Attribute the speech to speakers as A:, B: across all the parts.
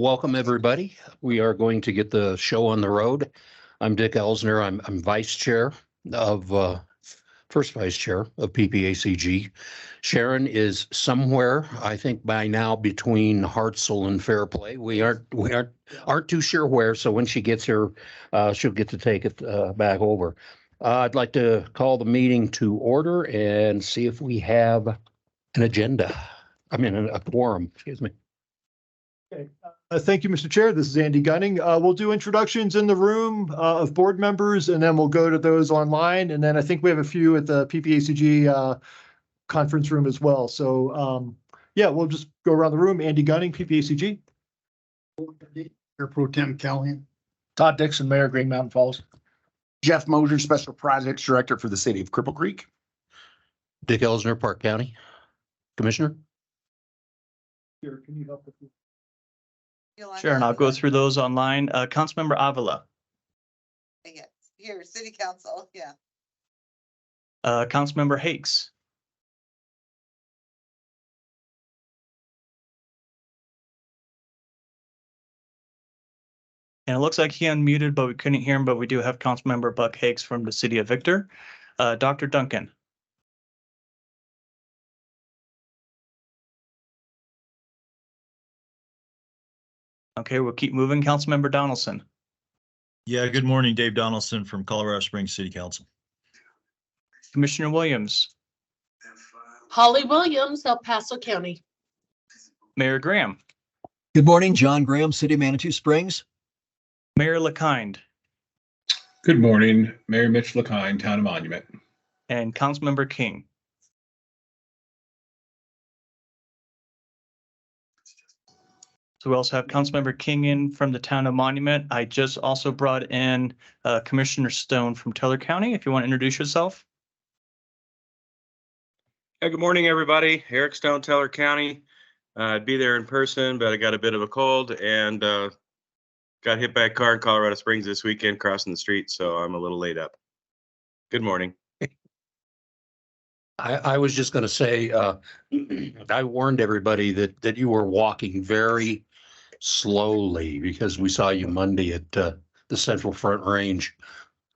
A: welcome everybody. We are going to get the show on the road. I'm Dick Elsner. I'm vice chair of first vice chair of PPACG. Sharon is somewhere, I think by now, between Hartsel and Fairplay. We aren't too sure where. So when she gets here, she'll get to take it back over. I'd like to call the meeting to order and see if we have an agenda. I mean, a quorum, excuse me.
B: Okay. Thank you, Mr. Chair. This is Andy Gunning. We'll do introductions in the room of board members, and then we'll go to those online. And then I think we have a few at the PPACG conference room as well. So yeah, we'll just go around the room. Andy Gunning, PPACG.
C: Mayor Pro Tem Callahan.
D: Todd Dixon, Mayor, Green Mountain Falls.
C: Jeff Moser, Special Projects Director for the City of Cripple Creek.
A: Dick Elsner, Park County Commissioner.
B: Here, can you help with me?
E: Sure, and I'll go through those online. Councilmember Avila.
F: Yes, here, City Council, yeah.
E: Councilmember Hakes. And it looks like he unmuted, but we couldn't hear him, but we do have Councilmember Buck Hakes from the City of Victor. Dr. Duncan. Okay, we'll keep moving. Councilmember Donaldson.
G: Yeah, good morning, Dave Donaldson from Colorado Springs City Council.
E: Commissioner Williams.
H: Holly Williams, El Paso County.
E: Mayor Graham.
I: Good morning, John Graham, City of Manitou Springs.
E: Mayor LeKind.
J: Good morning, Mayor Mitch LeKind, Town of Monument.
E: And Councilmember King. So we also have Councilmember King in from the Town of Monument. I just also brought in Commissioner Stone from Teller County. If you want to introduce yourself.
K: Yeah, good morning, everybody. Eric Stone, Teller County. I'd be there in person, but I got a bit of a cold and got hit by a car in Colorado Springs this weekend crossing the street, so I'm a little laid up. Good morning.
A: I was just going to say, I warned everybody that you were walking very slowly because we saw you Monday at the Central Front Range.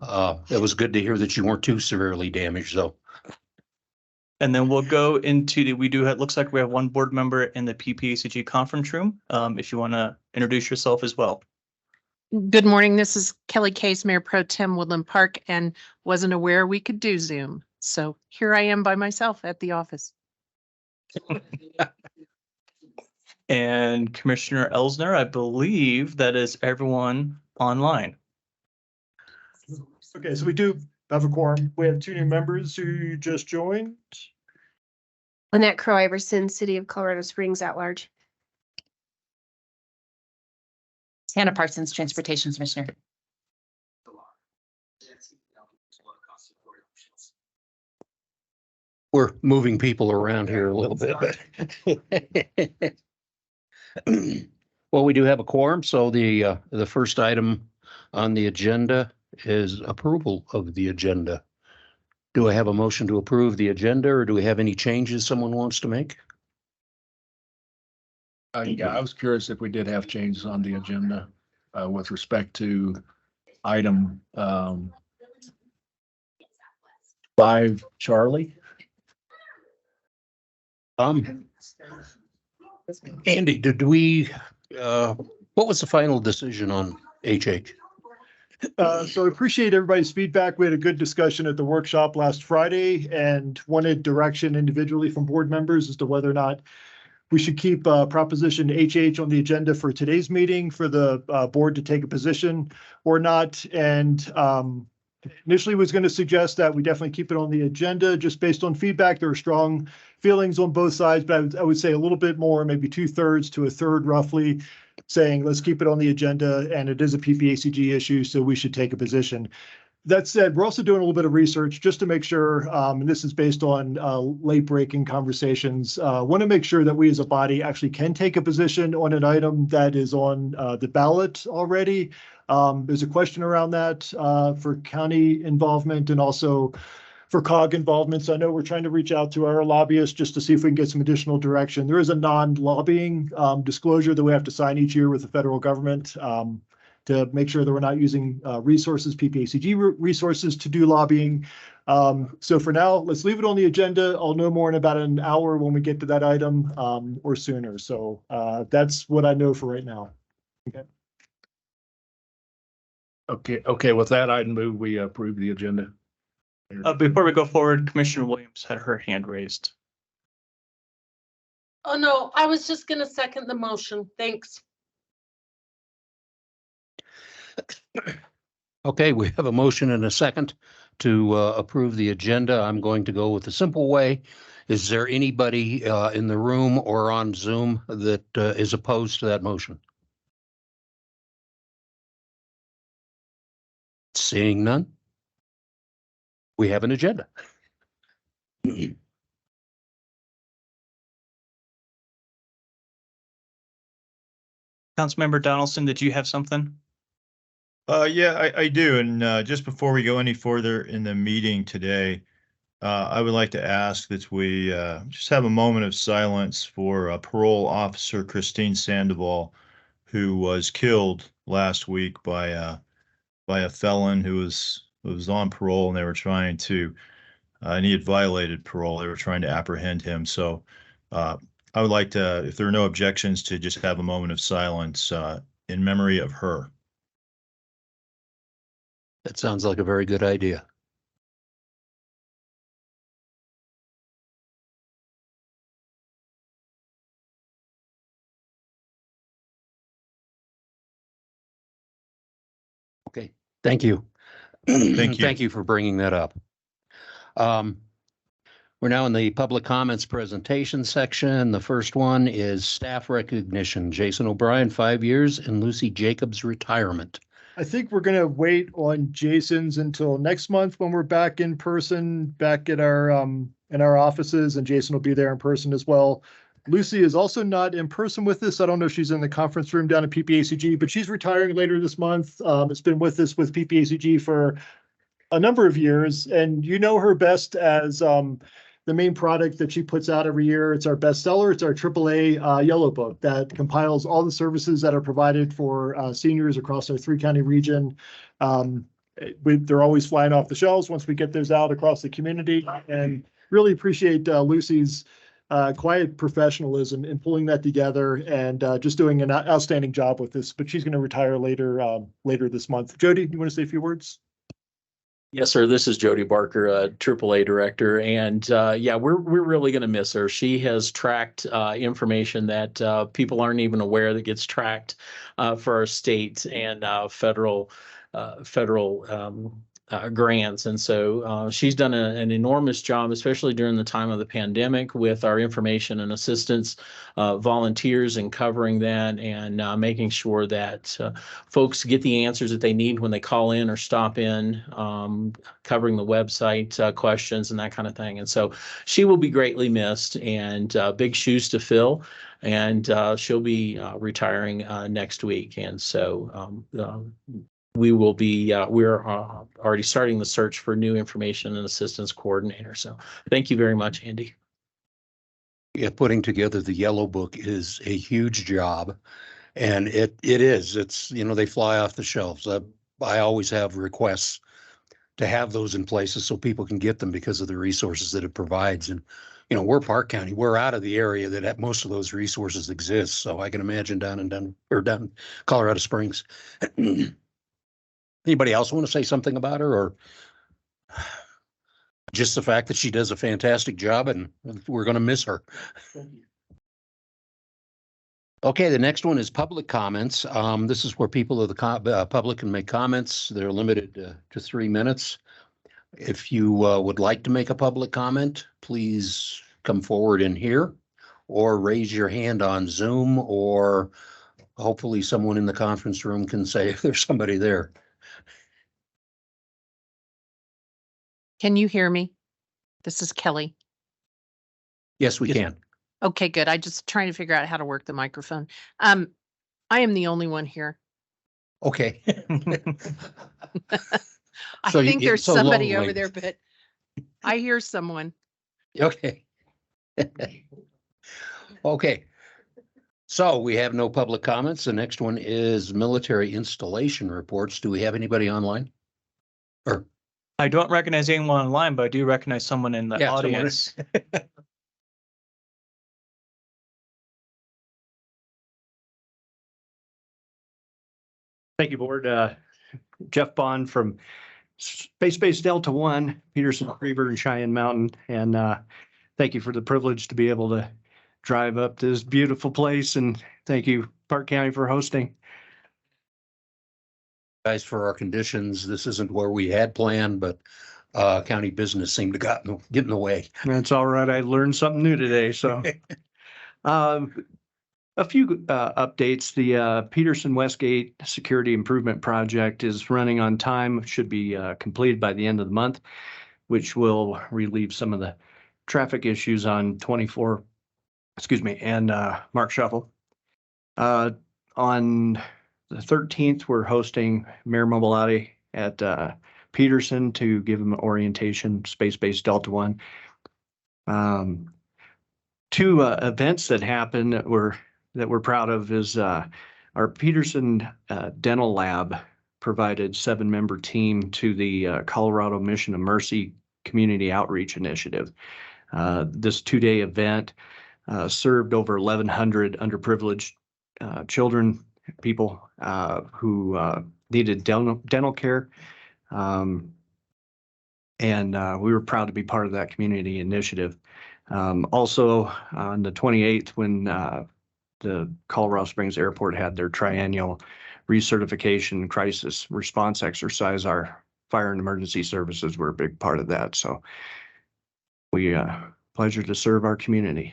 A: It was good to hear that you weren't too severely damaged, though.
E: And then we'll go into it looks like we have one board member in the PPACG conference room. If you want to introduce yourself as well.
H: Good morning. This is Kelly Case, Mayor Pro Tem Woodland Park, and wasn't aware we could do Zoom. So here I am by myself at the office.
E: And Commissioner Elsner, I believe that is everyone online.
B: Okay, so we do have a quorum. We have two new members who just joined.
L: Lynette Crow Iverson, City of Colorado Springs at large.
M: Hannah Parsons, Transportation Commissioner.
A: We're moving people around here a little bit. Well, we do have a quorum, so the first item on the agenda is approval of the agenda. Do I have a motion to approve the agenda, or do we have any changes someone wants to make?
D: Yeah, I was curious if we did have changes on the agenda with respect to item 5, Charlie.
A: Andy, did we, what was the final decision on HH?
B: So I appreciate everybody's feedback. We had a good discussion at the workshop last Friday and wanted direction individually from board members as to whether or not we should keep proposition HH on the agenda for today's meeting for the board to take a position or not. And initially was going to suggest that we definitely keep it on the agenda just based on feedback. There are strong feelings on both sides, but I would say a little bit more, maybe 2/3 to 1/3 roughly, saying let's keep it on the agenda, and it is a PPACG issue, so we should take a position. That said, we're also doing a little bit of research just to make sure, and this is based on late-breaking conversations, want to make sure that we as a body actually can take a position on an item that is on the ballot already. There's a question around that for county involvement, and also for COG involvement. So I know we're trying to reach out to our lobbyists just to see if we can get some additional direction. There is a non-lobbying disclosure that we have to sign each year with the federal government to make sure that we're not using resources, PPACG resources to do lobbying. So for now, let's leave it on the agenda. I'll know more in about an hour when we get to that item or sooner. So that's what I know for right now. Okay.
D: Okay, with that, I'd move we approve the agenda.
E: Before we go forward, Commissioner Williams had her hand raised.
H: Oh, no, I was just gonna second the motion. Thanks.
A: Okay, we have a motion and a second to approve the agenda. I'm going to go with the simple way. Is there anybody in the room or on Zoom that is opposed to that motion? Seeing none, we have an agenda.
E: Councilmember Donaldson, did you have something?
G: Yeah, I do. And just before we go any further in the meeting today, I would like to ask that we just have a moment of silence for parole officer Christine Sandoval, who was killed last week by a felon who was on parole, and they were trying to, and he had violated parole. They were trying to apprehend him. So I would like to, if there are no objections, to just have a moment of silence in memory of her.
A: That sounds like a very good idea. Okay, thank you.
G: Thank you.
A: Thank you for bringing that up. We're now in the public comments presentation section. The first one is staff recognition. Jason O'Brien, 5 years, and Lucy Jacobs, retirement.
B: I think we're going to wait on Jason's until next month when we're back in person, back at our in our offices, and Jason will be there in person as well. Lucy is also not in person with us. I don't know if she's in the conference room down at PPACG, but she's retiring later this month. It's been with us with PPACG for a number of years, and you know her best as the main product that she puts out every year. It's our bestseller. It's our AAA Yellow Book that compiles all the services that are provided for seniors across our 3-county region. They're always flying off the shelves once we get those out across the community, and really appreciate Lucy's quiet professionalism in pulling that together and just doing an outstanding job with this. But she's going to retire later this month. Jody, you want to say a few words?
N: Yes, sir. This is Jody Barker, AAA director, and yeah, we're really going to miss her. She has tracked information that people aren't even aware that gets tracked for our state and federal grants, and so she's done an enormous job, especially during the time of the pandemic, with our information and assistance volunteers and covering that and making sure that folks get the answers that they need when they call in or stop in, covering the website questions and that kind of thing. And so she will be greatly missed, and big shoes to fill, and she'll be retiring next week. And so we will be, we're already starting the search for new information and assistance coordinator. So thank you very much, Andy.
A: Yeah, putting together the Yellow Book is a huge job, and it's, you know, they fly off the shelves. I always have requests to have those in places so people can get them because of the resources that it provides. And, you know, we're Park County, we're out of the area that most of those resources exist. So I can imagine down in Colorado Springs. Anybody else want to say something about her, or just the fact that she does a fantastic job and we're going to miss her? Okay, the next one is public comments. This is where people of the public can make comments. They're limited to 3 minutes. If you would like to make a public comment, please come forward in here or raise your hand on Zoom, or hopefully someone in the conference room can say if there's somebody there.
H: Can you hear me? This is Kelly.
A: Yes, we can.
H: Okay, good. I just trying to figure out how to work the microphone. I am the only one here.
A: Okay.
H: I
A: So
H: think there's
A: so
H: somebody
A: lonely.
H: over there, but I hear someone.
A: Okay. Okay. So we have no public comments. The next one is military installation reports. Do we have anybody online? Or
E: I don't recognize anyone online, but I do recognize someone in the
A: Yeah, someone
E: audience.
O: Thank you, Board. Jeff Bond from Space Base Delta One, Peterson River and Cheyenne Mountain. And thank you for the privilege to be able to drive up to this beautiful place. And thank you, Park County, for hosting.
A: guys, for our conditions, this isn't where we had planned, but county business seemed to get in the way.
O: That's all right. I learned something new today. So a few updates. The Peterson Westgate Security Improvement Project is running on time, should be completed by the end of the month, which will relieve some of the traffic issues on 24, and Mark Shuffle. On the 13th, we're hosting Mayor Mobilati at Peterson to give him orientation, Space-Based Delta One. Two events that happened that we're proud of is our Peterson Dental Lab provided 7-member team to the Colorado Mission of Mercy Community Outreach Initiative. This 2-day event served over 1,100 underprivileged children, people who needed dental care. And we were proud to be part of that community initiative. Also, on the 28th, when the Colorado Springs Airport had their triennial recertification crisis response exercise, our fire and emergency services were a big part of that. So we pleasure to serve our community.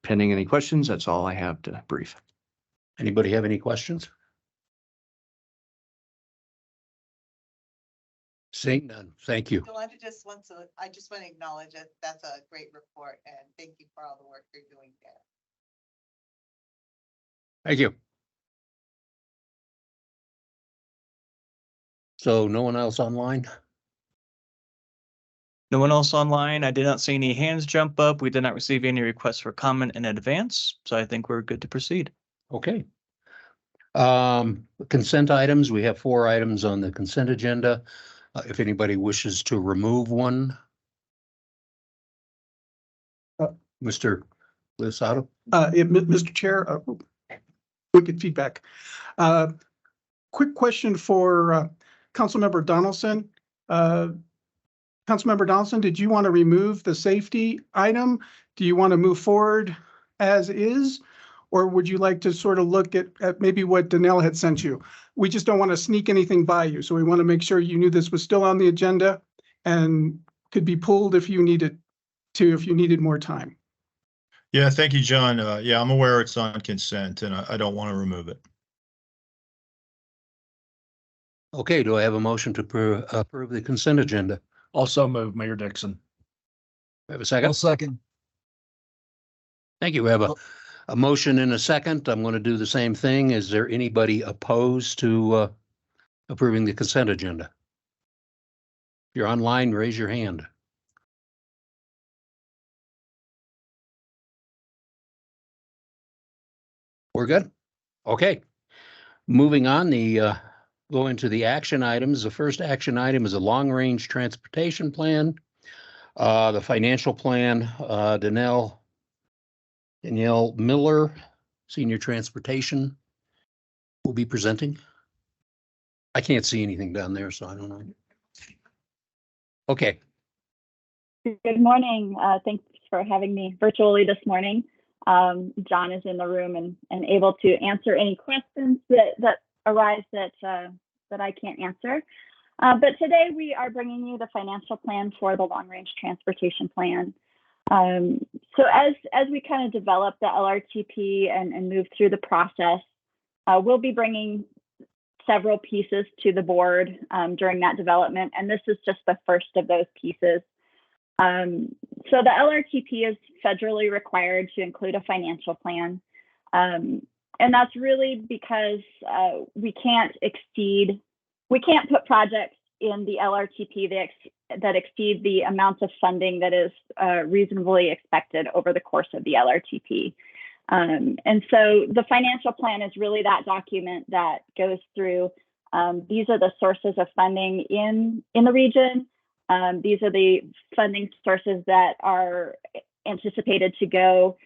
O: Pending any questions, that's all I have to brief.
A: Anybody have any questions? Seeing none, thank you.
F: I just want to acknowledge it. That's a great report and thank you for all the work you're doing there.
A: Thank you. So no one else online?
E: No one else online. I did not see any hands jump up. We did not receive any requests for comment in advance, so I think we're good to proceed.
A: Okay. Consent items, we have 4 items on the consent agenda. If anybody wishes to remove one. Mr. Lisato?
P: Mr. Chair, wicked feedback. Quick question for Councilmember Donaldson. Councilmember Donaldson, did you want to remove the safety item? Do you want to move forward as is? Or would you like to sort of look at maybe what Danelle had sent you? We just don't want to sneak anything by you. So we want to make sure you knew this was still on the agenda and could be pulled if you needed more time.
G: Yeah, thank you, John. Yeah, I'm aware it's on consent and I don't want to remove it.
A: Okay, do I have a motion to approve the consent agenda?
D: Also move, Mayor Dixon.
A: We have a second?
I: I'll second.
A: Thank you. We have a motion and a second. I'm going to do the same thing. Is there anybody opposed to approving the consent agenda? If you're online, raise your hand. We're good? Okay. Moving on, go into the action items. The first action item is a long-range transportation plan. The financial plan, Danielle Miller, Senior Transportation, will be presenting. I can't see anything down there, so I don't know. Okay.
Q: Good morning. Thanks for having me virtually this morning. John is in the room and able to answer any questions that arise that I can't answer. But today we are bringing you the financial plan for the long-range transportation plan. So as we kind of develop the LRTP and move through the process, we'll be bringing several pieces to the board during that development, and this is just the first of those pieces. So the LRTP is federally required to include a financial plan. And that's really because we can't put projects in the LRTP that that exceed the amount of funding that is reasonably expected over the course of the LRTP. And so the financial plan is really that document that goes through, these are the sources of funding in the region. These are the funding sources that are anticipated to go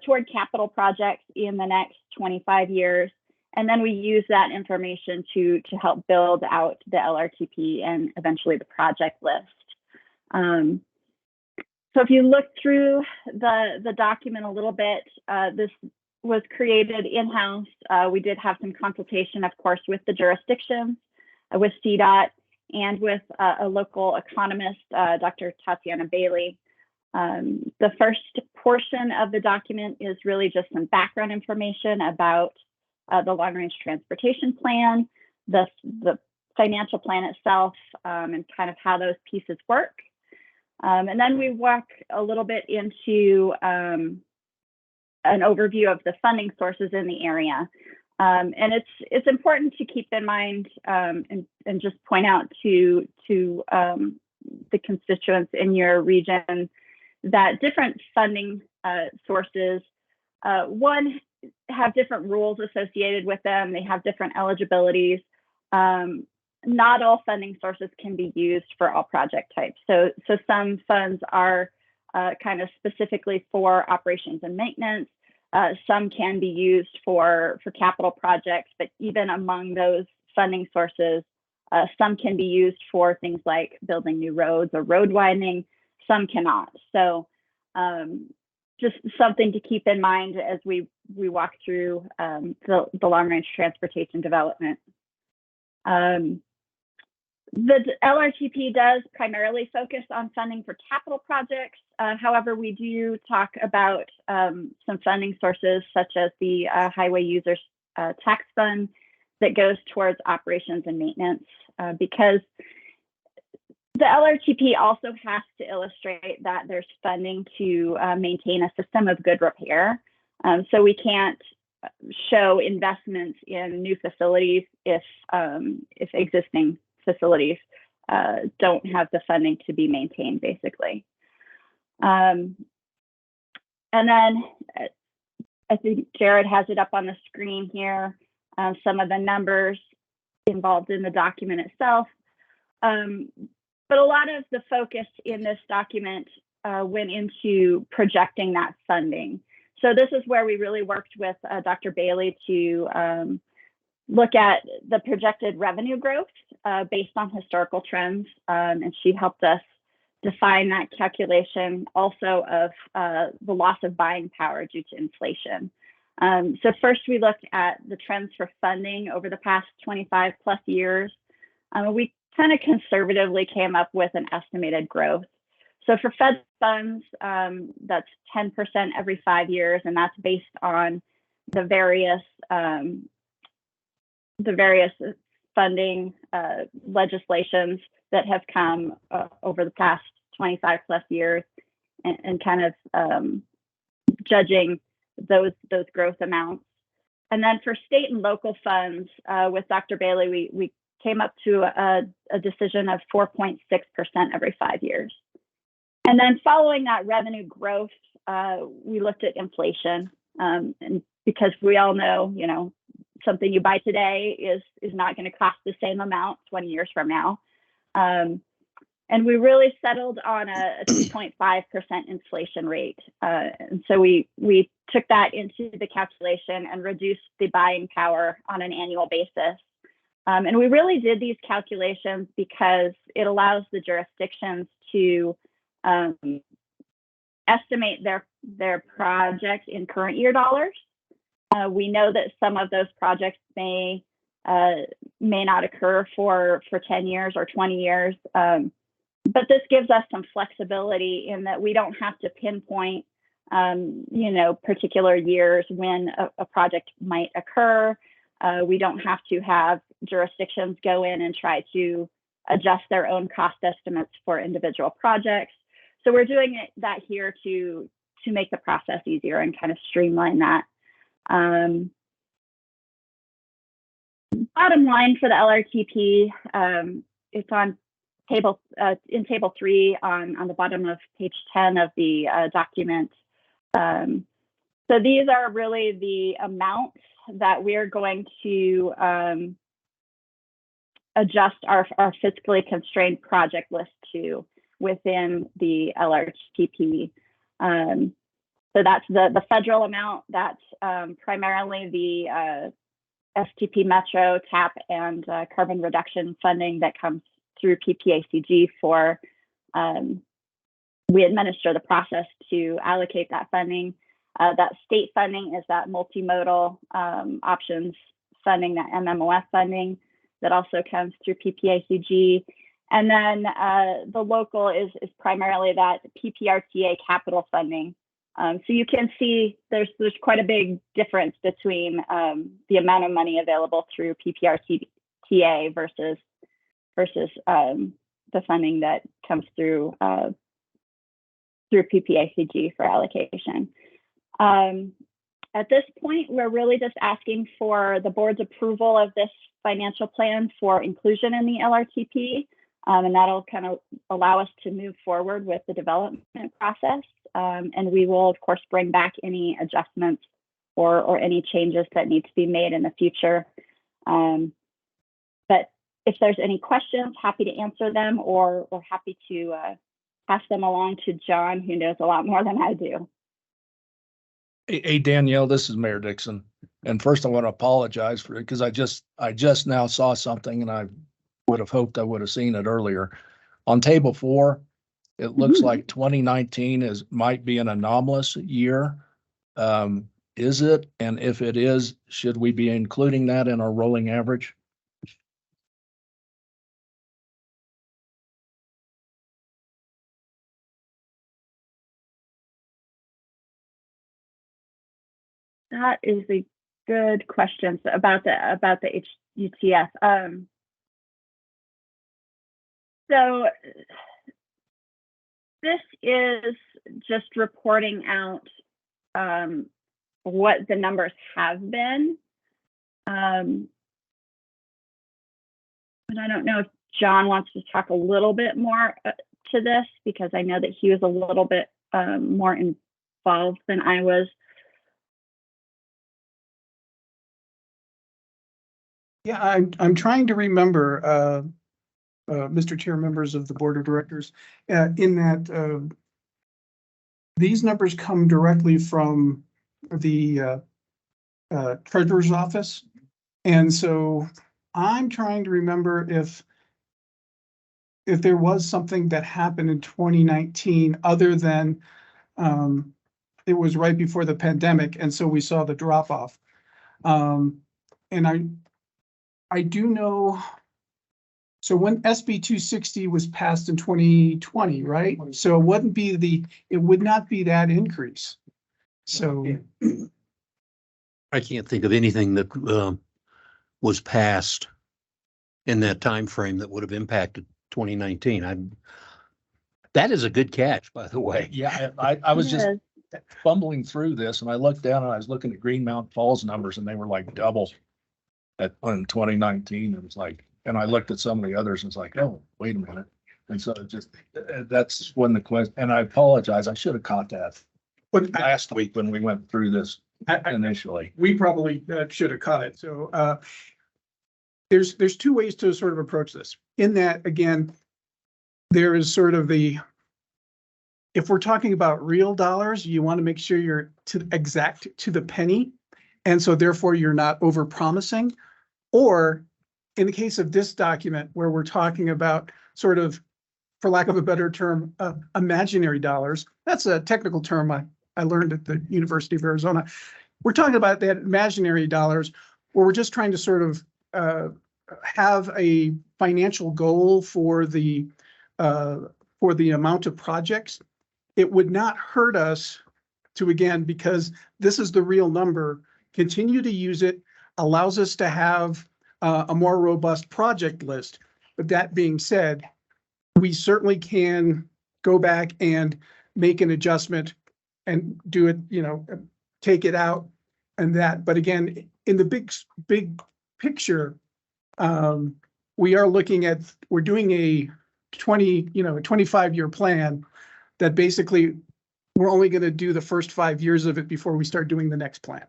Q: toward capital projects in the next 25 years. And then we use that information to help build out the LRTP and eventually the project list. So if you look through the document a little bit, this was created in-house. We did have some consultation, of course, with the jurisdictions, with CDOT, and with a local economist, Dr. Tatiana Bailey. The first portion of the document is really just some background information about the long-range transportation plan, the financial plan itself, and kind of how those pieces work. And then we walk a little bit into an overview of the funding sources in the area. And it's important to keep in mind and just point out to the constituents in your region that different funding sources, one, have different rules associated with them. They have different eligibilities. Not all funding sources can be used for all project types. So some funds are kind of specifically for operations and maintenance. Some can be used for capital projects, but even among those funding sources, some can be used for things like building new roads or road widening. Some cannot. So just something to keep in mind as we walk through the long-range transportation development. The LRTP does primarily focus on funding for capital projects. However, we do talk about some funding sources such as the Highway Users Tax Fund that goes towards operations and maintenance, because the LRTP also has to illustrate that there's funding to maintain a system of good repair. So we can't show investments in new facilities if existing facilities don't have the funding to be maintained, basically. And then I think Jared has it up on the screen here, some of the numbers involved in the document itself. But a lot of the focus in this document went into projecting that funding. So this is where we really worked with Dr. Bailey to look at the projected revenue growth based on historical trends. And she helped us define that calculation also of the loss of buying power due to inflation. So first we looked at the trends for funding over the past 25 plus years. We kind of conservatively came up with an estimated growth. So for Fed funds, that's 10% every 5 years, and that's based on the various funding legislations that have come over the past 25 plus years, and kind of judging those growth amounts. And then for state and local funds, with Dr. Bailey, we came up to a decision of 4.6% every 5 years. And then following that revenue growth, we looked at inflation, and because we all know, something you buy today is not going to cost the same amount 20 years from now. And we really settled on a 2.5% inflation rate. And so we took that into the calculation and reduced the buying power on an annual basis. And we really did these calculations because it allows the jurisdictions to estimate their project in current year dollars. We know that some of those projects may not occur for 10 years or 20 years. But this gives us some flexibility in that we don't have to pinpoint, particular years when a project might occur. We don't have to have jurisdictions go in and try to adjust their own cost estimates for individual projects. So we're doing that here to make the process easier and kind of streamline that. Bottom line for the LRTP, it's on in table 3 on the bottom of page 10 of the document. So these are really the amounts that we're going to adjust our fiscally constrained project list to within the LRTP. So that's the federal amount. That's primarily the STP Metro, TAP, and carbon reduction funding that comes through PPACG for, we administer the process to allocate that funding. That state funding is that multimodal options funding, that MMOF funding that also comes through PPACG. And then the local is primarily that PPRTA capital funding. So you can see there's quite a big difference between the amount of money available through PPRTA versus the funding that comes through PPACG for allocation. At this point, we're really just asking for the board's approval of this financial plan for inclusion in the LRTP, and that'll kind of allow us to move forward with the development process. And we will, of course, bring back any adjustments or any changes that need to be made in the future. But if there's any questions, happy to answer them, or happy to pass them along to John, who knows a lot more than I do.
D: Hey, Danielle, this is Mayor Dixon. And first I want to apologize for it because I just now saw something and I would have hoped I would have seen it earlier. On table 4, it looks like 2019 might be an anomalous year. Is it? And if it is, should we be including that in our rolling average?
Q: That is a good question about the UTF. So this is just reporting out what the numbers have been. And I don't know if John wants to talk a little bit more to this, because I know that he was a little bit more involved than I was.
P: Yeah, I'm trying to remember, Mr. Chair, members of the Board of Directors, in that these numbers come directly from the Treasurer's Office. And so I'm trying to remember if there was something that happened in 2019 other than it was right before the pandemic, and so we saw the drop off. And I do know, so when SB 260 was passed in 2020, right? So it would not be that increase. So
A: I can't think of anything that was passed in that time frame that would have impacted 2019. That is a good catch, by the way.
D: Yeah, I was just fumbling through this and I looked down and I was looking at Green Mountain Falls numbers and they were like double in 2019. It was like, and I looked at some of the others and it's like, oh, wait a minute. And so it just, that's when the question, and I apologize, I should have caught that last week when we went through this initially.
P: We probably should have caught it. So there's two ways to sort of approach this. In that, again, there is sort of if we're talking about real dollars, you want to make sure you're exact to the penny. And so therefore you're not over promising. Or in the case of this document where we're talking about sort of, for lack of a better term, imaginary dollars. That's a technical term I learned at the University of Arizona. We're talking about that imaginary dollars where we're just trying to sort of have a financial goal for the amount of projects. It would not hurt us to, again, because this is the real number, continue to use it, allows us to have a more robust project list. But that being said, we certainly can go back and make an adjustment and do it, take it out and that. But again, in the big picture, we're doing 25-year plan that basically we're only going to do the first 5 years of it before we start doing the next plan.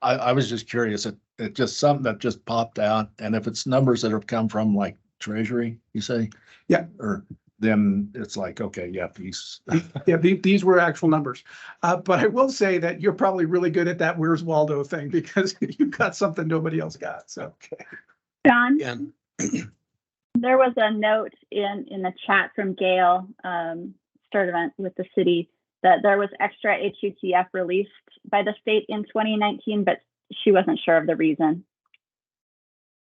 D: I was just curious. It just something that just popped out. And if it's numbers that have come from like Treasury, you say?
P: Yeah.
D: Or then it's like, okay, yeah, these.
P: Yeah, these were actual numbers. But I will say that you're probably really good at that Where's Waldo thing because you got something nobody else got. So, okay.
Q: John,
A: Yeah.
Q: there was a note in the chat from Gail Sturdivant with the city that there was extra HUTF released by the state in 2019, but she wasn't sure of the reason.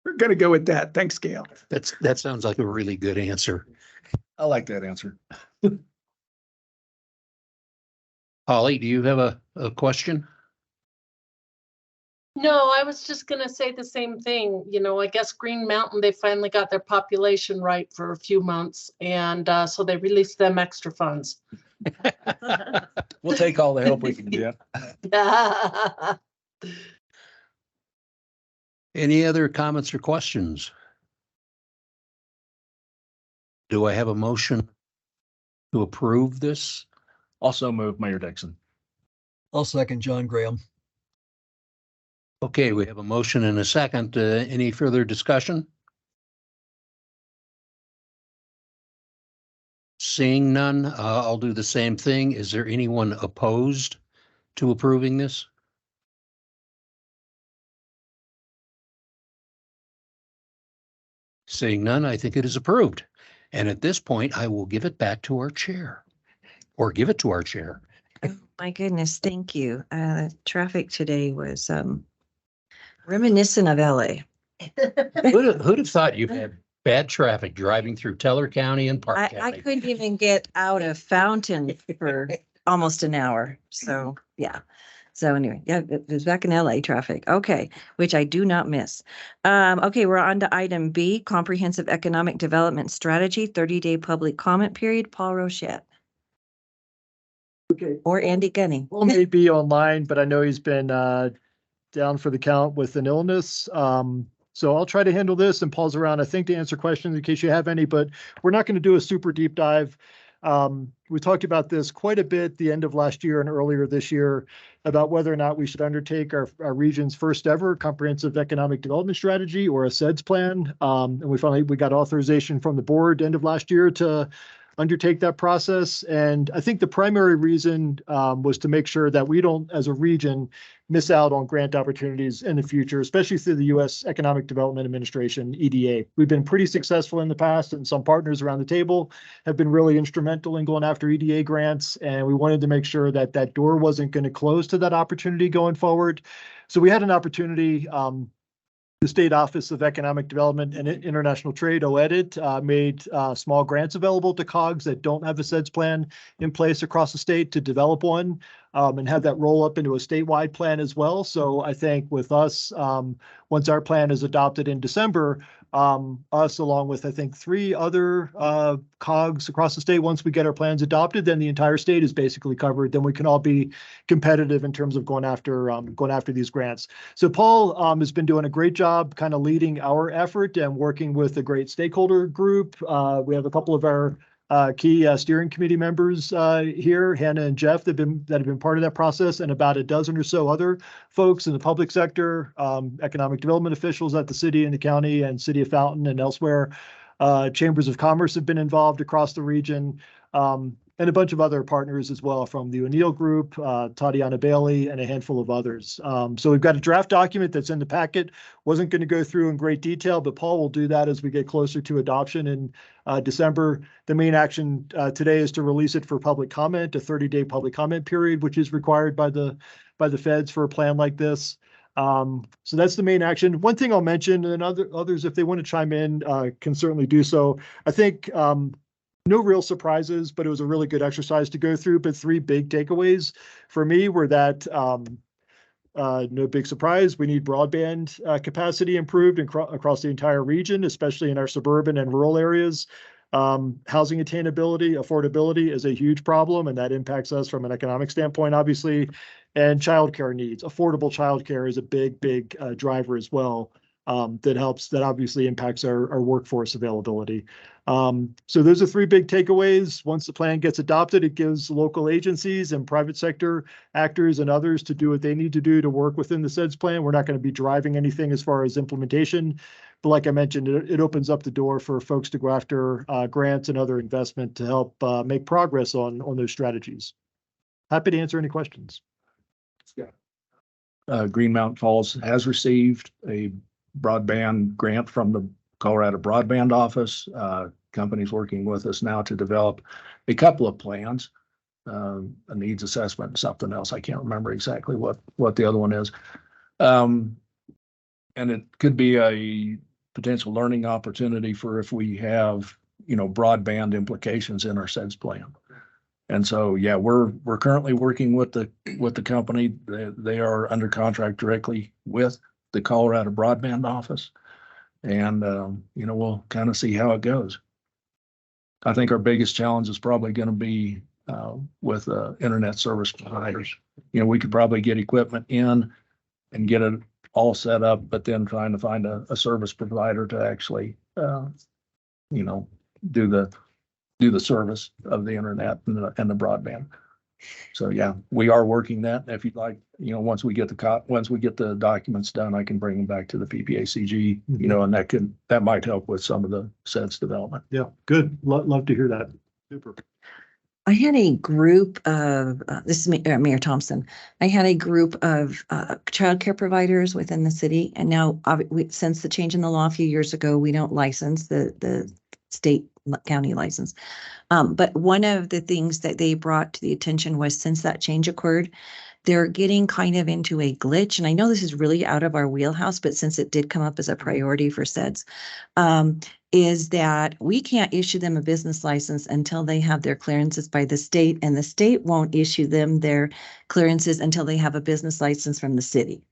P: We're going to go with that. Thanks, Gail.
A: That sounds like a really good answer.
D: I like that answer.
A: Holly, do you have a question?
H: No, I was just gonna say the same thing. I guess Green Mountain, they finally got their population right for a few months, and so they released them extra funds.
D: We'll take all the help we can get.
A: Any other comments or questions? Do I have a motion to approve this?
D: Also move, Mayor Dixon.
I: I'll second John Graham.
A: Okay, we have a motion and a second. Any further discussion? Seeing none, I'll do the same thing. Is there anyone opposed to approving this? Seeing none, I think it is approved. And at this point, I will give it back to our chair, or give it to our chair.
R: Oh, my goodness, thank you. Traffic today was reminiscent of LA.
A: Who'd have thought you've had bad traffic driving through Teller County and Park
R: I
A: County?
R: couldn't even get out of Fountain for almost an hour. So, yeah. So anyway, yeah, it was back in LA traffic. Okay, which I do not miss. Okay, we're on to item B, Comprehensive Economic Development Strategy, 30-day public comment period. Paul Rochette.
B: Okay.
R: Or Andy Gunning.
B: Paul may be online, but I know he's been down for the count with an illness. So I'll try to handle this, and Paul's around, I think, to answer questions in case you have any, but we're not going to do a super deep dive. We talked about this quite a bit the end of last year and earlier this year about whether or not we should undertake our region's first ever comprehensive economic development strategy, or a CEDS plan. And we got authorization from the board end of last year to undertake that process. And I think the primary reason was to make sure that we don't, as a region, miss out on grant opportunities in the future, especially through the U.S. Economic Development Administration, EDA. We've been pretty successful in the past, and some partners around the table have been really instrumental in going after EDA grants. And we wanted to make sure that that door wasn't going to close to that opportunity going forward. So we had an opportunity. The State Office of Economic Development and International Trade, OEDIT, made small grants available to COGs that don't have a CEDS plan in place across the state to develop one and have that roll up into a statewide plan as well. So I think with us, once our plan is adopted in December, us along with, I think, 3 other COGs across the state, once we get our plans adopted, then the entire state is basically covered. Then we can all be competitive in terms of going after these grants. So Paul has been doing a great job kind of leading our effort and working with a great stakeholder group. We have a couple of our key steering committee members here, Hannah and Jeff, that have been part of that process, and about a dozen or so other folks in the public sector, economic development officials at the city and the county and city of Fountain and elsewhere. Chambers of commerce have been involved across the region, and a bunch of other partners as well from the O'Neill Group, Tatiana Bailey, and a handful of others. So we've got a draft document that's in the packet. Wasn't going to go through in great detail, but Paul will do that as we get closer to adoption in December. The main action today is to release it for public comment, a 30-day public comment period, which is required by the feds for a plan like this. So that's the main action. One thing I'll mention, and others, if they want to chime in, can certainly do so. I think no real surprises, but it was a really good exercise to go through. But 3 big takeaways for me were that no big surprise, we need broadband capacity improved across the entire region, especially in our suburban and rural areas. Housing attainability, affordability is a huge problem, and that impacts us from an economic standpoint, obviously. And childcare needs. Affordable childcare is a big driver as well. that obviously impacts our workforce availability. So those are three big takeaways. Once the plan gets adopted, it gives local agencies and private sector actors and others to do what they need to do to work within the SEDS plan. We're not going to be driving anything as far as implementation. But like I mentioned, it opens up the door for folks to go after grants and other investment to help make progress on those strategies. Happy to answer any questions.
D: Green Mountain Falls has received a broadband grant from the Colorado Broadband Office. Company's working with us now to develop a couple of plans, a needs assessment and something else. I can't remember exactly what the other one is. And it could be a potential learning opportunity for if we have, broadband implications in our SEDS plan. And so, yeah, we're currently working with the company. They are under contract directly with the Colorado Broadband Office. And, we'll kind of see how it goes. I think our biggest challenge is probably going to be with internet service providers. We could probably get equipment in and get it all set up, but then trying to find a service provider to actually, do the service of the internet and the broadband. So yeah, we are working that. If you'd like, once we get the documents done, I can bring them back to the PPACG, and that might help with some of the SEDS development.
B: Yeah, good. Love to hear that. Super.
R: I had a group of, this is Mayor Thompson. I had a group of childcare providers within the city. And now, since the change in the law a few years ago, we don't license the state county license. But one of the things that they brought to the attention was, since that change occurred, they're getting kind of into a glitch. And I know this is really out of our wheelhouse, but since it did come up as a priority for SEDS, is that we can't issue them a business license until they have their clearances by the state, and the state won't issue them their clearances until they have a business license from the city.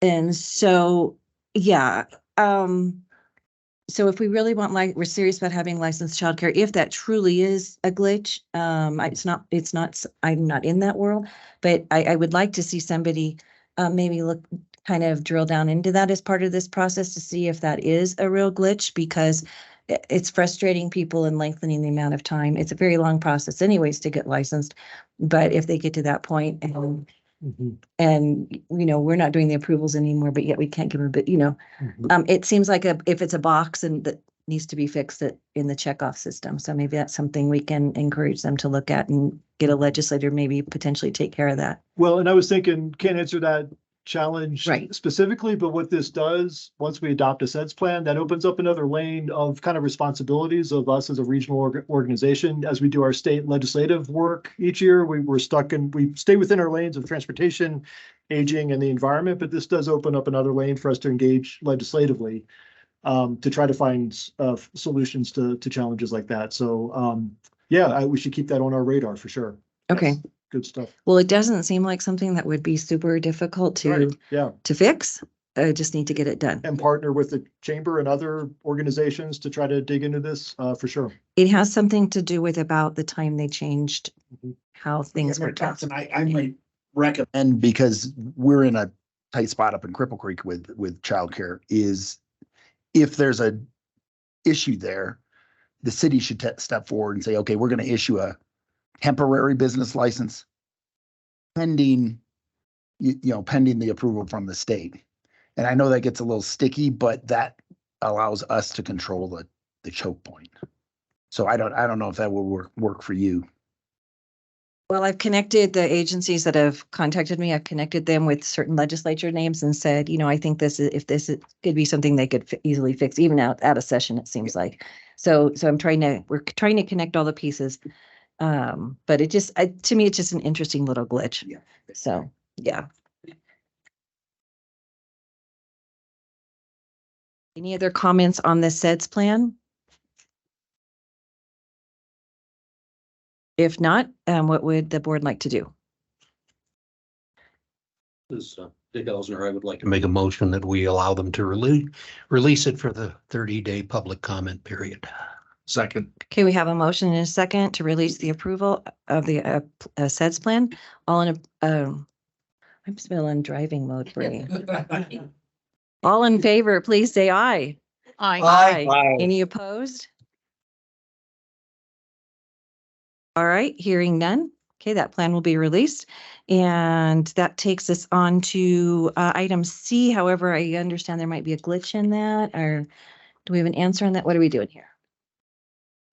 R: And so, yeah. So if we really want, we're serious about having licensed childcare, if that truly is a glitch, it's not, I'm not in that world, but I would like to see somebody maybe kind of drill down into that as part of this process to see if that is a real glitch, because it's frustrating people and lengthening the amount of time. It's a very long process anyways to get licensed, but if they get to that point and we're not doing the approvals anymore, but yet we can't give them, but it seems like if it's a box and that needs to be fixed in the checkoff system. So maybe that's something we can encourage them to look at and get a legislator maybe potentially take care of that.
B: Well, and I was thinking, can't answer that challenge specifically, but what this does, once we adopt a SEDS plan, that opens up another lane of kind of responsibilities of us as a regional organization. As we do our state legislative work each year, we stay within our lanes of transportation, aging, and the environment, but this does open up another lane for us to engage legislatively to try to find solutions to challenges like that. So yeah, we should keep that on our radar for sure.
R: Okay.
B: Good stuff.
R: Well, it doesn't seem like something that would be super difficult to fix. I just need to get it done.
B: And partner with the chamber and other organizations to try to dig into this for sure.
R: It has something to do with about the time they changed how things were kept.
C: I might recommend, because we're in a tight spot up in Cripple Creek with childcare, is if there's a issue there, the city should step forward and say, okay, we're going to issue a temporary business license pending, pending the approval from the state. And I know that gets a little sticky, but that allows us to control the choke point. So I don't know if that will work for you.
R: Well, I've connected the agencies that have contacted me. I've connected them with certain legislature names and said, I think if this could be something they could easily fix, even out of session, it seems like. So we're trying to connect all the pieces. But it just, to me, it's just an interesting little glitch. Yeah. So, yeah. Any other comments on the SEDS plan? If not, what would the board like to do?
A: This is Dick Elsner. I would like to make a motion that we allow them to release it for the 30-day public comment period.
D: Second.
R: Okay, we have a motion and a second to release the approval of the SEDS plan. All in I'm still in driving mode for you. All in favor, please say aye.
M: Aye.
R: Any opposed? All right, hearing none. Okay, that plan will be released. And that takes us on to item C. However, I understand there might be a glitch in that, or do we have an answer on that? What are we doing here?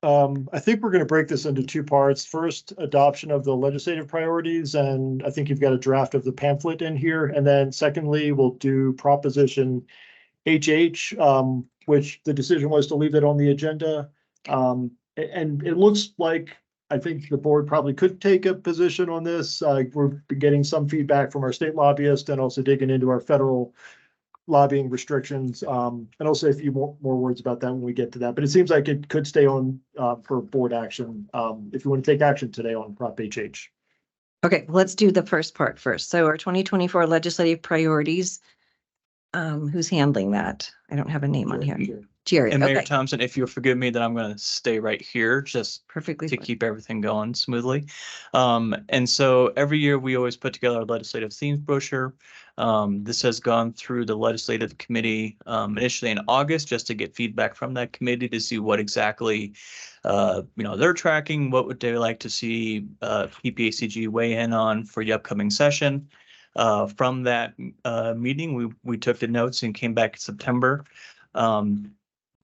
B: I think we're going to break this into two parts. First, adoption of the legislative priorities, and I think you've got a draft of the pamphlet in here. And then secondly, we'll do Proposition HH, which the decision was to leave it on the agenda. And it looks like I think the board probably could take a position on this. We're getting some feedback from our state lobbyist and also digging into our federal lobbying restrictions. And I'll say a few more words about that when we get to that. But it seems like it could stay on for board action if you want to take action today on Prop HH.
R: Okay, let's do the first part first. So our 2024 legislative priorities. Who's handling that? I don't have a name on here. Jerry.
E: And Mayor
R: Okay,
E: Thompson, if you'll forgive me, that I'm going to stay right here just
R: perfectly
E: to
R: fine.
E: keep everything going smoothly. And so every year we always put together a legislative themes brochure. This has gone through the legislative committee initially in August just to get feedback from that committee to see what exactly they're tracking, what would they like to see PPACG weigh in on for the upcoming session. From that meeting, we took the notes and came back in September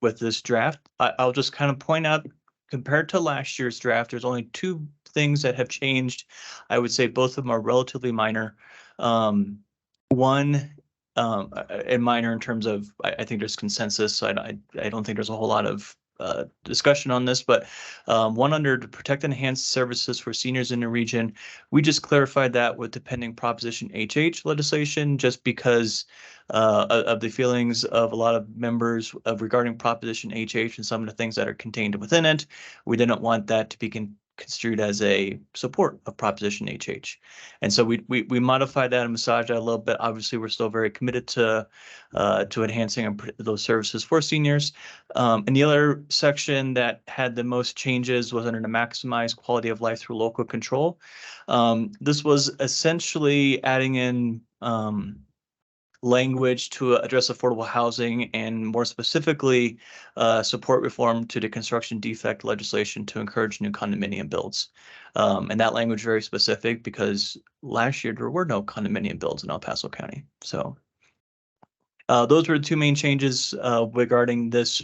E: with this draft. I'll just kind of point out, compared to last year's draft, there's only two things that have changed. I would say both of them are relatively minor. One, and minor in terms of, I think there's consensus. So I don't think there's a whole lot of discussion on this, but one under to protect and enhance services for seniors in the region. We just clarified that with the pending Proposition HH legislation, just because of the feelings of a lot of members regarding Proposition HH and some of the things that are contained within it. We didn't want that to be construed as a support of Proposition HH. And so we modified that and massaged that a little bit. Obviously, we're still very committed to enhancing those services for seniors. And the other section that had the most changes was under the maximize quality of life through local control. This was essentially adding in language to address affordable housing and more specifically support reform to the construction defect legislation to encourage new condominium builds. And that language is very specific because last year there were no condominium builds in El Paso County. So those were the two main changes regarding this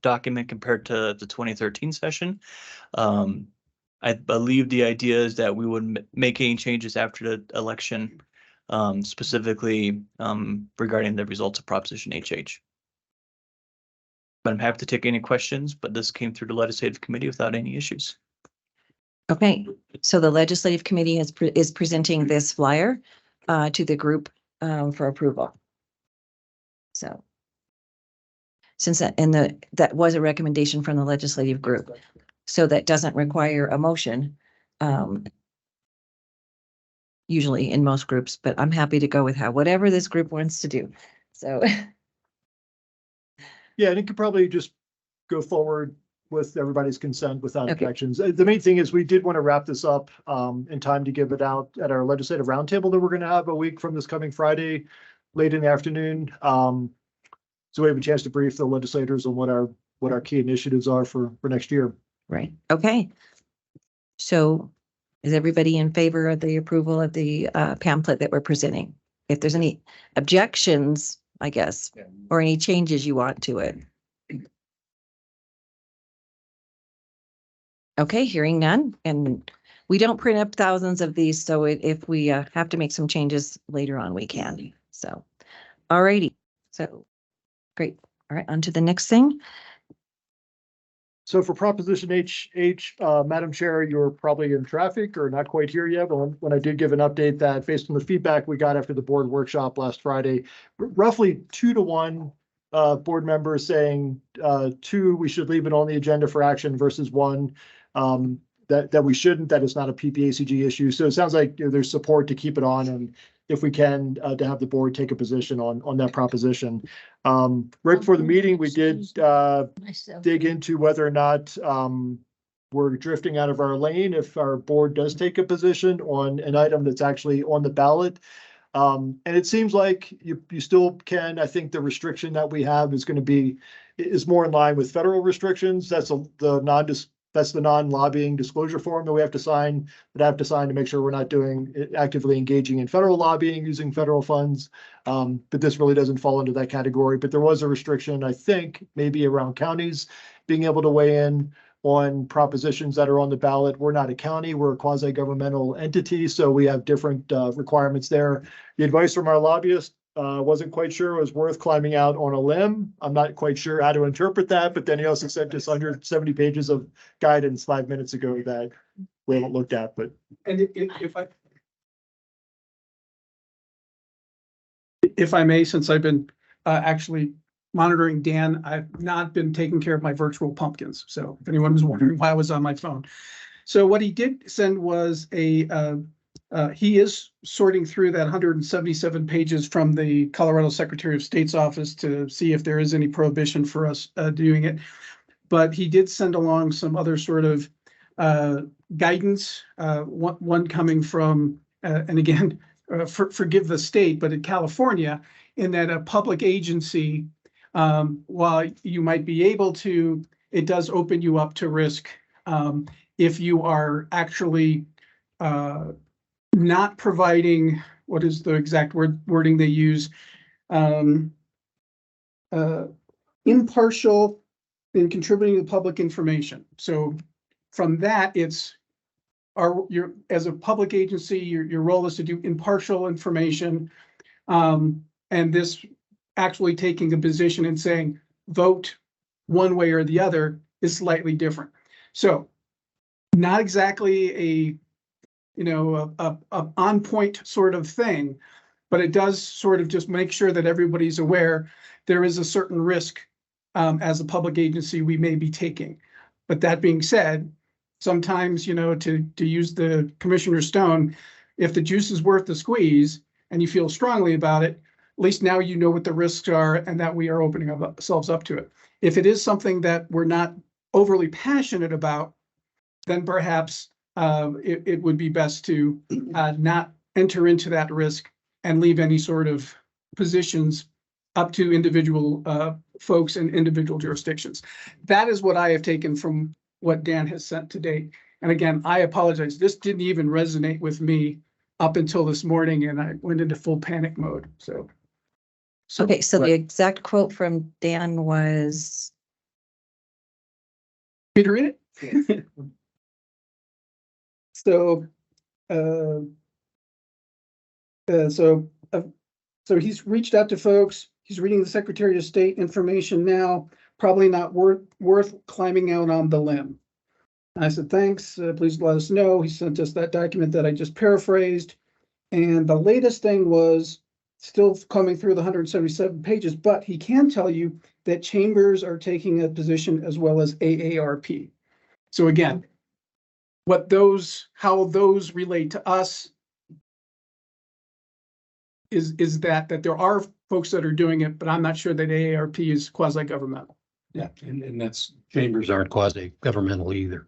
E: document compared to the 2013 session. I believe the idea is that we would make any changes after the election, specifically regarding the results of Proposition HH. But I'm happy to take any questions, but this came through the legislative committee without any issues.
R: Okay, so the legislative committee is presenting this flyer to the group for approval. So since that was a recommendation from the legislative group, so that doesn't require a motion. Usually in most groups, but I'm happy to go with whatever this group wants to do. So
B: yeah, and it could probably just go forward with everybody's consent without
R: Okay.
B: objections. The main thing is we did want to wrap this up in time to give it out at our legislative roundtable that we're going to have a week from this coming Friday, late in the afternoon. So we have a chance to brief the legislators on what our key initiatives are for next year.
R: right, okay. So is everybody in favor of the approval of the pamphlet that we're presenting? If there's any objections, I guess, or any changes you want to it. Okay, hearing none, and we don't print up thousands of these, so if we have to make some changes later on, we can. So, alrighty, so great. All right, on to the next thing.
B: So for Proposition HH, Madam Chair, you're probably in traffic or not quite here yet, but when I did give an update that based on the feedback we got after the board workshop last Friday, roughly 2-to-1 board members saying 2, we should leave it on the agenda for action versus 1, that we shouldn't, that it's not a PPACG issue. So it sounds like there's support to keep it on, and if we can, to have the board take a position on that proposition. Right before the meeting, we did dig into whether or not we're drifting out of our lane if our board does take a position on an item that's actually on the ballot. And it seems like you still can. I think the restriction that we have is going to be is more in line with federal restrictions. That's the non-lobbying disclosure form that we have to sign, that I have to sign to make sure we're not actively engaging in federal lobbying using federal funds. But this really doesn't fall into that category. But there was a restriction, I think, maybe around counties being able to weigh in on propositions that are on the ballot. We're not a county, we're a quasi-governmental entity, so we have different requirements there. The advice from our lobbyist wasn't quite sure it was worth climbing out on a limb. I'm not quite sure how to interpret that, but then he also sent us 170 pages of guidance 5 minutes ago that we haven't looked at, but.
P: And if I may, since I've been actually monitoring Dan, I've not been taking care of my virtual pumpkins. So if anyone was wondering why I was on my phone. So what he did send was he is sorting through that 177 pages from the Colorado Secretary of State's office to see if there is any prohibition for us doing it. But he did send along some other sort of guidance, one coming from, and again, forgive the state, but in California, in that a public agency, while you might be able to, it does open you up to risk if you are actually not providing, what is the exact wording they use, impartial in contributing to public information. So from that, it's as a public agency, your role is to do impartial information, and this actually taking a position and saying vote one way or the other is slightly different. So not exactly a on point sort of thing, but it does sort of just make sure that everybody's aware there is a certain risk as a public agency we may be taking. But that being said, sometimes, to use the Commissioner Stone, if the juice is worth the squeeze and you feel strongly about it, at least now you know what the risks are and that we are opening ourselves up to it. If it is something that we're not overly passionate about, then perhaps it would be best to not enter into that risk and leave any sort of positions up to individual folks and individual jurisdictions. That is what I have taken from what Dan has sent to date. And again, I apologize. This didn't even resonate with me up until this morning, and I went into full panic mode. So
R: okay, so the exact quote from Dan was.
P: Can you read it? So he's reached out to folks. He's reading the Secretary of State information now. Probably not worth climbing out on the limb. I said, thanks. Please let us know. He sent us that document that I just paraphrased. And the latest thing was still coming through the 177 pages, but he can tell you that chambers are taking a position as well as AARP. So again, how those relate to us is that there are folks that are doing it, but I'm not sure that AARP is quasi-governmental.
A: Yeah, and that's chambers aren't quasi-governmental either.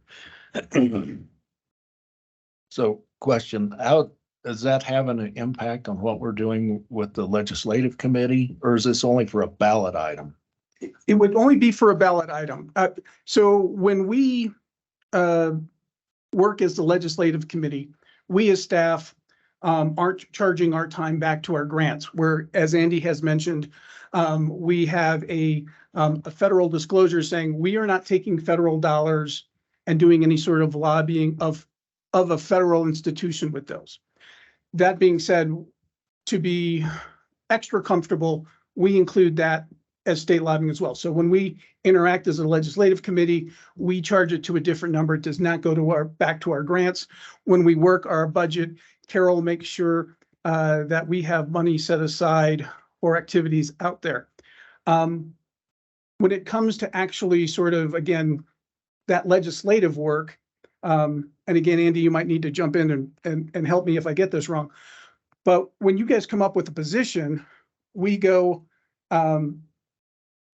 D: So question, how does that have an impact on what we're doing with the legislative committee, or is this only for a ballot item?
P: It would only be for a ballot item. So when we work as the legislative committee, we as staff aren't charging our time back to our grants, where, as Andy has mentioned, we have a federal disclosure saying we are not taking federal dollars and doing any sort of lobbying of a federal institution with those. That being said, to be extra comfortable, we include that as state lobbying as well. So when we interact as a legislative committee, we charge it to a different number. It does not go to back to our grants. When we work our budget, Carol makes sure that we have money set aside for activities out there. When it comes to actually sort of, again, that legislative work, and again, Andy, you might need to jump in and help me if I get this wrong. But when you guys come up with a position, we go,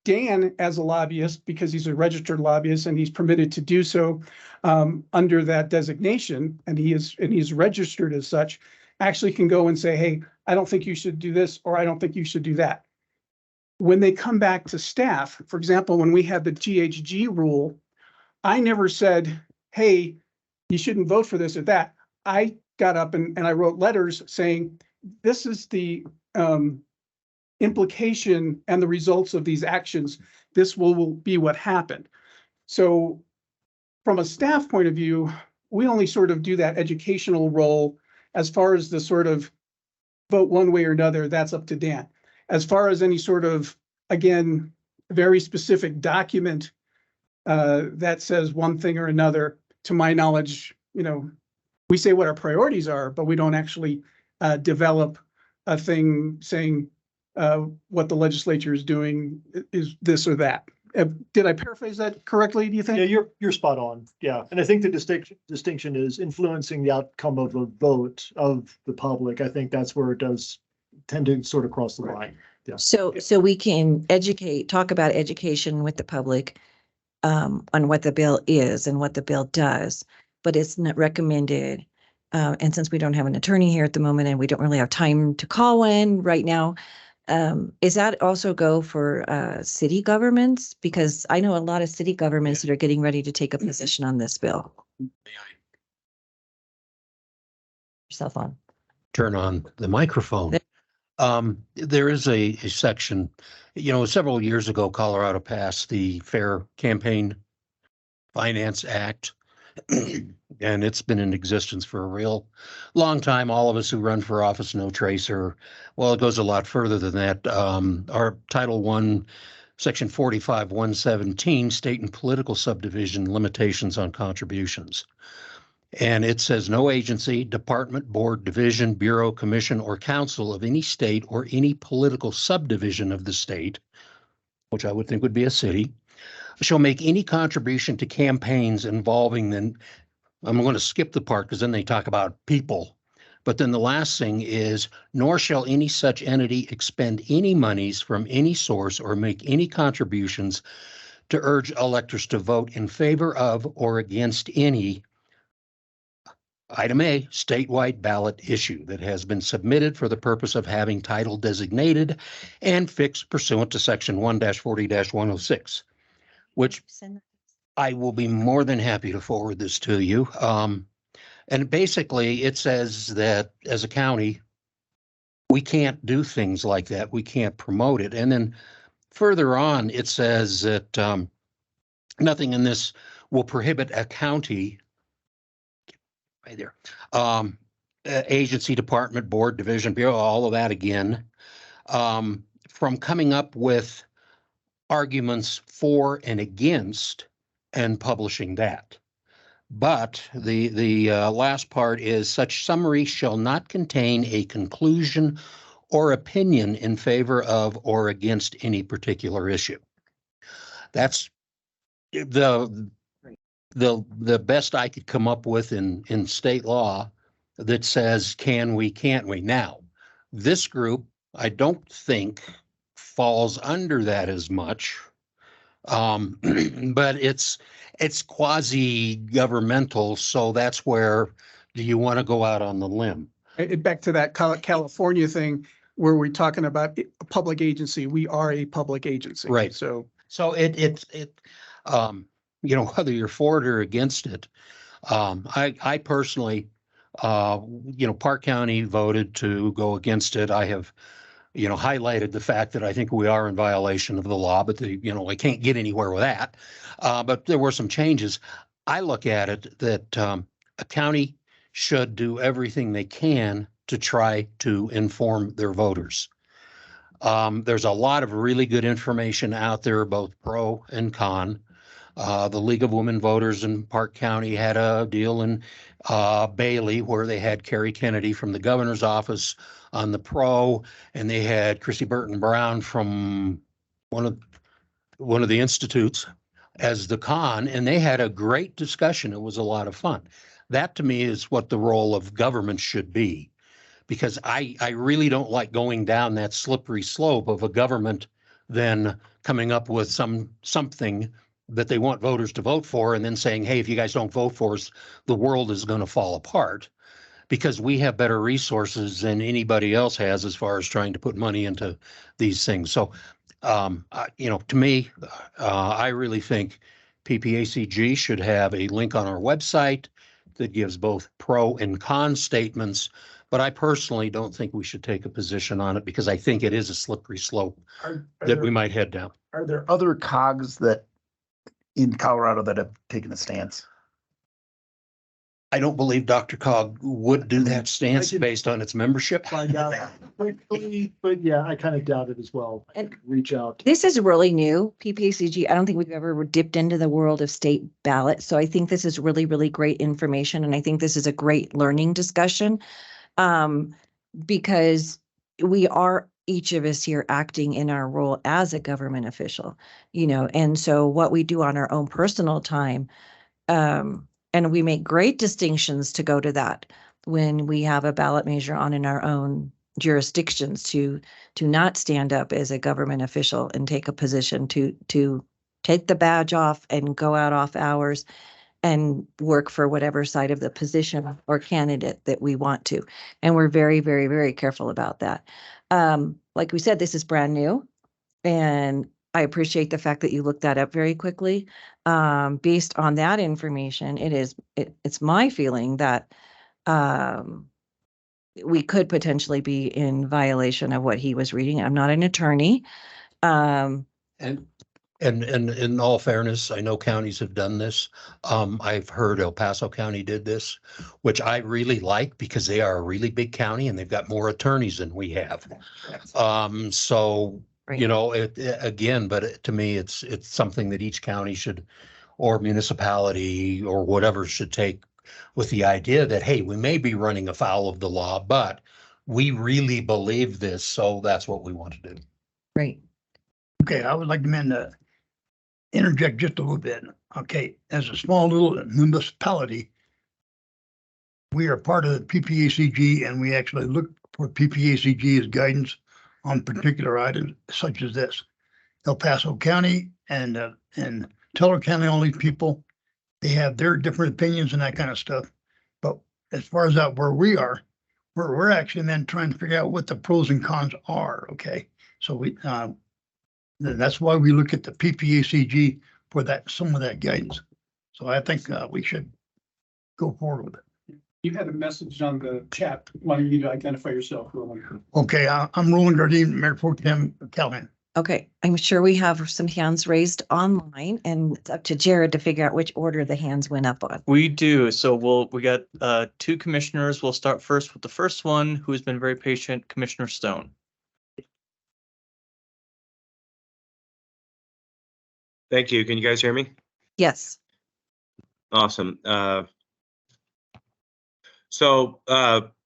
P: Dan as a lobbyist, because he's a registered lobbyist and he's permitted to do so under that designation, and he's registered as such. actually can go and say, hey, I don't think you should do this, or I don't think you should do that. When they come back to staff, for example, when we had the GHG rule, I never said, hey, you shouldn't vote for this or that. I got up and I wrote letters saying, this is the implication and the results of these actions. This will be what happened. So from a staff point of view, we only sort of do that educational role. As far as the sort of vote one way or another, that's up to Dan. As far as any sort of, again, very specific document that says one thing or another, to my knowledge, we say what our priorities are, but we don't actually develop a thing saying what the legislature is doing is this or that. Did I paraphrase that correctly, do you think?
B: Yeah, you're spot on. Yeah. And I think the distinction is influencing the outcome of a vote of the public. I think that's where it does tend to sort of cross the line. Yeah.
R: So we can talk about education with the public on what the bill is and what the bill does, but it's not recommended. And since we don't have an attorney here at the moment and we don't really have time to call one right now, is that also go for city governments? Because I know a lot of city governments that are getting ready to take a position on this bill. Yourself on.
A: Turn on the microphone. There is a section, several years ago, Colorado passed the Fair Campaign Finance Act, and it's been in existence for a real long time. All of us who run for office know Tracer. Well, it goes a lot further than that. Our Title I, Section 45-117, State and Political Subdivision Limitations on Contributions. And it says no agency, department, board, division, bureau, commission, or council of any state or any political subdivision of the state, which I would think would be a city, shall make any contribution to campaigns involving them. I'm going to skip the part because then they talk about people. But then the last thing is, nor shall any such entity expend any monies from any source or make any contributions to urge electors to vote in favor of or against any item A, statewide ballot issue that has been submitted for the purpose of having title designated and fixed pursuant to Section 1-40-106, which I will be more than happy to forward this to you. And basically, it says that as a county, we can't do things like that. We can't promote it. And then further on, it says that nothing in this will prohibit a county right there. Agency, department, board, division, bureau, all of that again, from coming up with arguments for and against and publishing that. But the last part is such summary shall not contain a conclusion or opinion in favor of or against any particular issue. That's the best I could come up with in state law that says, can we, can't we? Now, this group, I don't think falls under that as much, but it's quasi-governmental, so that's where, do you want to go out on the limb?
P: Back to that California thing where we're talking about a public agency. We are a public agency.
A: Right.
P: So
A: whether you're for it or against it, I personally, Park County voted to go against it. I have, highlighted the fact that I think we are in violation of the law, but I can't get anywhere with that. But there were some changes. I look at it that a county should do everything they can to try to inform their voters. There's a lot of really good information out there, both pro and con. The League of Women Voters in Park County had a deal in Bailey where they had Kerry Kennedy from the governor's office on the pro, and they had Chrissy Burton Brown from one of the institutes as the con, and they had a great discussion. It was a lot of fun. That to me is what the role of government should be, because I really don't like going down that slippery slope of a government then coming up with something that they want voters to vote for and then saying, hey, if you guys don't vote for us, the world is going to fall apart. because we have better resources than anybody else has as far as trying to put money into these things. So, to me, I really think PPACG should have a link on our website that gives both pro and con statements. But I personally don't think we should take a position on it because I think it is a slippery slope that we might head down.
C: Are there other COGs that in Colorado that have taken a stance?
A: I don't believe Dr. Cog would do that stance based on its membership.
B: Find out quickly, but yeah, I kind of doubt it as well.
R: And
B: reach out.
R: This is really new, PPACG. I don't think we've ever dipped into the world of state ballot. So I think this is really, really great information. And I think this is a great learning discussion. Because we are each of us here acting in our role as a government official, and so what we do on our own personal time, and we make great distinctions to go to that when we have a ballot measure on in our own jurisdictions to not stand up as a government official and take a position to take the badge off and go out off hours and work for whatever side of the position or candidate that we want to. And we're very, very, very careful about that. Like we said, this is brand new. And I appreciate the fact that you looked that up very quickly. Based on that information, it's my feeling that we could potentially be in violation of what he was reading. I'm not an attorney.
A: And in all fairness, I know counties have done this. I've heard El Paso County did this, which I really like because they are a really big county and they've got more attorneys than we have. Again, but to me, it's something that each county should, or municipality or whatever should take with the idea that, hey, we may be running afoul of the law, but we really believe this. So that's what we want to do.
R: Right.
S: Okay, I would like to interject just a little bit. Okay, as a small little municipality, we are part of the PPACG and we actually look for PPACG as guidance on particular items such as this. El Paso County and Teller County, all these people, they have their different opinions and that kind of stuff. But as far as that where we are, we're actually then trying to figure out what the pros and cons are. Okay, so that's why we look at the PPACG for some of that guidance. So I think we should go forward with it.
P: You had a message on the chat wanting you to identify yourself, Roland.
S: Okay, I'm Roland Gardine, Mayor Pro Tem Calhoun.
R: Okay, I'm sure we have some hands raised online and it's up to Jared to figure out which order the hands went up on.
E: We do. So we got two commissioners. We'll start first with the first one, who has been very patient, Commissioner Stone.
K: Thank you. Can you guys hear me?
R: Yes.
K: Awesome.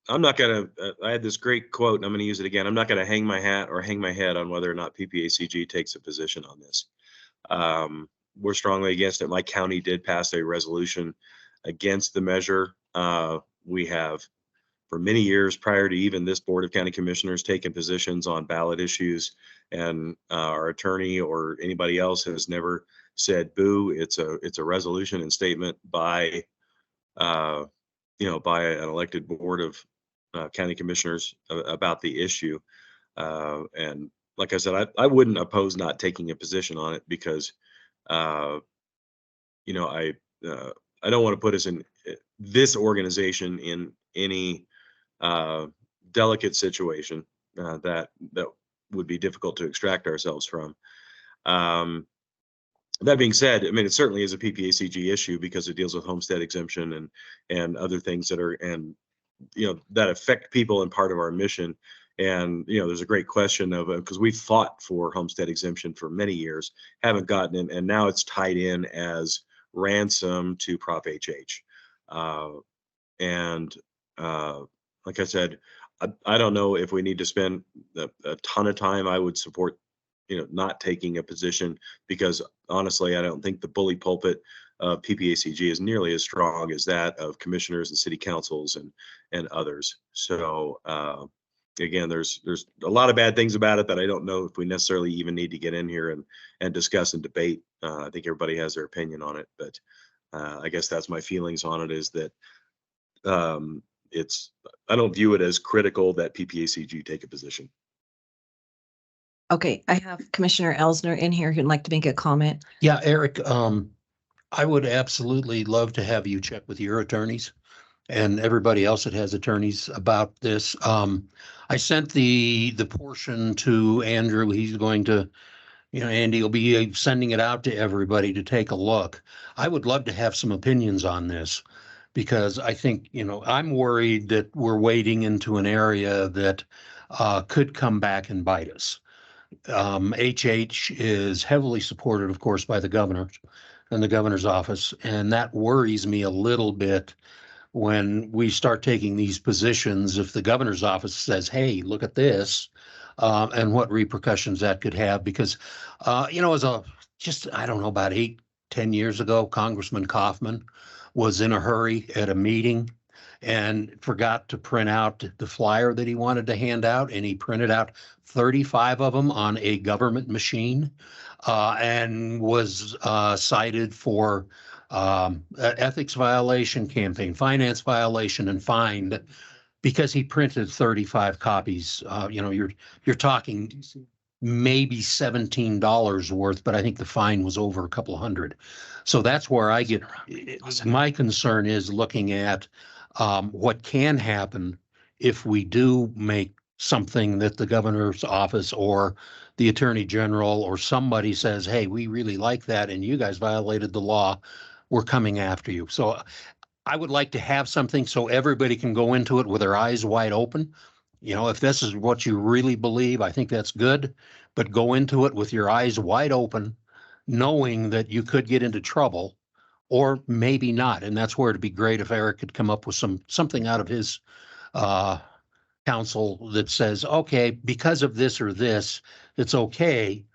K: I'm not going to, I had this great quote and I'm going to use it again. I'm not going to hang my hat or hang my head on whether or not PPACG takes a position on this. We're strongly against it. My county did pass a resolution against the measure. We have, for many years prior to even this Board of County Commissioners, taken positions on ballot issues, and our attorney or anybody else has never said boo. It's a resolution and statement by by an elected board of county commissioners about the issue. And like I said, I wouldn't oppose not taking a position on it because I don't want to put us in this organization in any delicate situation that would be difficult to extract ourselves from. That being said, I mean, it certainly is a PPACG issue because it deals with homestead exemption and other things that are, that affect people and part of our mission. And, there's a great question of, because we've fought for homestead exemption for many years, haven't gotten it, and now it's tied in as ransom to Prop HH. Like I said, I don't know if we need to spend a ton of time. I would support, not taking a position because honestly, I don't think the bully pulpit of PPACG is nearly as strong as that of commissioners and city councils and others. So again, there's a lot of bad things about it that I don't know if we necessarily even need to get in here and discuss and debate. I think everybody has their opinion on it, but I guess that's my feelings on it, is that
T: I don't view it as critical that PPACG take a position.
R: Okay, I have Commissioner Elsner in here who'd like to make a comment.
A: Yeah, Eric, I would absolutely love to have you check with your attorneys and everybody else that has attorneys about this. I sent the portion to Andrew. He's going to, Andy will be sending it out to everybody to take a look. I would love to have some opinions on this because I think, I'm worried that we're wading into an area that could come back and bite us. HH is heavily supported, of course, by the governor and the governor's office, and that worries me a little bit when we start taking these positions. If the governor's office says, hey, look at this, and what repercussions that could have, because, I don't know, about 8-10 years ago, Congressman Kaufman was in a hurry at a meeting and forgot to print out the flyer that he wanted to hand out, and he printed out 35 of them on a government machine, and was cited for ethics violation, campaign finance violation, and fined because he printed 35 copies. You're talking maybe $17 worth, but I think the fine was over a couple hundred. So that's where I get, my concern is looking at what can happen if we do make something that the governor's office or the attorney general or somebody says, hey, we really like that and you guys violated the law, we're coming after you. So I would like to have something so everybody can go into it with their eyes wide open. If this is what you really believe, I think that's good, but go into it with your eyes wide open, knowing that you could get into trouble or maybe not. And that's where it'd be great if Eric could come up with something out of his counsel that says, okay, because of this or this, it's okay.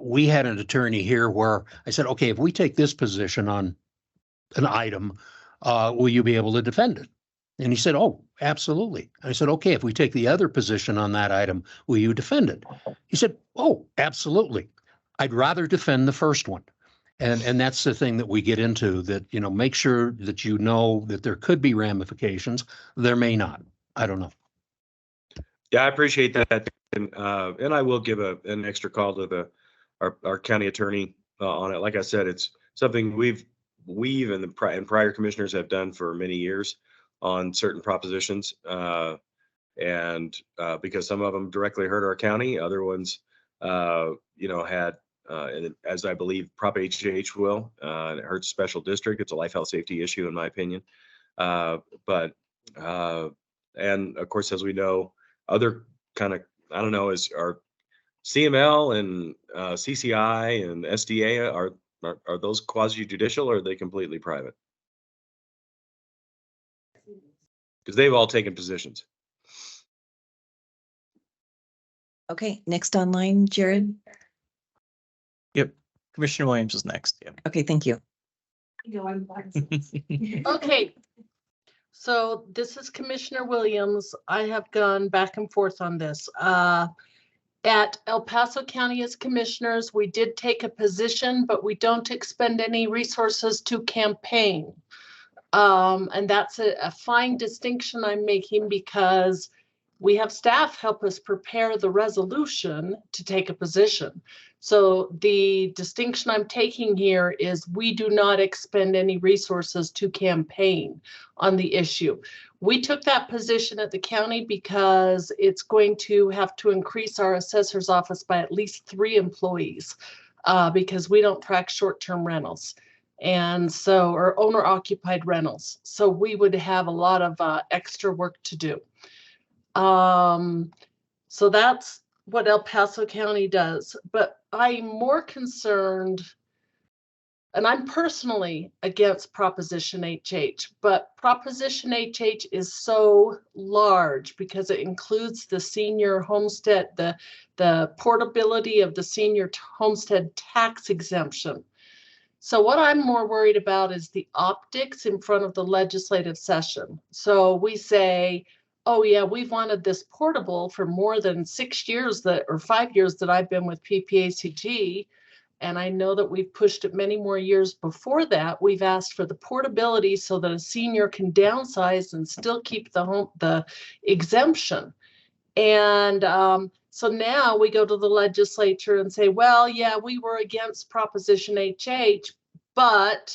A: We had an attorney here where I said, okay, if we take this position on an item, will you be able to defend it? And he said, oh, absolutely. I said, okay, if we take the other position on that item, will you defend it? He said, oh, absolutely. I'd rather defend the first one. And that's the thing that we get into, that, make sure that that there could be ramifications. There may not. I don't know.
T: Yeah, I appreciate that. And I will give an extra call to our county attorney on it. Like I said, it's something we and prior commissioners have done for many years on certain propositions. And because some of them directly hurt our county, other ones, had, and as I believe Prop HH will, it hurts special district. It's a life, health, safety issue, in my opinion. And of course, as we know, other kind of, I don't know, are CML and CCI and SDA, are those quasi-judicial or are they completely private? Because they've all taken positions.
R: Okay, next online, Jared.
E: Yep. Commissioner Williams is next. Yep.
R: Okay, thank you.
H: Okay. So this is Commissioner Williams. I have gone back and forth on this. At El Paso County as commissioners, we did take a position, but we don't expend any resources to campaign. And that's a fine distinction I'm making, because we have staff help us prepare the resolution to take a position. So the distinction I'm taking here is we do not expend any resources to campaign on the issue. We took that position at the county because it's going to have to increase our assessor's office by at least 3 employees, because we don't track short-term rentals. And so, or owner occupied rentals. So we would have a lot of extra work to do. So that's what El Paso County does. But I'm more concerned, and I'm personally against Proposition HH, but Proposition HH is so large because it includes the senior homestead, the portability of the senior homestead tax exemption. So what I'm more worried about is the optics in front of the legislative session. So we say, oh yeah, we've wanted this portable for more than 6 years or 5 years that I've been with PPACG, And I know that we've pushed it many more years before that. We've asked for the portability so that a senior can downsize and still keep the exemption. And so now we go to the legislature and say, well, yeah, we were against Proposition HH, but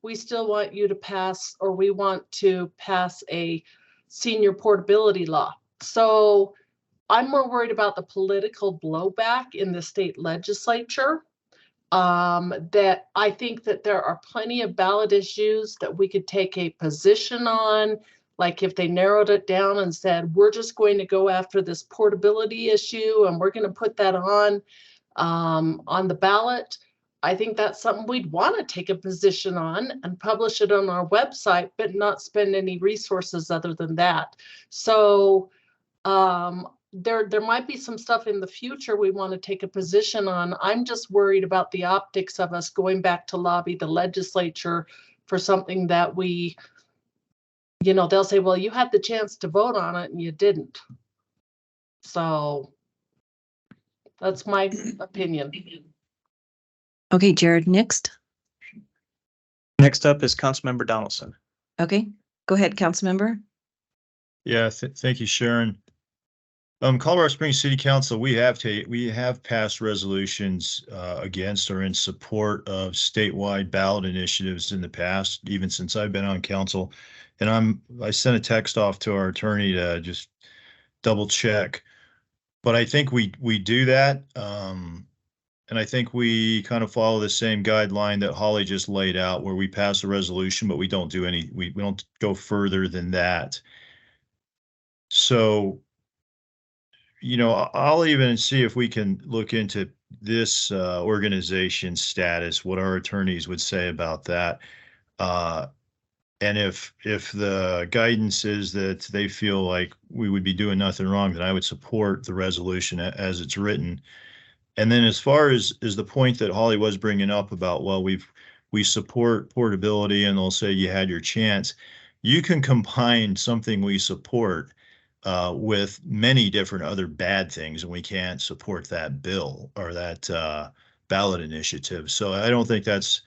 H: we still want you to pass, or we want to pass a senior portability law. So I'm more worried about the political blowback in the state legislature. That I think that there are plenty of ballot issues that we could take a position on. Like if they narrowed it down and said, we're just going to go after this portability issue and we're going to put that on the ballot. I think that's something we'd want to take a position on and publish it on our website, but not spend any resources other than that. So there might be some stuff in the future we want to take a position on. I'm just worried about the optics of us going back to lobby the legislature for something that we, they'll say, well, you had the chance to vote on it and you didn't. So that's my opinion.
R: Okay, Jared, next.
E: Next up is Councilmember Donaldson.
R: Okay, go ahead, Councilmember.
G: Yeah, thank you, Sharon. Colorado Springs City Council, we have passed resolutions against or in support of statewide ballot initiatives in the past, even since I've been on council. And I sent a text off to our attorney to just double check. But I think we do that. And I think we kind of follow the same guideline that Holly just laid out, where we pass a resolution, but we don't do we don't go further than that. So, I'll even see if we can look into this organization status, what our attorneys would say about that. And if the guidance is that they feel like we would be doing nothing wrong, then I would support the resolution as it's written. And then as far as the point that Holly was bringing up about, well, we support portability and they'll say you had your chance. You can combine something we support with many different other bad things, and we can't support that bill or that ballot initiative. So I don't think that's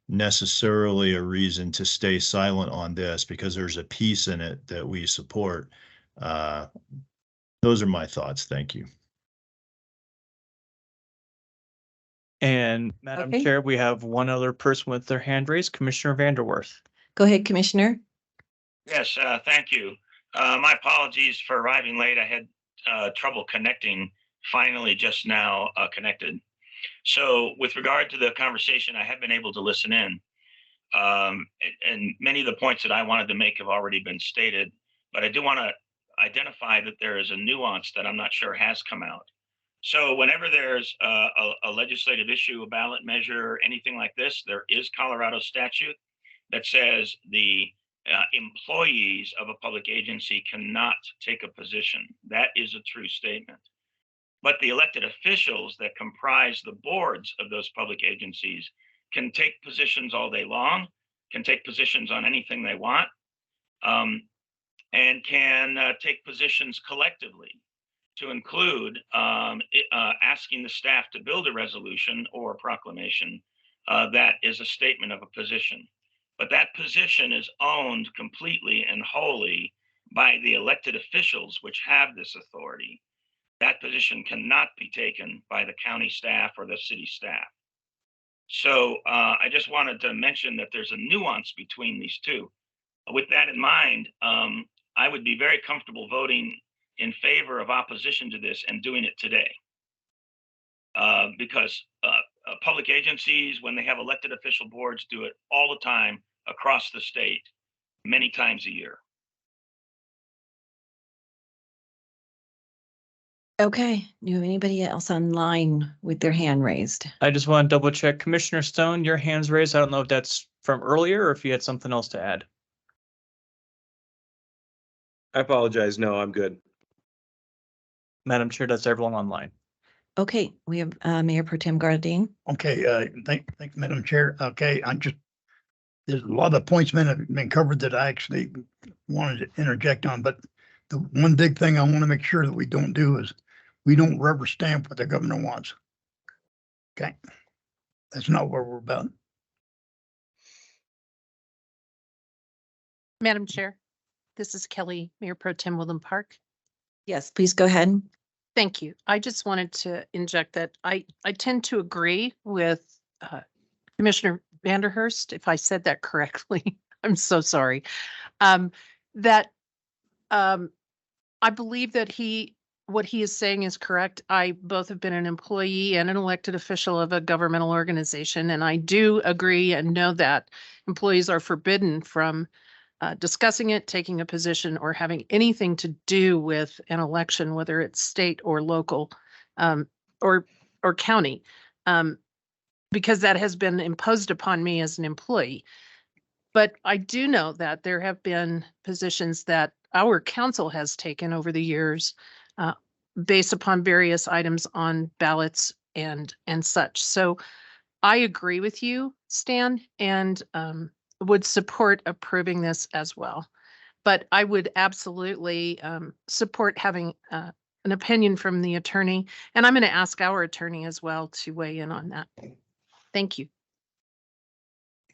G: necessarily a reason to stay silent on this, because there's a piece in it that we support. Those are my thoughts. Thank you.
E: And Madam Chair, we have one other person with their hand raised, Commissioner Vanderwerth.
R: Go ahead, Commissioner.
U: Yes, thank you. My apologies for arriving late. I had trouble connecting, finally just now connected. So with regard to the conversation, I have been able to listen in. And many of the points that I wanted to make have already been stated, but I do want to identify that there is a nuance that I'm not sure has come out. So whenever there's a legislative issue, a ballot measure, anything like this, there is Colorado statute that says the employees of a public agency cannot take a position. That is a true statement. But the elected officials that comprise the boards of those public agencies can take positions all day long, can take positions on anything they want, and can take positions collectively, to include asking the staff to build a resolution or a proclamation that is a statement of a position. But that position is owned completely and wholly by the elected officials, which have this authority. That position cannot be taken by the county staff or the city staff. So I just wanted to mention that there's a nuance between these two. With that in mind, I would be very comfortable voting in favor of opposition to this and doing it today. Because public agencies, when they have elected official boards, do it all the time across the state, many times a year.
R: Okay, do you have anybody else online with their hand raised?
E: I just want to double check. Commissioner Stone, your hand's raised. I don't know if that's from earlier or if you had something else to add.
K: I apologize. No, I'm good.
E: Madam Chair, that's everyone online.
R: Okay, we have Mayor Pro Tem Gardine.
S: Okay, thank Madam Chair. Okay, there's a lot of points been covered that I actually wanted to interject on, but the one big thing I want to make sure that we don't do is we don't rubber stamp what the governor wants. Okay. That's not what we're about.
J: Madam Chair, this is Kelly, Mayor Pro Tem Woodland Park.
R: Yes, please go ahead.
J: Thank you. I just wanted to inject that I tend to agree with Commissioner Vanderhurst, if I said that correctly. I'm so sorry. That I believe that what he is saying is correct. I both have been an employee and an elected official of a governmental organization, and I do agree and know that employees are forbidden from discussing it, taking a position, or having anything to do with an election, whether it's state or local, or county, because that has been imposed upon me as an employee. But I do know that there have been positions that our council has taken over the years, based upon various items on ballots and such. So I agree with you, Stan, and would support approving this as well. But I would absolutely support having an opinion from the attorney, and I'm going to ask our attorney as well to weigh in on that. Thank you.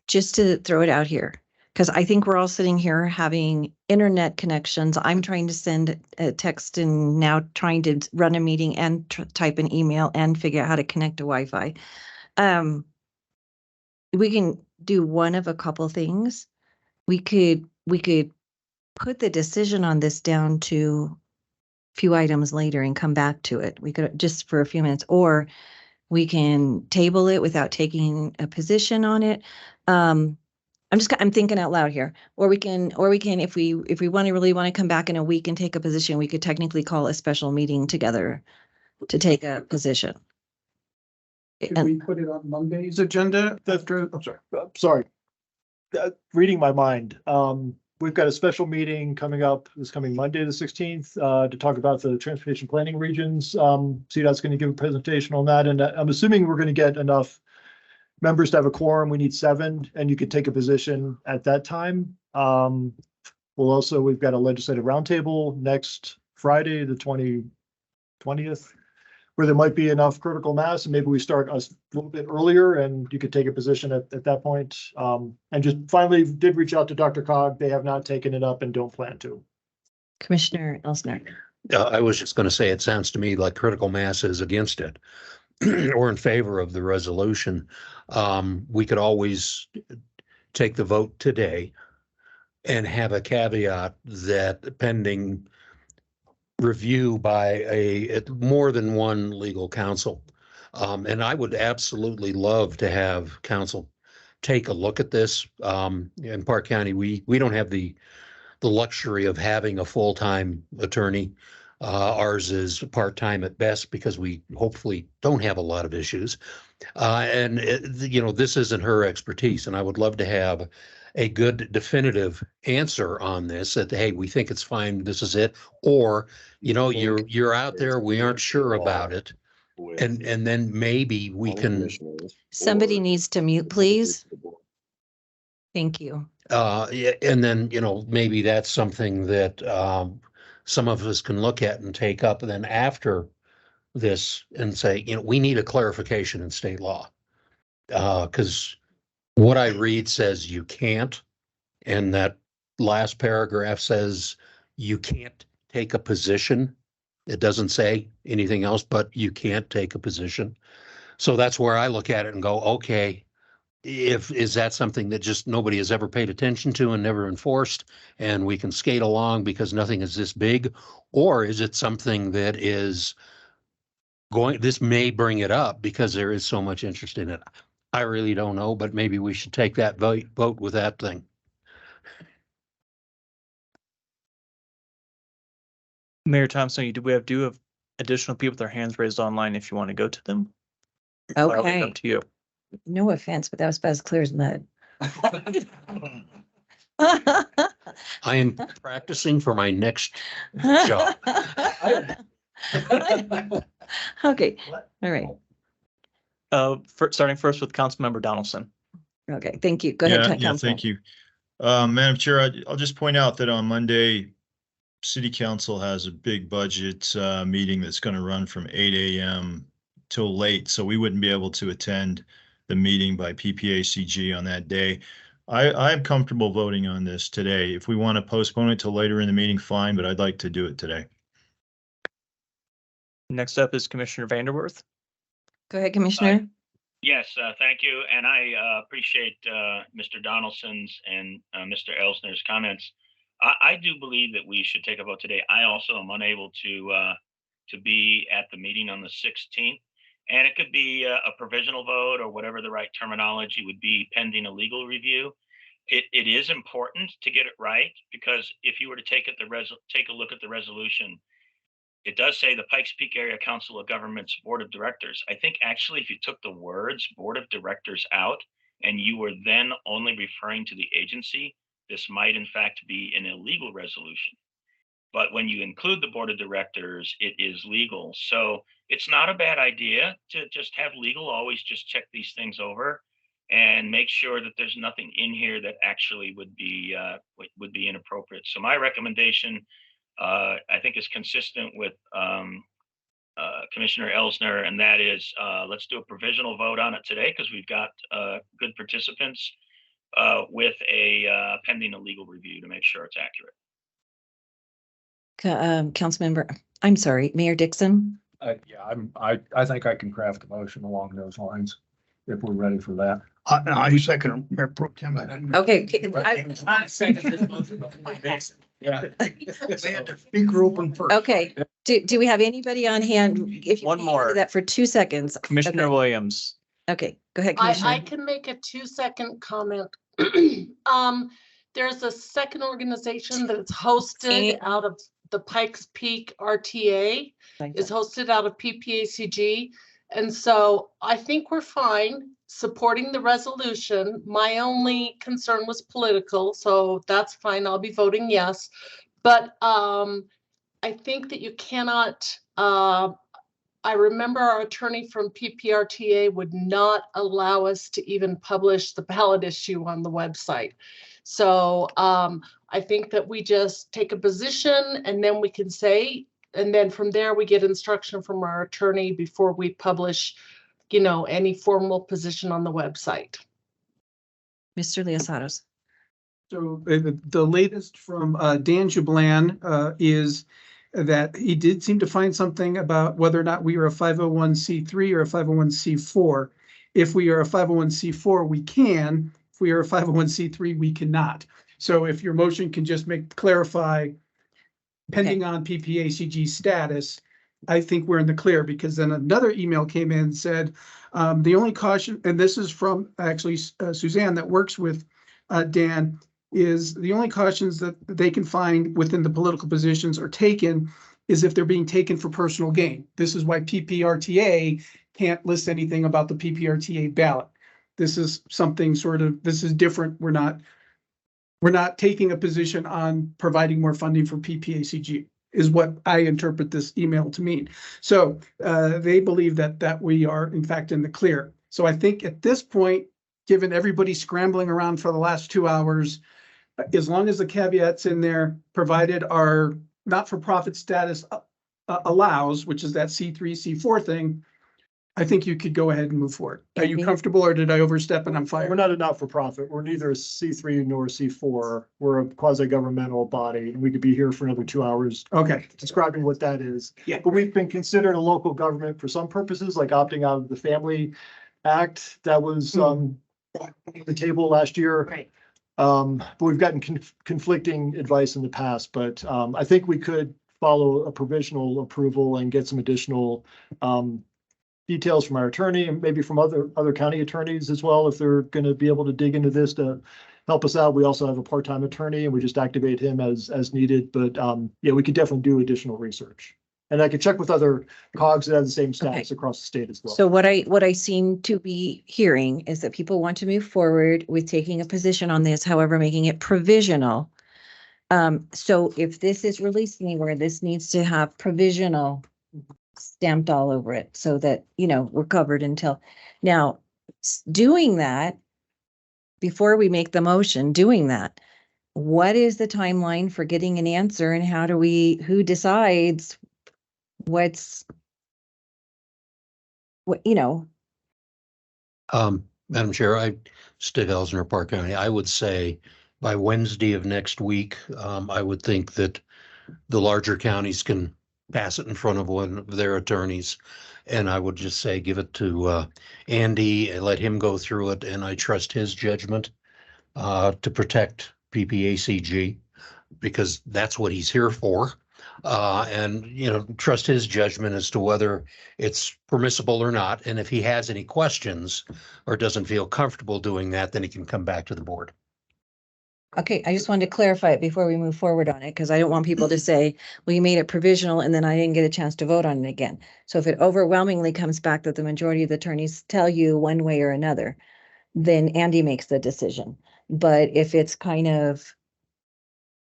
R: Just to throw it out here, because I think we're all sitting here having internet connections. I'm trying to send a text and now trying to run a meeting and type an email and figure out how to connect to Wi-Fi. We can do one of a couple things. We could put the decision on this down to a few items later and come back to it. We could just for a few minutes, or we can table it without taking a position on it. I'm thinking out loud here. Or we can, if we really want to come back in a week and take a position, we could technically call a special meeting together to take a position.
B: Could we put it on Monday's agenda after, I'm sorry. Reading my mind, we've got a special meeting coming up this coming Monday, the 16th, to talk about the transportation planning regions. CDOT's going to give a presentation on that. And I'm assuming we're going to get enough members to have a quorum. We need 7, and you could take a position at that time. We've got a legislative roundtable next Friday, the 20th. Where there might be enough critical mass, and maybe we start a little bit earlier and you could take a position at that point. And just finally did reach out to Dr. They have not taken it up and don't plan to.
R: Commissioner Elsner.
A: I was just going to say, it sounds to me like critical mass is against it or in favor of the resolution. We could always take the vote today and have a caveat that pending review by more than one legal counsel. And I would absolutely love to have counsel take a look at this. In Park County, we don't have the luxury of having a full-time attorney. Ours is part-time at best because we hopefully don't have a lot of issues. This isn't her expertise, and I would love to have a good definitive answer on this that, hey, we think it's fine, this is it, or you're out there, we aren't sure about it, and then maybe we can.
R: Somebody needs to mute, please. Thank you.
A: And then maybe that's something that some of us can look at and take up, and then after this and say, we need a clarification in state law, because what I read says you can't, and that last paragraph says you can't take a position. It doesn't say anything else, but you can't take a position. So that's where I look at it and go, okay, is that something that just nobody has ever paid attention to and never enforced, and we can skate along because nothing is this big? Or is it something that is this may bring it up because there is so much interest in it? I really don't know, but maybe we should take that vote with that thing.
E: Mayor Thompson, do we have additional people with their hands raised online if you want to go to them?
R: Okay.
E: Up to you.
R: No offense, but that was about as clear as mud.
A: I am practicing for my next job.
R: Okay, all right.
E: Starting first with Councilmember Donaldson.
R: Okay, thank you. Go ahead.
G: Yeah, thank you. Madam Chair, I'll just point out that on Monday, City Council has a big budget meeting that's going to run from 8 a.m. till late, so we wouldn't be able to attend the meeting by PPACG on that day. I'm comfortable voting on this today. If we want to postpone it till later in the meeting, fine, but I'd like to do it today.
E: Next up is Commissioner Vanderworth.
R: Go ahead, Commissioner.
U: Yes, thank you. And I appreciate Mr. Donaldson's and Mr. Elsner's comments. I do believe that we should take a vote today. I also am unable to be at the meeting on the 16th. And it could be a provisional vote or whatever the right terminology would be pending a legal review. It is important to get it right, because if you were to take a look at the resolution, it does say the Pikes Peak Area Council of Governments Board of Directors. I think actually if you took the words Board of Directors out and you were then only referring to the agency, this might in fact be an illegal resolution. But when you include the Board of Directors, it is legal. So it's not a bad idea to just have legal always just check these things over and make sure that there's nothing in here that actually would be inappropriate. So my recommendation, I think, is consistent with Commissioner Elsner, and that is let's do a provisional vote on it today because we've got good participants with a pending a legal review to make sure it's accurate.
R: Councilmember, I'm sorry, Mayor Dixon.
D: Yeah, I think I can craft a motion along those lines if we're ready for that.
S: I second Mayor Pro Tem.
R: Okay.
D: I second this motion. Yeah.
S: They had the speaker open first.
R: Okay. Do we have anybody on hand? If you
E: One
R: can
E: more.
R: do that for 2 seconds.
E: Commissioner
R: Okay.
E: Williams.
R: Okay, go ahead, Commissioner.
H: I can make a 2-second comment. There's a second organization that's hosted out of the Pikes Peak RTA, is hosted out of PPACG. And so I think we're fine supporting the resolution. My only concern was political, so that's fine. I'll be voting yes. But I think that you cannot, I remember our attorney from PPRTA would not allow us to even publish the ballot issue on the website. So I think that we just take a position and then we can say, and then from there we get instruction from our attorney before we publish, any formal position on the website.
R: Mr. Leosados.
P: So the latest from Dan Jublan is that he did seem to find something about whether or not we are a 501c3 or a 501c4. If we are a 501c4, we can. If we are a 501c3, we cannot. So if your motion can just clarify pending on PPACG status, I think we're in the clear, because then another email came in and said, the only caution, and this is from actually Suzanne that works with Dan, is the only cautions that they can find within the political positions are taken is if they're being taken for personal gain. This is why PPRTA can't list anything about the PPRTA ballot. This is something this is different. We're not taking a position on providing more funding for PPACG, is what I interpret this email to mean. So they believe that we are in fact in the clear. So I think at this point, given everybody scrambling around for the last 2 hours, as long as the caveats in there provided our not-for-profit status allows, which is that C3, C4 thing, I think you could go ahead and move forward. Are you comfortable, or did I overstep and I'm fired?
B: We're not a not-for-profit. We're neither a C3 nor a C4. We're a quasi-governmental body, and we could be here for another 2 hours.
P: Okay.
B: Describing what that is.
P: Yeah.
B: But we've been considered a local government for some purposes, like opting out of the Family Act that was on the table last year.
R: Right.
B: But we've gotten conflicting advice in the past, but I think we could follow a provisional approval and get some additional details from our attorney and maybe from other county attorneys as well, if they're going to be able to dig into this to help us out. We also have a part-time attorney and we just activate him as needed, but yeah, we could definitely do additional research. And I could check with other COGs that have the same status across the state as well.
R: So what I seem to be hearing is that people want to move forward with taking a position on this, however, making it provisional. So if this is released anywhere, this needs to have provisional stamped all over it so that, we're covered until. Now, doing that, before we make the motion, doing that, what is the timeline for getting an answer, and who decides what.
A: Madam Chair, Stig Elsner, Park County, I would say by Wednesday of next week, I would think that the larger counties can pass it in front of one of their attorneys. And I would just say, give it to Andy and let him go through it. And I trust his judgment to protect PPACG because that's what he's here for. And, you know, trust his judgment as to whether it's permissible or not. And if he has any questions or doesn't feel comfortable doing that, then he can come back to the board.
R: Okay, I just wanted to clarify it before we move forward on it, because I don't want people to say, well, you made it provisional and then I didn't get a chance to vote on it again. So if it overwhelmingly comes back that the majority of the attorneys tell you one way or another, then Andy makes the decision. But if it's kind of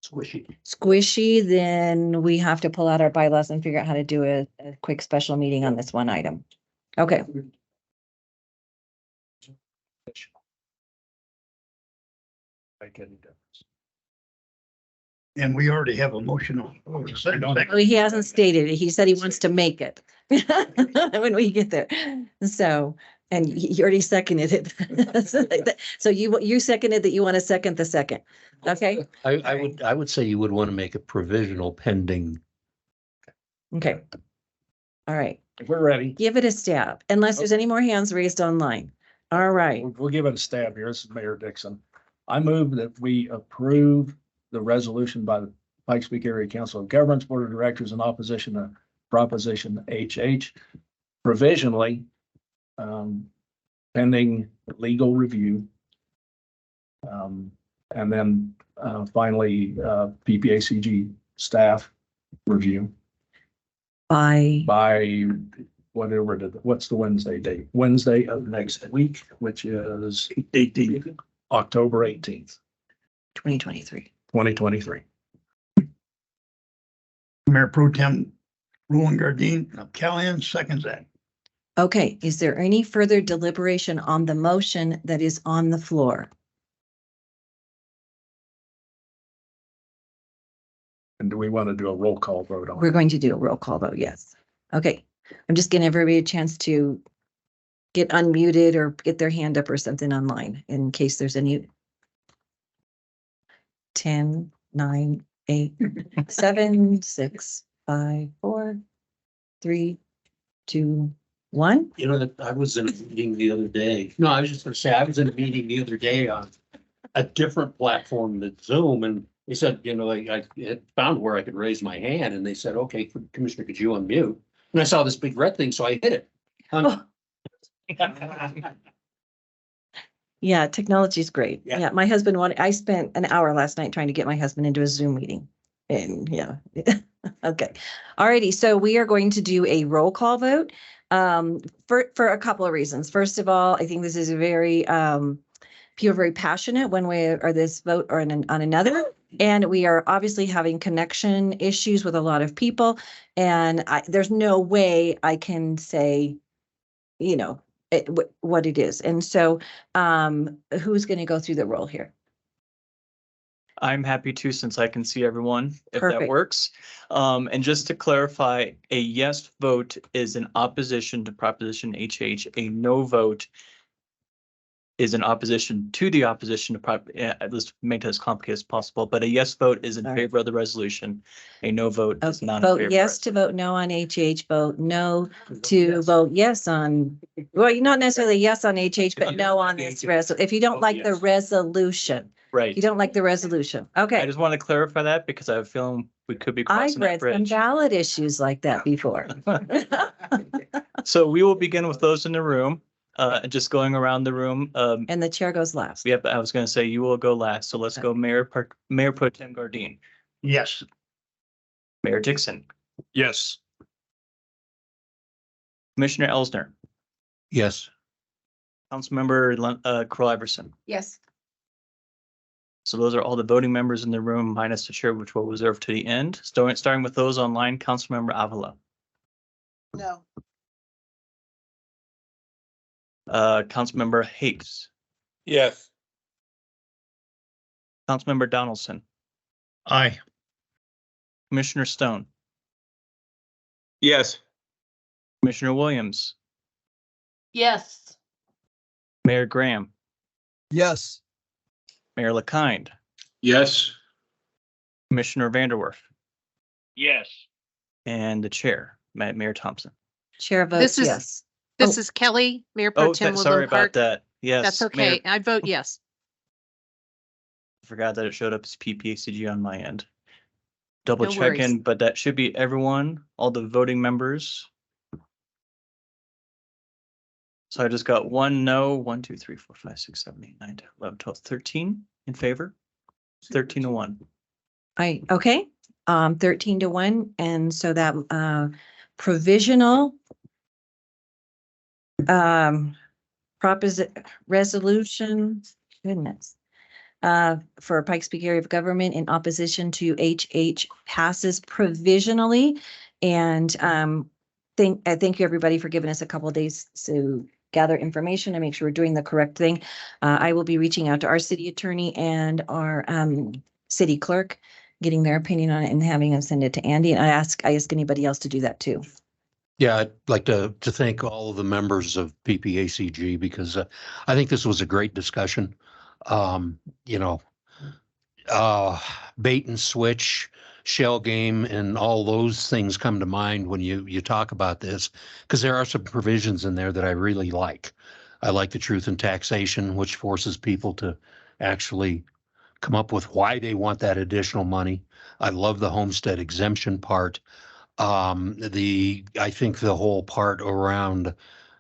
R: squishy, then we have to pull out our bylaws and figure out how to do a quick special meeting on this one item. Okay.
S: And we already have a motion on.
R: Well, he hasn't stated it. He said he wants to make it when we get there. So, and he already seconded it. So you seconded that you want to second the second. Okay.
A: I would say you would want to make it provisional pending.
R: Okay. All right.
D: We're ready.
R: Give it a stab, unless there's any more hands raised online. All right.
D: We'll give it a stab here. This is Mayor Dixon. I move that we approve the resolution by the Pikes Peak Area Council of Governments Board of Directors in opposition to Proposition HH provisionally, pending legal review. And then finally, PPACG staff review. By whatever, what's the Wednesday date? Wednesday of next week, which is October 18th.
R: 2023.
D: 2023.
S: Mayor Pro Tem Roland Gardine of Callahan seconds that.
R: Okay, is there any further deliberation on the motion that is on the floor?
D: And do we want to do a roll call vote on?
R: We're going to do a roll call vote, yes. Okay, I'm just giving everybody a chance to get unmuted or get their hand up or something online in case there's any. 10, 9, 8, 7, 6, 5, 4, 3, 2, 1.
A: You know, I was in a meeting the other day. No, I was just gonna say, I was in a meeting the other day on a different platform than Zoom, and they said, you know, I had found where I could raise my hand, and they said, okay, Commissioner, could you unmute? And I saw this big red thing, so I hit it.
R: Yeah, technology is great. Yeah, my husband I spent an hour last night trying to get my husband into a Zoom meeting. And yeah, okay. Alrighty, so we are going to do a roll call vote for a couple of reasons. First of all, I think this is a very people are very passionate one way or this vote or on another. And we are obviously having connection issues with a lot of people. And there's no way I can say, you know, what it is. And so who's going to go through the roll here?
E: I'm happy to, since I can see everyone, if that
R: Perfect.
E: works. And just to clarify, a yes vote is in opposition to Proposition HH. A no vote is in opposition to the opposition to let's make it as complicated as possible, but a yes vote is in favor of the resolution. A no vote is not in favor.
R: Vote yes to vote no on HH, vote no to vote yes on, well, not necessarily yes on HH, but no on this if you don't like the resolution.
E: Right.
R: You don't like the resolution. Okay.
E: I just want to clarify that because I have a feeling we could be
R: I've
E: crossing that
R: read some
E: bridge.
R: ballot issues like that before.
E: So we will begin with those in the room, just going around the room.
R: And the chair goes last.
E: Yep, I was going to say you will go last. So let's go Mayor Pro Tem Gardine.
S: Yes.
E: Mayor Dixon.
G: Yes.
E: Commissioner Elsner.
A: Yes.
E: Councilmember Kroll Iverson.
M: Yes.
E: So those are all the voting members in the room, minus the chair, which will reserve to the end. Starting with those online, Councilmember Avila.
F: No.
E: Councilmember Hakes.
K: Yes.
E: Councilmember Donaldson.
G: Aye.
E: Commissioner Stone.
K: Yes.
E: Commissioner Williams.
H: Yes.
E: Mayor Graham,
I: Yes.
E: Mayor LaKind,
K: Yes.
E: Commissioner Vanderwerf,
U: Yes.
E: and the chair, Mayor Thompson.
R: Chair
J: This
R: votes
J: is,
R: yes.
J: this
R: Oh.
J: is Kelly, Mayor Pro
E: Oh,
J: Tem
E: sorry
J: Woodland
E: about
J: Park.
E: that. Yes.
J: That's
E: Mayor,
J: okay. I vote yes.
E: I forgot that it showed up as PPACG on my end. Double
J: No worries.
E: checking, but that should be everyone, all the voting members. So I just got one no, 1, 2, 3, 4, 5, 6, 7, 8, 9, 10, 11, 12, 13 in favor, 13 to 1.
R: Okay, 13 to 1, and so that provisional resolution, goodness, for Pikes Peak Area of Government in opposition to HH passes provisionally. And I thank you everybody for giving us a couple of days to gather information and make sure we're doing the correct thing. I will be reaching out to our city attorney and our city clerk, getting their opinion on it and having them send it to Andy. And I ask anybody else to do that too.
A: Yeah, I'd like to thank all of the members of PPACG because I think this was a great discussion. You know, bait and switch, shell game, and all those things come to mind when you talk about this, because there are some provisions in there that I really like. I like the truth in taxation, which forces people to actually come up with why they want that additional money. I love the homestead exemption part. I think the whole part around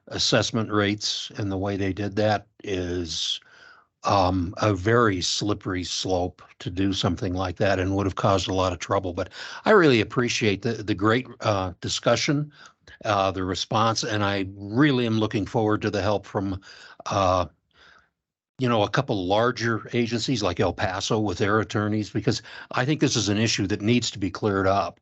A: assessment rates and the way they did that is a very slippery slope to do something like that and would have caused a lot of trouble. But I really appreciate the great discussion, the response, and I really am looking forward to the help from a couple larger agencies like El Paso with their attorneys, because I think this is an issue that needs to be cleared up.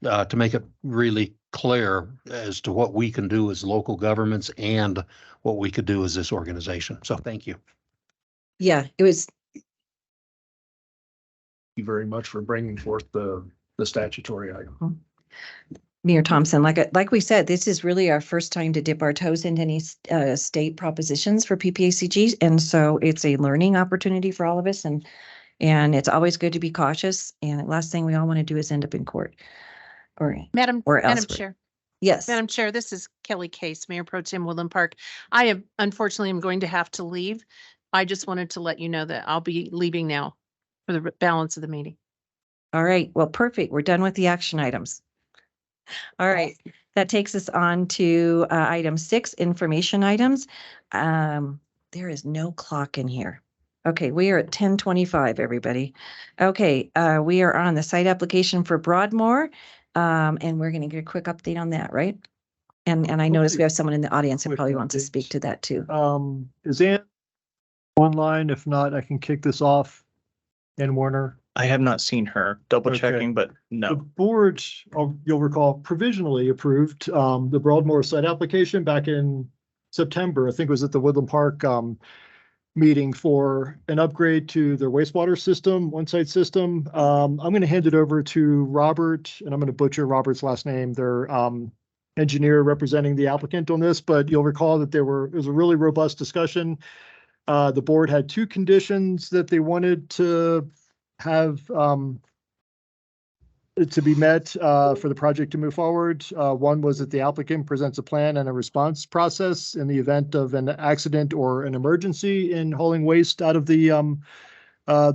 A: To make it really clear as to what we can do as local governments and what we could do as this organization. So thank you.
R: Yeah, it was.
D: Thank you very much for bringing forth the statutory item.
R: Mayor Thompson, like we said, this is really our first time to dip our toes into any state propositions for PPACGs. And so it's a learning opportunity for all of us. And it's always good to be cautious. And the last thing we all want to do is end up in court.
J: Madam
R: elsewhere.
J: Chair.
R: Yes.
J: Madam Chair, this is Kelly Case, Mayor Pro Tem Woodland Park. I unfortunately am going to have to leave. I just wanted to let you know that I'll be leaving now for the balance of the meeting.
R: All right. Well, perfect. We're done with the action items. All right. That takes us on to item 6, information items. There is no clock in here. Okay, we are at 10:25, everybody. Okay, we are on the site application for Broadmoor. And we're going to get a quick update on that, right? And I noticed we have someone in the audience that probably wants to speak to that too.
B: Is Ann online? If not, I can kick this off. Ann Warner.
E: I have not seen her. Double
B: Okay.
E: checking, but
B: The
E: no.
B: board, you'll recall, provisionally approved the Broadmoor site application back in September. I think it was at the Woodland Park meeting for an upgrade to their wastewater system, one-site system. I'm going to hand it over to Robert, and I'm going to butcher Robert's last name, their engineer representing the applicant on this, but you'll recall that it was a really robust discussion. The board had 2 conditions that they wanted to have to be met for the project to move forward. One was that the applicant presents a plan and a response process in the event of an accident or an emergency in hauling waste out of the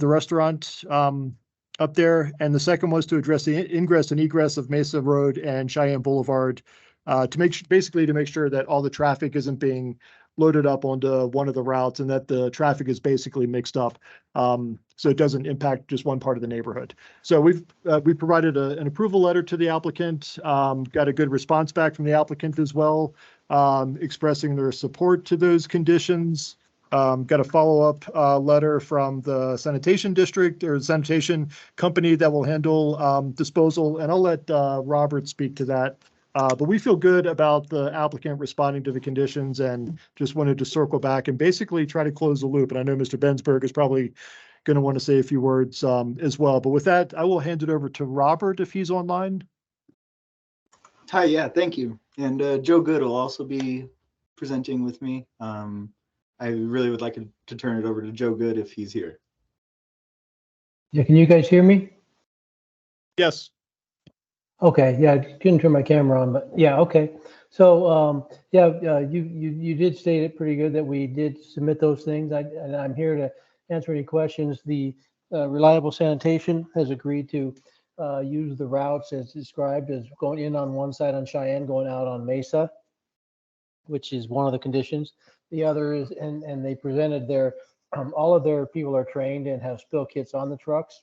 B: restaurant up there. And the second was to address the ingress and egress of Mesa Road and Cheyenne Boulevard to make sure that all the traffic isn't being loaded up onto one of the routes and that the traffic is basically mixed up. So it doesn't impact just one part of the neighborhood. So we provided an approval letter to the applicant, got a good response back from the applicant as well, expressing their support to those conditions. Got a follow-up letter from the sanitation district or the sanitation company that will handle disposal. And I'll let Robert speak to that. But we feel good about the applicant responding to the conditions and just wanted to circle back and basically try to close the loop. And I know Mr. Bensberg is probably going to want to say a few words as well. But with that, I will hand it over to Robert if he's online.
L: Hi, yeah, thank you. And Joe Good will also be presenting with me. I really would like to turn it over to Joe Good if he's here.
N: Yeah, can you guys hear me?
B: Yes.
N: Okay, yeah, I couldn't turn my camera on, but yeah, okay. So, you did state it pretty good that we did submit those things. And I'm here to answer any questions. The Reliable Sanitation has agreed to use the routes as described as going in on one side on Cheyenne, going out on Mesa, which is one of the conditions. The other is, and they presented their, all of their people are trained and have spill kits on the trucks.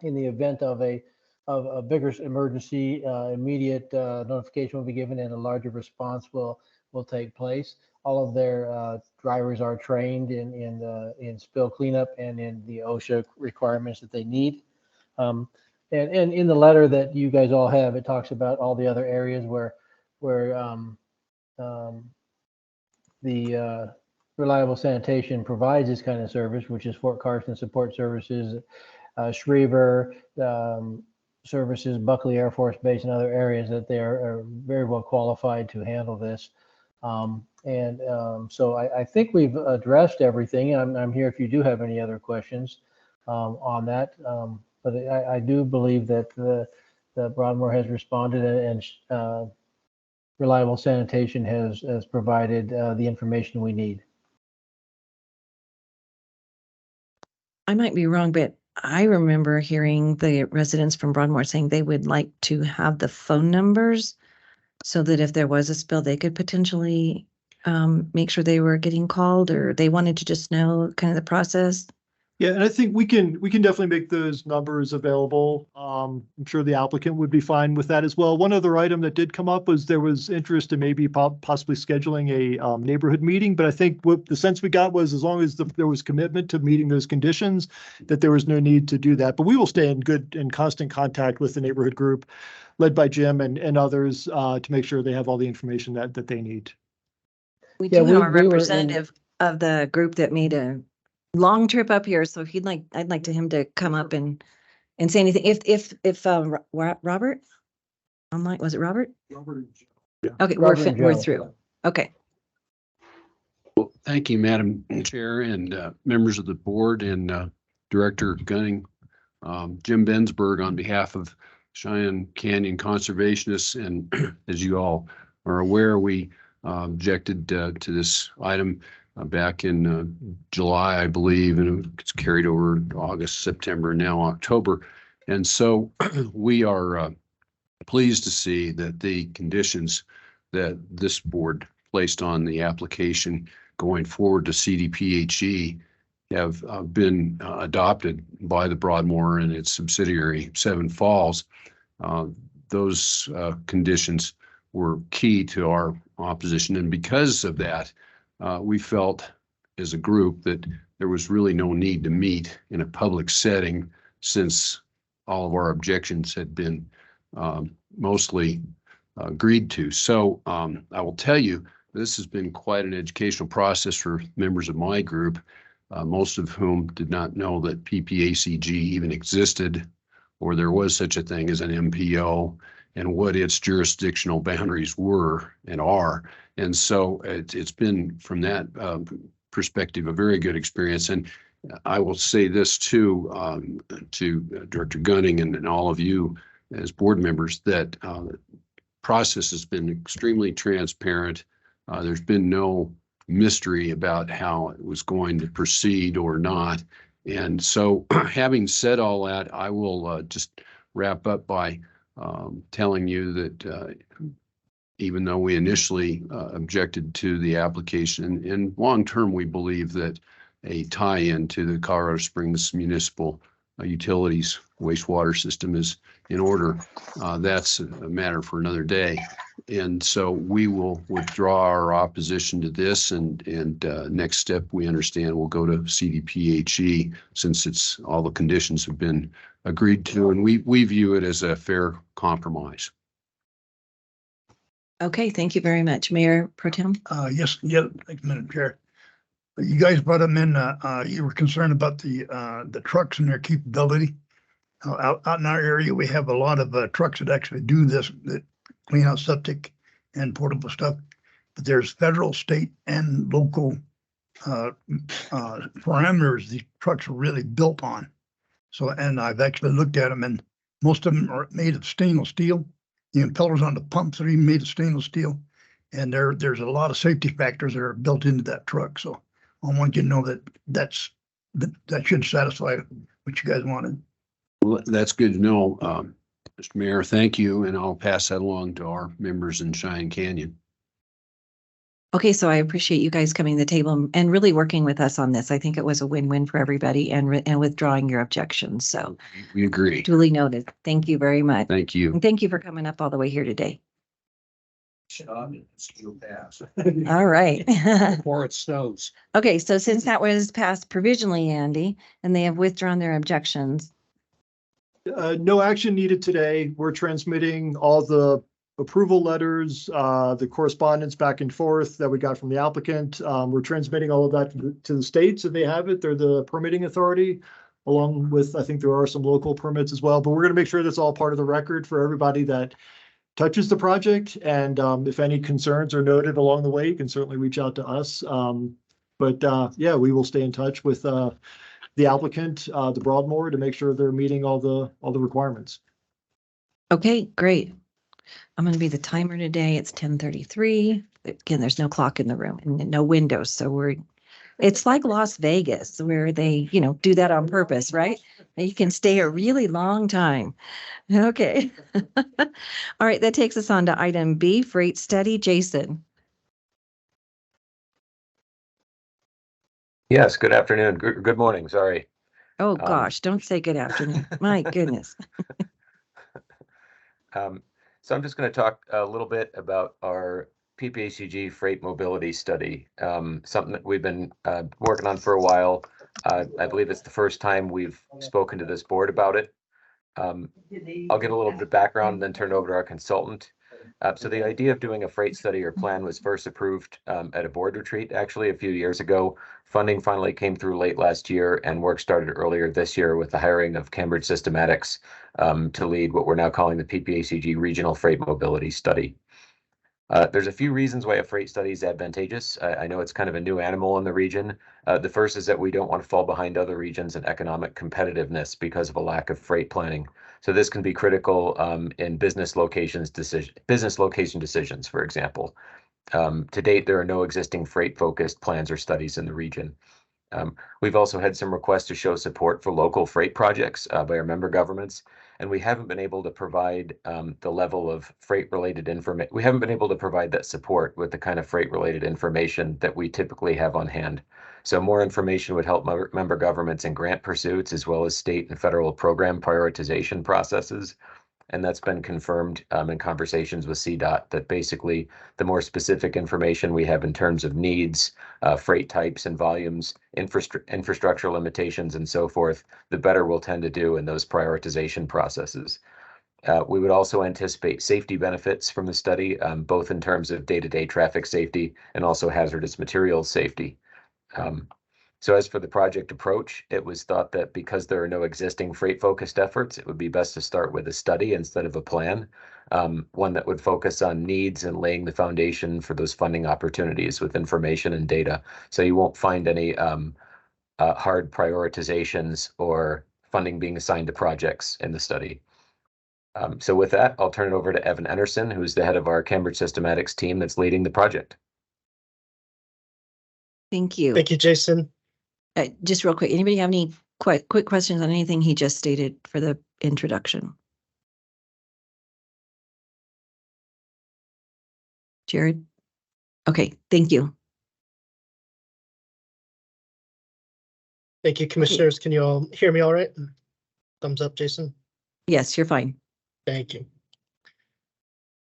N: In the event of a bigger emergency, immediate notification will be given and a larger response will take place. All of their drivers are trained in spill cleanup and in the OSHA requirements that they need. And in the letter that you guys all have, it talks about all the other areas where the Reliable Sanitation provides this kind of service, which is Fort Carson Support Services, Schriever Services, Buckley Air Force Base, and other areas that they are very well qualified to handle this. So I think we've addressed everything. I'm here if you do have any other questions on that. But I do believe that the Broadmoor has responded and Reliable Sanitation has provided the information we need.
R: I might be wrong, but I remember hearing the residents from Broadmoor saying they would like to have the phone numbers so that if there was a spill, they could potentially make sure they were getting called, or they wanted to just know kind of the process.
B: Yeah, and I think we can definitely make those numbers available. I'm sure the applicant would be fine with that as well. One other item that did come up was there was interest in maybe possibly scheduling a neighborhood meeting, but I think what the sense we got was as long as there was commitment to meeting those conditions, that there was no need to do that. But we will stay in good and constant contact with the neighborhood group led by Jim and others to make sure they have all the information that they need.
R: We do have a representative of the group that made a long trip up here, so I'd like him to come up and say anything. If Robert online, was it Robert?
V: Robert.
R: Okay,
V: Robert
R: we're through. Okay.
V: Well, thank you, Madam Chair and members of the board and Director Gunning. Jim Bensberg on behalf of Cheyenne Canyon Conservationists, and as you all are aware, we objected to this item back in July, I believe, and it's carried over August, September, now October. And so we are pleased to see that the conditions that this board placed on the application going forward to CDPHE have been adopted by the Broadmoor and its subsidiary, Seven Falls. Those conditions were key to our opposition. And because of that, we felt as a group that there was really no need to meet in a public setting, since all of our objections had been mostly agreed to. So I will tell you, this has been quite an educational process for members of my group, most of whom did not know that PPACG even existed, or there was such a thing as an MPO, and what its jurisdictional boundaries were and are. And so it's been, from that perspective, a very good experience. And I will say this too, to Director Gunning and all of you as board members, that the process has been extremely transparent. There's been no mystery about how it was going to proceed or not. And so having said all that, I will just wrap up by telling you that even though we initially objected to the application, in long term, we believe that a tie-in to the Colorado Springs municipal utilities wastewater system is in order. That's a matter for another day. And so we will withdraw our opposition to this, and next step, we understand, will go to CDPHE, since it's all the conditions have been agreed to, and we view it as a fair compromise.
R: Okay, thank you very much. Mayor Pro Tem?
S: Yes, thanks, Madam Chair. You guys brought them in, you were concerned about the trucks and their capability. Out in our area, we have a lot of trucks that actually do this, that clean out septic and portable stuff. But there's federal, state, and local parameters these trucks are really built on. So, and I've actually looked at them, and most of them are made of stainless steel. The impellers on the pumps are even made of stainless steel. And there's a lot of safety factors that are built into that truck. So I want you to know that should satisfy what you guys wanted.
V: Well, that's good to know. Mr. Mayor, thank you, and I'll pass that along to our members in Cheyenne Canyon.
R: Okay, so I appreciate you guys coming to the table and really working with us on this. I think it was a win-win for everybody and withdrawing your objections. So
V: We agree.
R: duly noted. Thank you very much.
V: Thank you.
R: And thank you for coming up all the way here today.
V: Pass.
R: All right.
V: Before it snows.
R: Okay, so since that was passed provisionally, Andy, and they have withdrawn their objections.
B: No action needed today. We're transmitting all the approval letters, the correspondence back and forth that we got from the applicant. We're transmitting all of that to the states if they have it. They're the permitting authority, along with, I think there are some local permits as well, but we're going to make sure that's all part of the record for everybody that touches the project. And if any concerns are noted along the way, you can certainly reach out to us. Yeah, we will stay in touch with the applicant, the Broadmoor, to make sure they're meeting all the requirements.
R: Okay, great. I'm going to be the timer today. It's 10:33. Again, there's no clock in the room and no windows. So it's like Las Vegas where they, do that on purpose, right? You can stay a really long time. Okay. All right. That takes us on to item B, freight study. Jason.
O: Yes, good afternoon. Good morning. Sorry.
R: Oh, gosh, don't say good afternoon. My goodness.
O: So I'm just going to talk a little bit about our PPACG freight mobility study, something that we've been working on for a while. I believe it's the first time we've spoken to this board about it. I'll give a little bit of background and then turn it over to our consultant. So the idea of doing a freight study or plan was first approved at a board retreat, actually, a few years ago. Funding finally came through late last year, and work started earlier this year with the hiring of Cambridge Systematics to lead what we're now calling the PPACG Regional Freight Mobility Study. There's a few reasons why a freight study is advantageous. I know it's kind of a new animal in the region. The first is that we don't want to fall behind other regions in economic competitiveness because of a lack of freight planning. So this can be critical in business location decisions, for example. To date, there are no existing freight-focused plans or studies in the region. We've also had some requests to show support for local freight projects by our member governments, and we haven't been able to provide the level of freight-related information. We haven't been able to provide that support with the kind of freight-related information that we typically have on hand. So more information would help member governments in grant pursuits, as well as state and federal program prioritization processes. And that's been confirmed in conversations with CDOT, that basically the more specific information we have in terms of needs, freight types and volumes, infrastructure limitations, and so forth, the better we'll tend to do in those prioritization processes. We would also anticipate safety benefits from the study, both in terms of day-to-day traffic safety and also hazardous materials safety. So as for the project approach, it was thought that because there are no existing freight-focused efforts, it would be best to start with a study instead of a plan, one that would focus on needs and laying the foundation for those funding opportunities with information and data. So you won't find any hard prioritizations or funding being assigned to projects in the study. So with that, I'll turn it over to Evan Enderson, who's the head of our Cambridge Systematics team that's leading the project.
R: Thank you.
Q: Thank you, Jason.
R: Just real quick, anybody have any quick questions on anything he just stated for the introduction? Jared? Okay, thank you.
Q: Thank you, commissioners. Can you all hear me all right? Thumbs up, Jason.
R: Yes, you're fine.
Q: Thank you.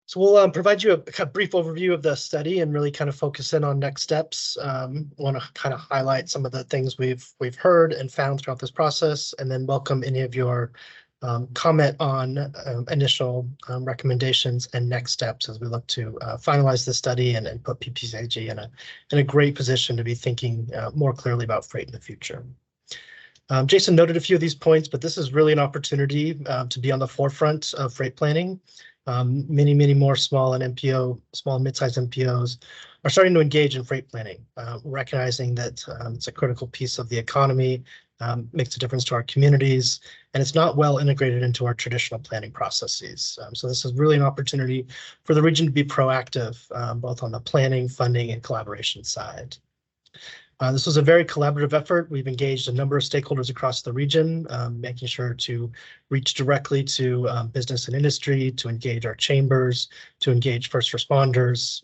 Q: So we'll provide you a brief overview of the study and really kind of focus in on next steps. Want to kind of highlight some of the things we've heard and found throughout this process, and then welcome any of your comment on initial recommendations and next steps as we look to finalize the study and put PPACG in a great position to be thinking more clearly about freight in the future. Jason noted a few of these points, but this is really an opportunity to be on the forefront of freight planning Many more small and mid-sized MPOs are starting to engage in freight planning, recognizing that it's a critical piece of the economy, makes a difference to our communities, and it's not well integrated into our traditional planning processes. So this is really an opportunity for the region to be proactive, both on the planning, funding, and collaboration side. This was a very collaborative effort. We've engaged a number of stakeholders across the region, making sure to reach directly to business and industry, to engage our chambers, to engage first responders,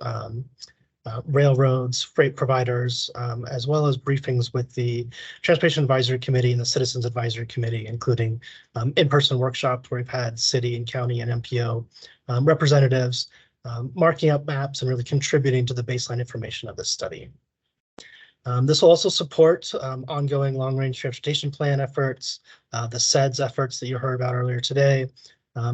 Q: railroads, freight providers, as well as briefings with the Transportation Advisory Committee and the Citizens Advisory Committee, including in-person workshops where we've had city and county and MPO representatives marking up maps and really contributing to the baseline information of this study. This will also support ongoing long-range transportation plan efforts, the SEDS efforts that you heard about earlier today,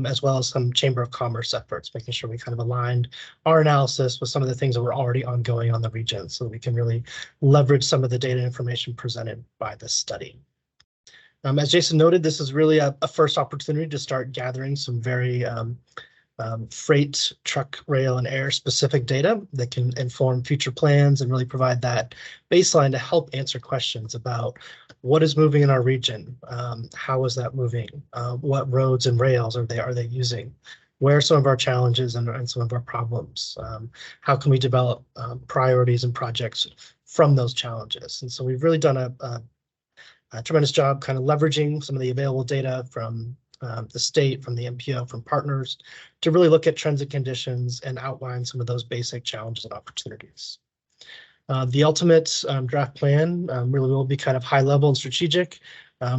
Q: as well as some Chamber of Commerce efforts, making sure we kind of aligned our analysis with some of the things that were already ongoing on the region so that we can really leverage some of the data and information presented by this study. As Jason noted, this is really a first opportunity to start gathering some very freight, truck, rail, and air specific data that can inform future plans and really provide that baseline to help answer questions about what is moving in our region, how is that moving, what roads and rails are they using, where are some of our challenges and some of our problems, how can we develop priorities and projects from those challenges. And so we've really done a tremendous job kind of leveraging some of the available data from the state, from the MPO, from partners, to really look at trends and conditions and outline some of those basic challenges and opportunities. The ultimate draft plan really will be kind of high level and strategic,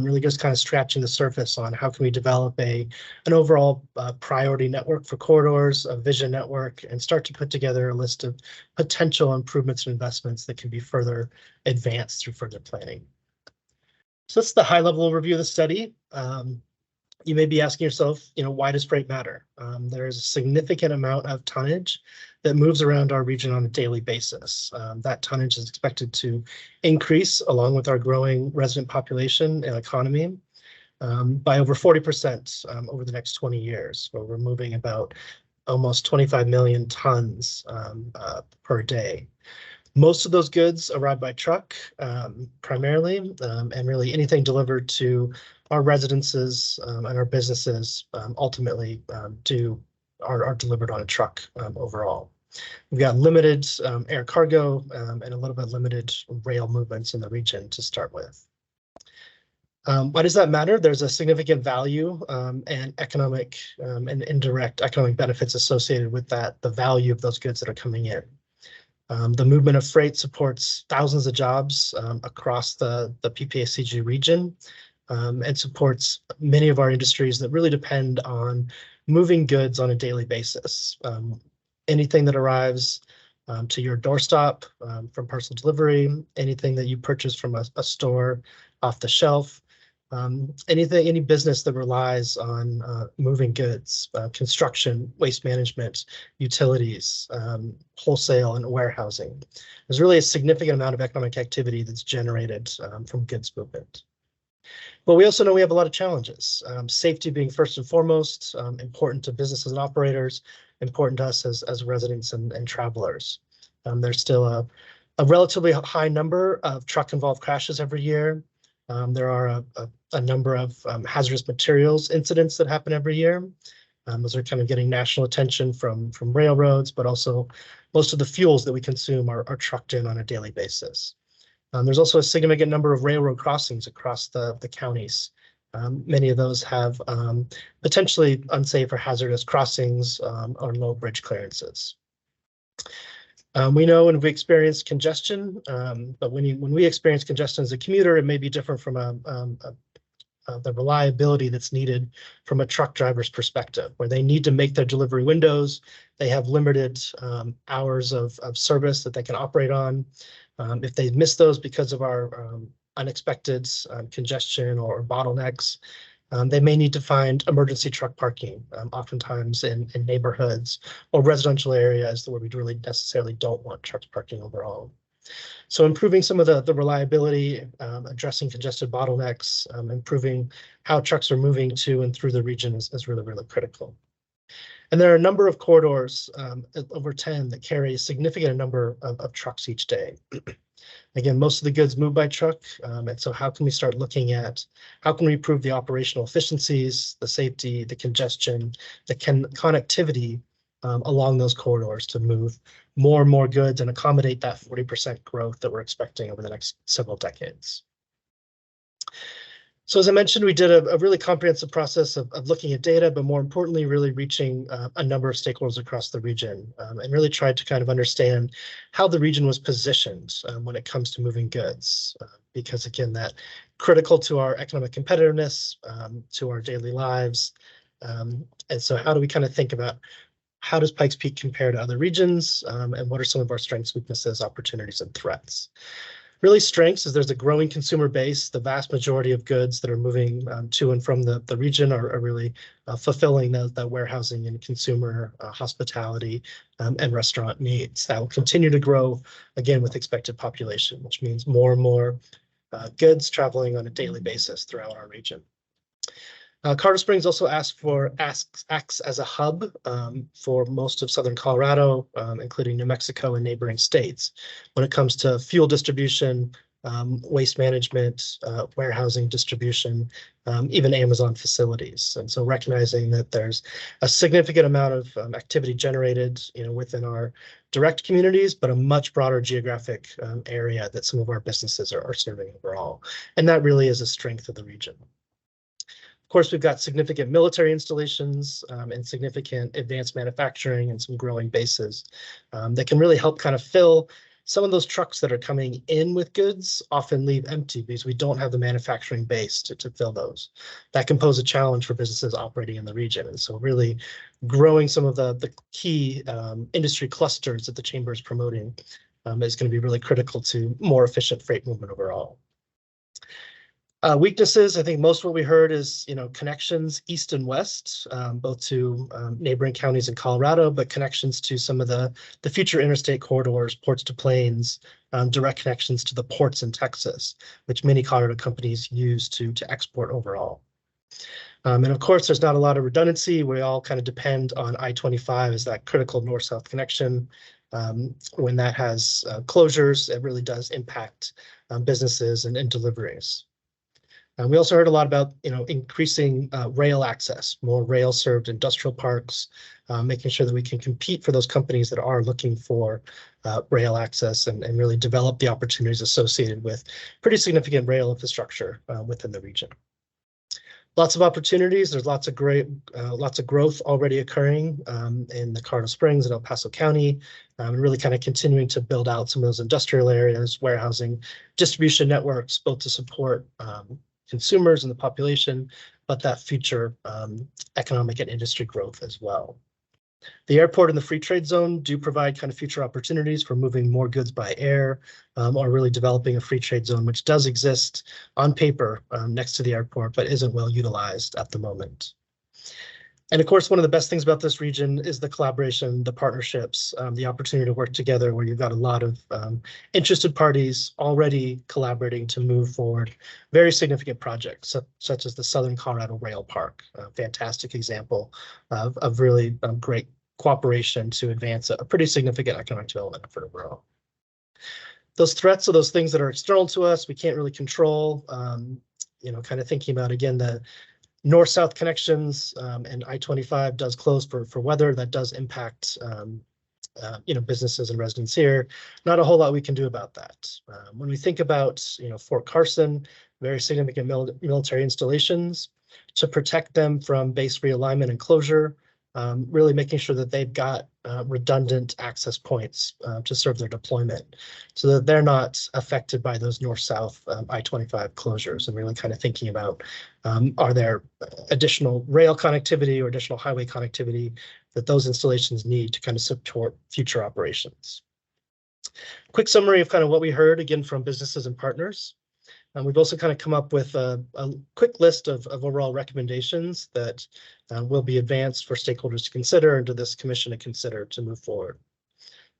Q: really just kind of scratching the surface on how can we develop an overall priority network for corridors, a vision network, and start to put together a list of potential improvements and investments that can be further advanced through further planning. So that's the high level overview of the study. You may be asking yourself, why does freight matter? There is a significant amount of tonnage that moves around our region on a daily basis. That tonnage is expected to increase along with our growing resident population and economy by over 40% over the next 20 years, where we're moving about almost 25 million tons per day. Most of those goods arrive by truck, primarily, and really anything delivered to our residences and our businesses ultimately are delivered on a truck overall. We've got limited air cargo and a little bit limited rail movements in the region to start with. Why does that matter? There's a significant value and economic and indirect economic benefits associated with that, the value of those goods that are coming in. The movement of freight supports thousands of jobs across the PPACG region and supports many of our industries that really depend on moving goods on a daily basis. Anything that arrives to your doorstep from parcel delivery, anything that you purchase from a store off the shelf, any business that relies on moving goods, construction, waste management, utilities, wholesale, and warehousing. There's really a significant amount of economic activity that's generated from goods movement. But we also know we have a lot of challenges. Safety being first and foremost, important to businesses and operators, important to us as residents and travelers. There's still a relatively high number of truck-involved crashes every year. There are a number of hazardous materials incidents that happen every year. Those are kind of getting national attention from railroads, but also most of the fuels that we consume are trucked in on a daily basis. There's also a significant number of railroad crossings across the counties. Many of those have potentially unsafe or hazardous crossings or low bridge clearances. We know when we experience congestion, but when we experience congestion as a commuter, it may be different from the reliability that's needed from a truck driver's perspective, where they need to make their delivery windows. They have limited hours of service that they can operate on. If they miss those because of our unexpected congestion or bottlenecks, they may need to find emergency truck parking, oftentimes in neighborhoods or residential areas where we really necessarily don't want trucks parking overall. So improving some of the reliability, addressing congested bottlenecks, improving how trucks are moving to and through the region is really, really critical. And there are a number of corridors, over 10, that carry a significant number of trucks each day. Again, most of the goods move by truck. And so how can we start looking at how can we improve the operational efficiencies, the safety, the congestion, the connectivity along those corridors to move more and more goods and accommodate that 40% growth that we're expecting over the next several decades. So as I mentioned, we did a really comprehensive process of looking at data, but more importantly, really reaching a number of stakeholders across the region and really tried to kind of understand how the region was positioned when it comes to moving goods. Because again, that critical to our economic competitiveness, to our daily lives. And so how do we kind of think about how does Pikes Peak compare to other regions and what are some of our strengths, weaknesses, opportunities, and threats? Really strengths is there's a growing consumer base. The vast majority of goods that are moving to and from the region are really fulfilling the warehousing and consumer hospitality and restaurant needs. That will continue to grow, again, with expected population, which means more and more goods traveling on a daily basis throughout our region. Colorado Springs also acts as a hub for most of southern Colorado, including New Mexico and neighboring states, when it comes to fuel distribution, waste management, warehousing distribution, even Amazon facilities. And so recognizing that there's a significant amount of activity generated, within our direct communities, but a much broader geographic area that some of our businesses are serving overall. And that really is a strength of the region. Of course, we've got significant military installations and significant advanced manufacturing and some growing bases that can really help kind of fill some of those trucks that are coming in with goods often leave empty because we don't have the manufacturing base to fill those. That can pose a challenge for businesses operating in the region. And so really growing some of the key industry clusters that the chamber is promoting is going to be really critical to more efficient freight movement overall. Weaknesses, I think most of what we heard is, connections east and west, both to neighboring counties in Colorado, but connections to some of the future interstate corridors, ports to plains, direct connections to the ports in Texas, which many Colorado companies use to export overall. And of course, there's not a lot of redundancy. We all kind of depend on I-25 as that critical north-south connection. When that has closures, it really does impact businesses and deliveries. We also heard a lot about, increasing rail access, more rail-served industrial parks, making sure that we can compete for those companies that are looking for rail access and really develop the opportunities associated with pretty significant rail infrastructure within the region. Lots of opportunities. There's lots of growth already occurring in the Colorado Springs and El Paso County, and really kind of continuing to build out some of those industrial areas, warehousing, distribution networks, both to support consumers and the population, but that future economic and industry growth as well. The airport and the free trade zone do provide kind of future opportunities for moving more goods by air or really developing a free trade zone, which does exist on paper next to the airport, but isn't well utilized at the moment. And of course, one of the best things about this region is the collaboration, the partnerships, the opportunity to work together where you've got a lot of interested parties already collaborating to move forward very significant projects, such as the Southern Colorado Rail Park, a fantastic example of really great cooperation to advance a pretty significant economic development effort overall. Those threats are those things that are external to us, we can't really control, kind of thinking about, again, the north-south connections and I-25 does close for weather that does impact businesses and residents here. Not a whole lot we can do about that. When we think about Fort Carson, very significant military installations, to protect them from base realignment and closure, really making sure that they've got redundant access points to serve their deployment so that they're not affected by those north-south I-25 closures, and really kind of thinking about are there additional rail connectivity or additional highway connectivity that those installations need to kind of support future operations. Quick summary of kind of what we heard again from businesses and partners. We've also kind of come up with a quick list of overall recommendations that will be advanced for stakeholders to consider and to this commission to consider to move forward.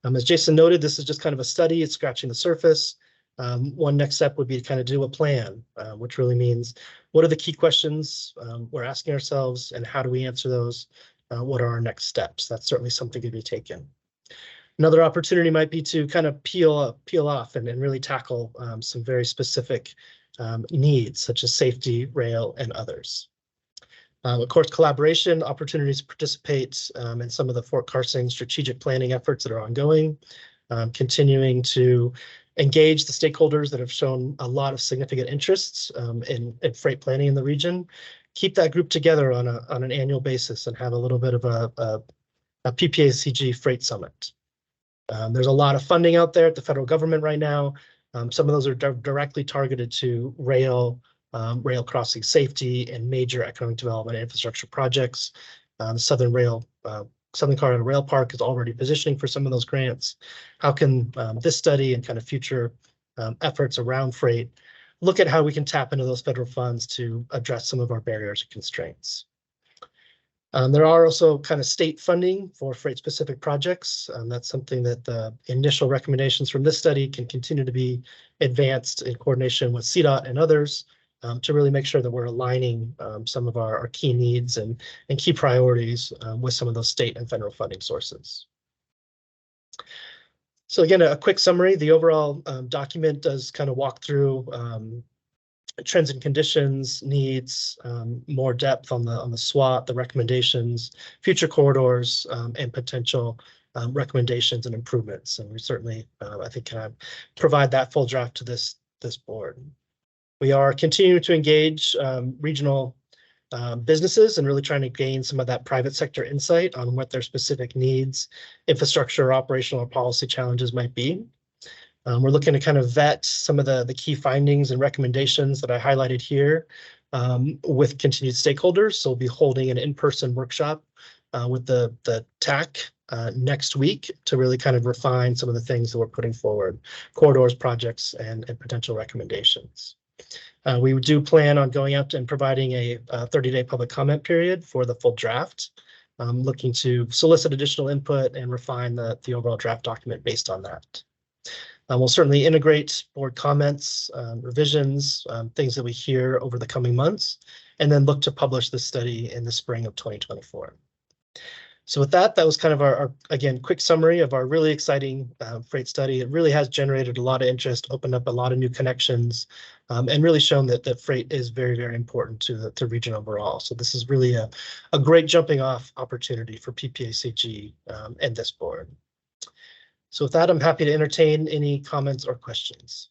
Q: As Jason noted, this is just kind of a study. It's scratching the surface. One next step would be to kind of do a plan, which really means what are the key questions we're asking ourselves and how do we answer those what are our next steps? That's certainly something to be taken. Another opportunity might be to kind of peel off and really tackle some very specific needs, such as safety, rail, and others. Of course, collaboration, opportunities to participate in some of the Fort Carson strategic planning efforts that are ongoing, continuing to engage the stakeholders that have shown a lot of significant interests in freight planning in the region. Keep that group together on an annual basis and have a little bit of a PPACG freight summit. There's a lot of funding out there at the federal government right now. Some of those are directly targeted to rail crossing safety and major economic development infrastructure projects. Southern Colorado Rail Park is already positioning for some of those grants. How can this study and kind of future efforts around freight look at how we can tap into those federal funds to address some of our barriers and constraints? There are also kind of state funding for freight specific projects. That's something that the initial recommendations from this study can continue to be advanced in coordination with CDOT and others to really make sure that we're aligning some of our key needs and key priorities with some of those state and federal funding sources. So again, a quick summary. The overall document does kind of walk through trends and conditions, needs, more depth on the SWOT, the recommendations, future corridors, and potential recommendations and improvements. And we certainly, I think, kind of provide that full draft to this board. We are continuing to engage regional businesses and really trying to gain some of that private sector insight on what their specific needs, infrastructure, operational, or policy challenges might be. We're looking to kind of vet some of the key findings and recommendations that I highlighted here with continued stakeholders. So we'll be holding an in-person workshop with the TAC next week to really kind of refine some of the things that we're putting forward, corridors, projects, and potential recommendations. We do plan on going out and providing a 30-day public comment period for the full draft, looking to solicit additional input and refine the overall draft document based on that. We'll certainly integrate board comments, revisions, things that we hear over the coming months, and then look to publish this study in the spring of 2024. So with that was kind of our again, quick summary of our really exciting freight study. It really has generated a lot of interest, opened up a lot of new connections, and really shown that freight is very, very important to the region overall. So this is really a great jumping off opportunity for PPACG and this board. So with that, I'm happy to entertain any comments or questions.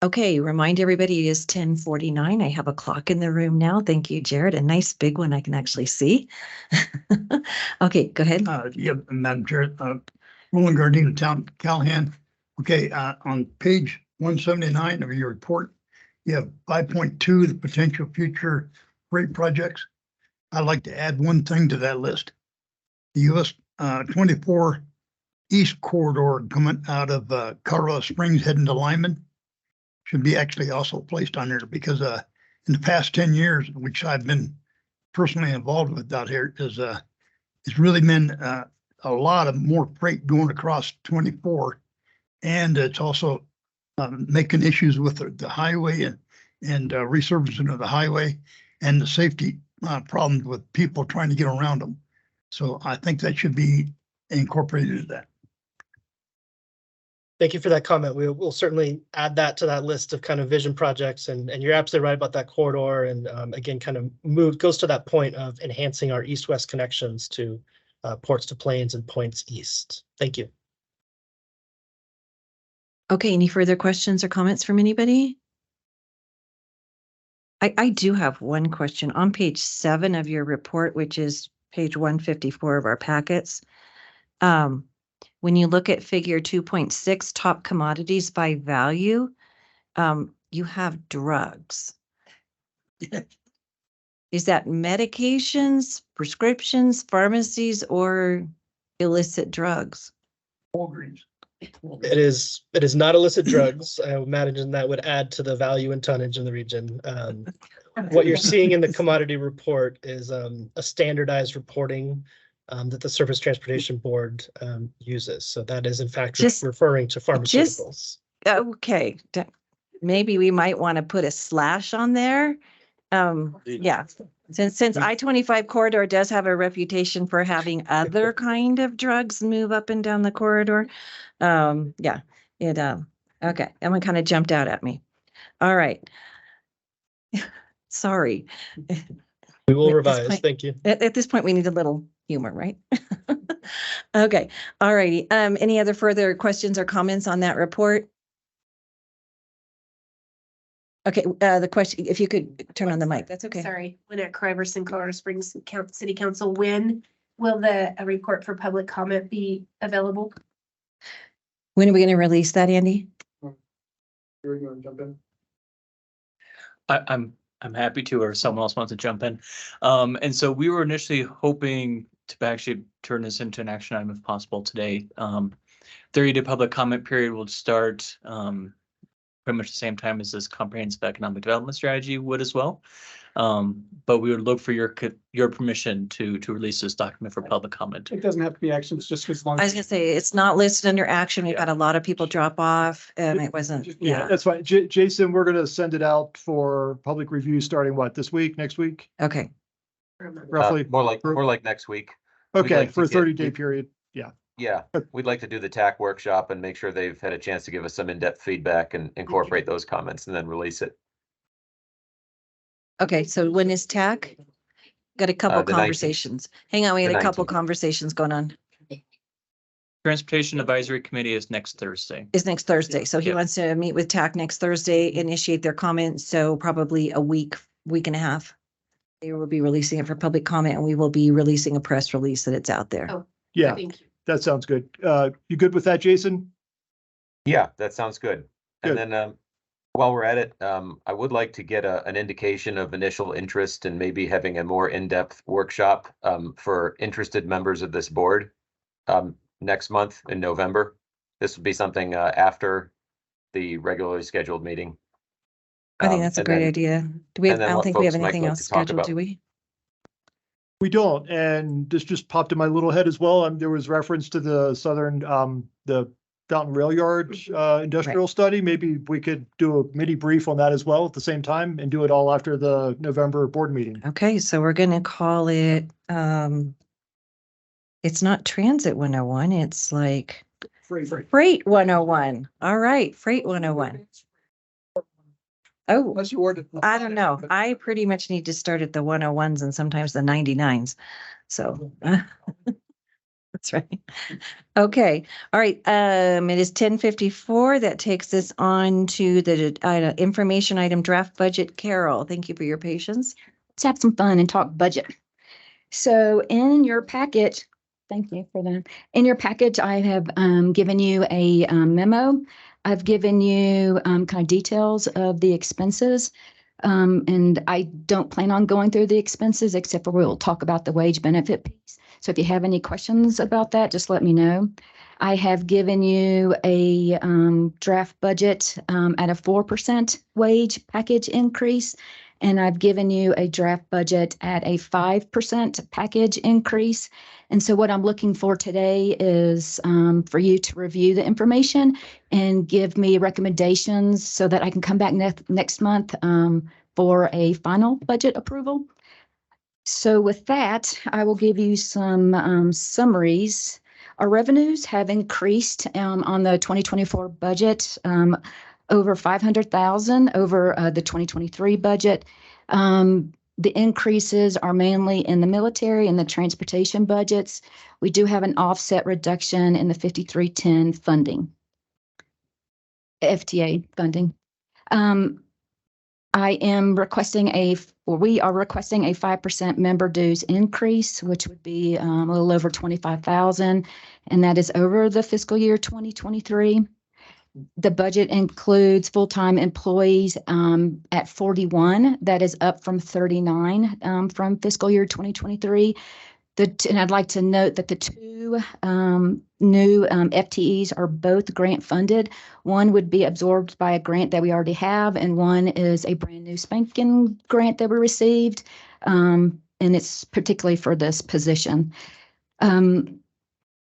R: Okay, remind everybody it is 10:49. I have a clock in the room now. Thank you, Jared. A nice big one I can actually see. Okay, go ahead.
S: Yeah, Madam Chair, Roland Gardena, Town Callahan. Okay, on page 179 of your report, you have 5.2, the potential future freight projects. I'd like to add one thing to that list. The US 24 East Corridor coming out of Colorado Springs heading to Lyman should be actually also placed on there because in the past 10 years, which I've been personally involved with out here, it's really been a lot of more freight going across 24, and it's also making issues with the highway and resurfacing of the highway and the safety problems with people trying to get around them. So I think that should be incorporated in that.
Q: Thank you for that comment. We'll certainly add that to that list of kind of vision projects, and you're absolutely right about that corridor. And again, kind of goes to that point of enhancing our east-west connections to ports to plains and points east. Thank you.
R: Okay, any further questions or comments from anybody? I do have one question. On page 7 of your report, which is page 154 of our packets, when you look at figure 2.6, top commodities by value, you have drugs. Is that medications, prescriptions, pharmacies, or illicit drugs?
S: Walgreens.
Q: It is not illicit drugs. I imagine that would add to the value and tonnage in the region. What you're seeing in the commodity report is a standardized reporting that the Surface Transportation Board uses. So that is in fact referring to pharmaceuticals.
R: Okay, maybe we might want to put a slash on there. Yeah, Since I-25 corridor does have a reputation for having other kind of drugs move up and down the corridor. Yeah, okay, that one kind of jumped out at me. All right. Sorry.
Q: We will
R: At this
Q: revise.
R: point-
Q: Thank you.
R: At this point, we need a little humor, right? Okay, all righty. Any other further questions or comments on that report? Okay, the question, if you could turn on the mic, that's okay.
C: Sorry, Lynette Criverson, Colorado Springs City Council. When will the report for public comment be available?
R: When are we going to release that, Andy?
B: You're going to jump in?
E: I'm happy to, or someone else wants to jump in. And so we were initially hoping to actually turn this into an action item if possible today. 30-day public comment period will start pretty much the same time as this comprehensive economic development strategy would as well. But we would look for your permission to release this document for public comment.
P: It doesn't have to be action, it's just as long.
R: I was gonna say, it's not listed under action. We've had a lot of people drop off and it wasn't, yeah.
B: That's fine. Jason, we're gonna send it out for public review starting what, this week, next week?
R: Okay.
B: Roughly?
O: More like next week. We'd
B: Okay,
O: like
B: for a
O: to get-
B: 30-day period, yeah.
O: Yeah, we'd like to do the TAC workshop and make sure they've had a chance to give us some in-depth feedback and incorporate those comments and then release it.
R: Okay, so when is TAC? Got a couple
O: The 19th.
R: conversations. Hang on, we
O: The
R: got a couple
O: 19th.
R: conversations going on.
E: Transportation Advisory Committee is next Thursday.
R: Is next Thursday. So he
E: Yep.
R: wants to meet with TAC next Thursday, initiate their comments. So probably a week and a half. They will be releasing it for public comment and we will be releasing a press release that it's out there.
C: Oh,
B: Yeah,
C: thank you.
B: that sounds good. You good with that, Jason?
O: Yeah, that sounds good.
B: Good.
O: And then while we're at it, I would like to get an indication of initial interest in maybe having a more in-depth workshop for interested members of this board next month in November. This would be something after the regularly scheduled meeting.
R: I think that's a
O: and
R: great
O: then-
R: idea. Do we have,
O: and then
R: I don't
O: what
R: think we have
O: folks might
R: anything
O: like
R: else
O: to talk
R: scheduled,
O: about.
R: do we?
B: We don't, and this just popped in my little head as well. There was reference to the Southern, the Fountain Rail Yard industrial study. Maybe we could do a mini brief on that as well at the same time and do it all after the November board meeting.
R: Okay, so we're gonna call it, it's not Transit 101, it's like Freight 101. All right, Freight 101. Oh,
P: Unless you ordered.
R: I don't know. I pretty much need to start at the 101s and sometimes the 99s. So that's right. Okay. All right. It is 10:54. That takes us on to the information item draft budget. Carol, thank you for your patience.
T: Let's have some fun and talk budget. So in your packet, thank you for that. In your package, I have given you a memo. I've given you kind of details of the expenses. And I don't plan on going through the expenses except for we'll talk about the wage benefit piece. So if you have any questions about that, just let me know. I have given you a draft budget at a 4% wage package increase. And I've given you a draft budget at a 5% package increase. And so what I'm looking for today is for you to review the information and give me recommendations so that I can come back next month for a final budget approval. So with that, I will give you some summaries. Our revenues have increased on the 2024 budget over 500,000 over the 2023 budget. The increases are mainly in the military and the transportation budgets. We do have an offset reduction in the 5310 funding, FTA funding. We are requesting a 5% member dues increase, which would be a little over 25,000, and that is over the fiscal year 2023. The budget includes full-time employees at 41. That is up from 39 from fiscal year 2023. And I'd like to note that the two new FTEs are both grant funded. One would be absorbed by a grant that we already have, and one is a brand new spanking grant that we received. And it's particularly for this position.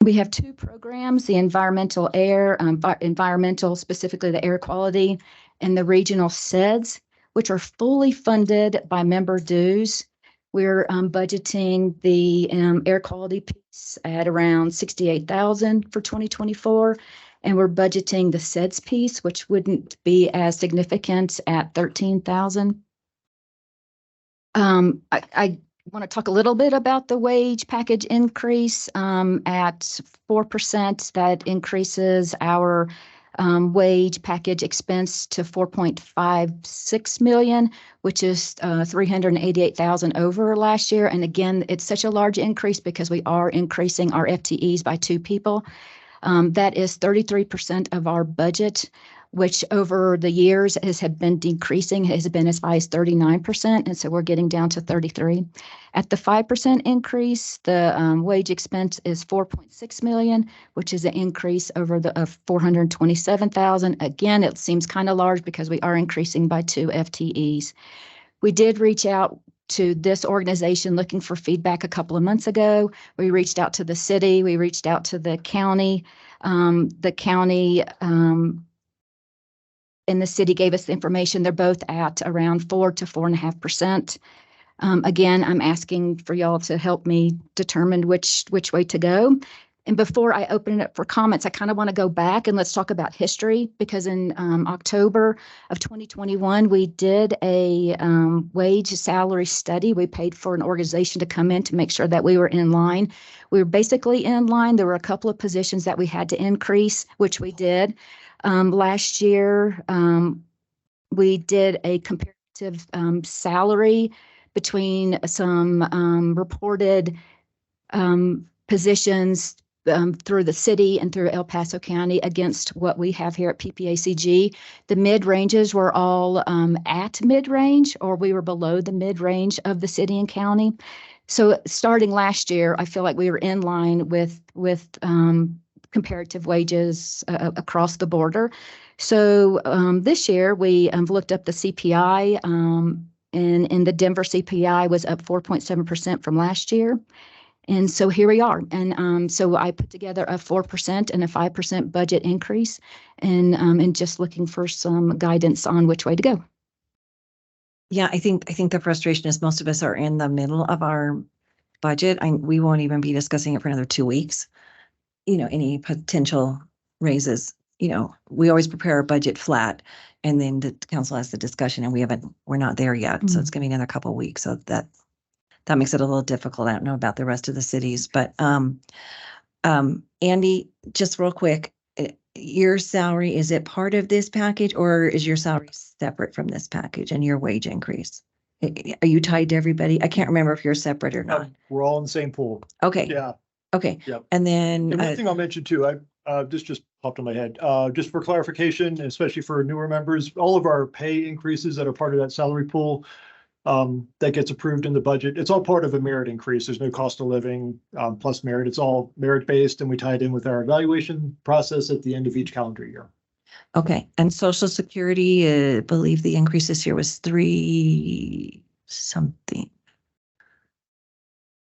T: We have two programs, the environmental specifically the air quality, and the regional SEDS, which are fully funded by member dues. We're budgeting the air quality piece at around 68,000 for 2024. And we're budgeting the SEDS piece, which wouldn't be as significant at 13,000. I want to talk a little bit about the wage package increase at 4%. That increases our wage package expense to 4.56 million, which is 388,000 over last year. And again, it's such a large increase because we are increasing our FTEs by 2 people. That is 33% of our budget, which over the years have been decreasing, has been as high as 39%. And so we're getting down to 33. At the 5% increase, the wage expense is 4.6 million, which is an increase over the of 427,000. Again, it seems kind of large because we are increasing by 2 FTEs. We did reach out to this organization looking for feedback a couple of months ago. We reached out to the city, we reached out to the county. The county and the city gave us the information. They're both at around 4 to 4.5%. Again, I'm asking for y'all to help me determine which way to go. And before I open it up for comments, I kind of want to go back and let's talk about history, because in October of 2021, we did a wage salary study. We paid for an organization to come in to make sure that we were in line. We were basically in line. There were a couple of positions that we had to increase, which we did. Last year, we did a comparative salary between some reported positions through the city and through El Paso County against what we have here at PPACG. The mid-ranges were all at mid-range, or we were below the mid-range of the city and county. So starting last year, I feel like we were in line with comparative wages across the border. So this year we looked up the CPI, and the Denver CPI was up 4.7% from last year. And so here we are. And so I put together a 4% and a 5% budget increase, and just looking for some guidance on which way to go.
R: Yeah, I think the frustration is most of us are in the middle of our budget. We won't even be discussing it for another 2 weeks. You know, any potential raises, you know, we always prepare our budget flat, and then the council has the discussion, and we're not there yet. Mm-hmm. So it's going to be another couple of weeks. So that makes it a little difficult. I don't know about the rest of the cities, but Andy, just real quick, your salary, is it part of this package, or is your salary separate from this package and your wage increase? Are you tied to everybody? I can't remember if you're separate or not.
B: We're all in the same pool.
R: Okay.
B: Yeah.
R: Okay.
B: Yep.
R: And then
B: one thing I'll mention too, this just popped in my head, just for clarification, especially for newer members, all of our pay increases that are part of that salary pool, that gets approved in the budget, it's all part of a merit increase. There's no cost of living plus merit. It's all merit based, and we tie it in with our evaluation process at the end of each calendar year.
R: Okay. And Social Security, I believe the increase this year was 3 something.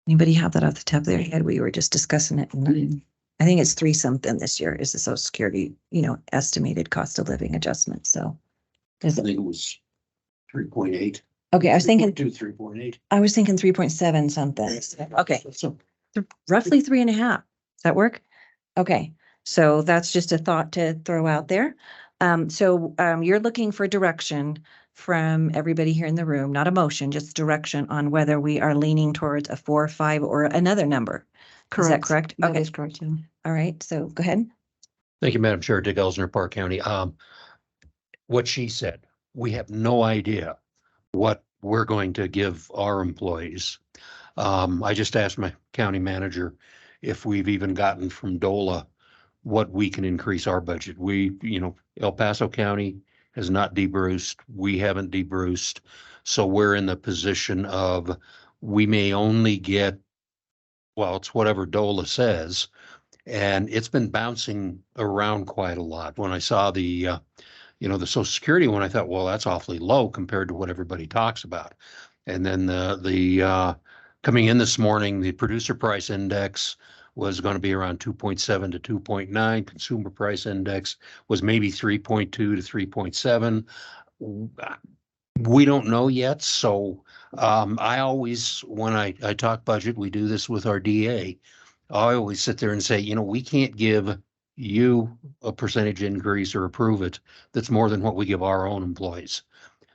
R: Anybody have that off the top of their head? We were just discussing it. And I think it's 3 something this year is the Social Security, estimated cost of living adjustment. So
A: I think it was 3.8.
R: Okay, I was thinking
A: 3.8.
R: I was thinking 3.7 something. Okay. So roughly 3.5. Does that work? Okay. So that's just a thought to throw out there. So you're looking for direction from everybody here in the room, not a motion, just direction on whether we are leaning towards a 4, 5, or another number. Correct. Is that correct?
T: That
R: Okay.
T: is correct. Yeah.
R: All right. So go ahead.
A: Thank you, Madam Chair. Dick Elsner, Park County. What she said, we have no idea what we're going to give our employees. I just asked my county manager if we've even gotten from DOLA what we can increase our budget. El Paso County has not debruced. We haven't debruced. So we're in the position of, we may only get, well, it's whatever DOLA says. And it's been bouncing around quite a lot. When I saw the Social Security one, I thought, well, that's awfully low compared to what everybody talks about. And then the coming in this morning, the producer price index was going to be around 2.7 to 2.9. Consumer price index was maybe 3.2 to 3.7. We don't know yet. So I always, when I talk budget, we do this with our DA. I always sit there and say, you know, we can't give you a percentage increase or approve it that's more than what we give our own employees.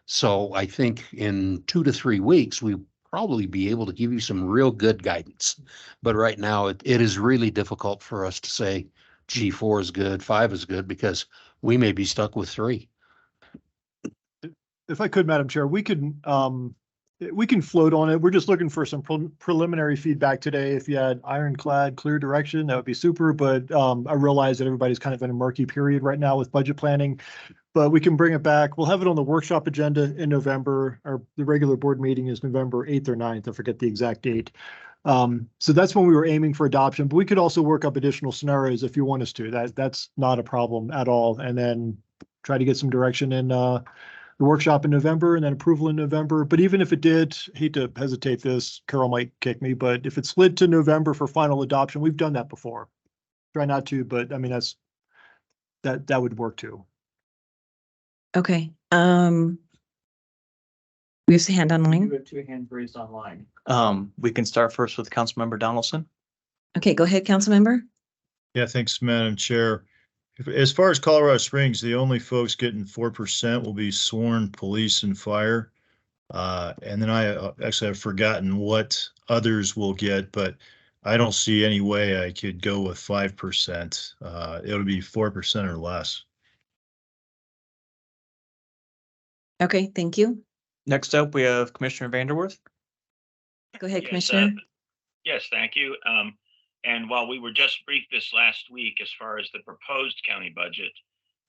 A: So I think in 2 to 3 weeks, we probably be able to give you some real good guidance. But right now, it is really difficult for us to say, gee, 4 is good, 5 is good, because we may be stuck with 3.
B: If I could, Madam Chair, we can float on it. We're just looking for some preliminary feedback today. If you had ironclad, clear direction, that would be super. But I realize that everybody's kind of in a murky period right now with budget planning. But we can bring it back. We'll have it on the workshop agenda in November. The regular board meeting is November 8th or 9th. I forget the exact date. So that's when we were aiming for adoption. But we could also work up additional scenarios if you want us to. That's not a problem at all. And then try to get some direction in the workshop in November and then approval in November. But even if it did, hate to hesitate this, Carol might kick me, but if it slid to November for final adoption, we've done that before. Try not to, but I mean, that would work too.
R: Okay. We have a hand online.
L: We have 2 hands raised online.
E: We can start first with Councilmember Donaldson.
R: Okay, go ahead, council member.
G: Yeah, thanks, Madam Chair. As far as Colorado Springs, the only folks getting 4% will be sworn police and fire. And then I actually have forgotten what others will get, but I don't see any way I could go with 5%. It'll be 4% or less.
R: Okay, thank you.
E: Next up, we have Commissioner Vanderworth.
R: Go ahead,
U: Yes,
R: Commissioner.
U: Yes, thank you. And while we were just briefed this last week as far as the proposed county budget,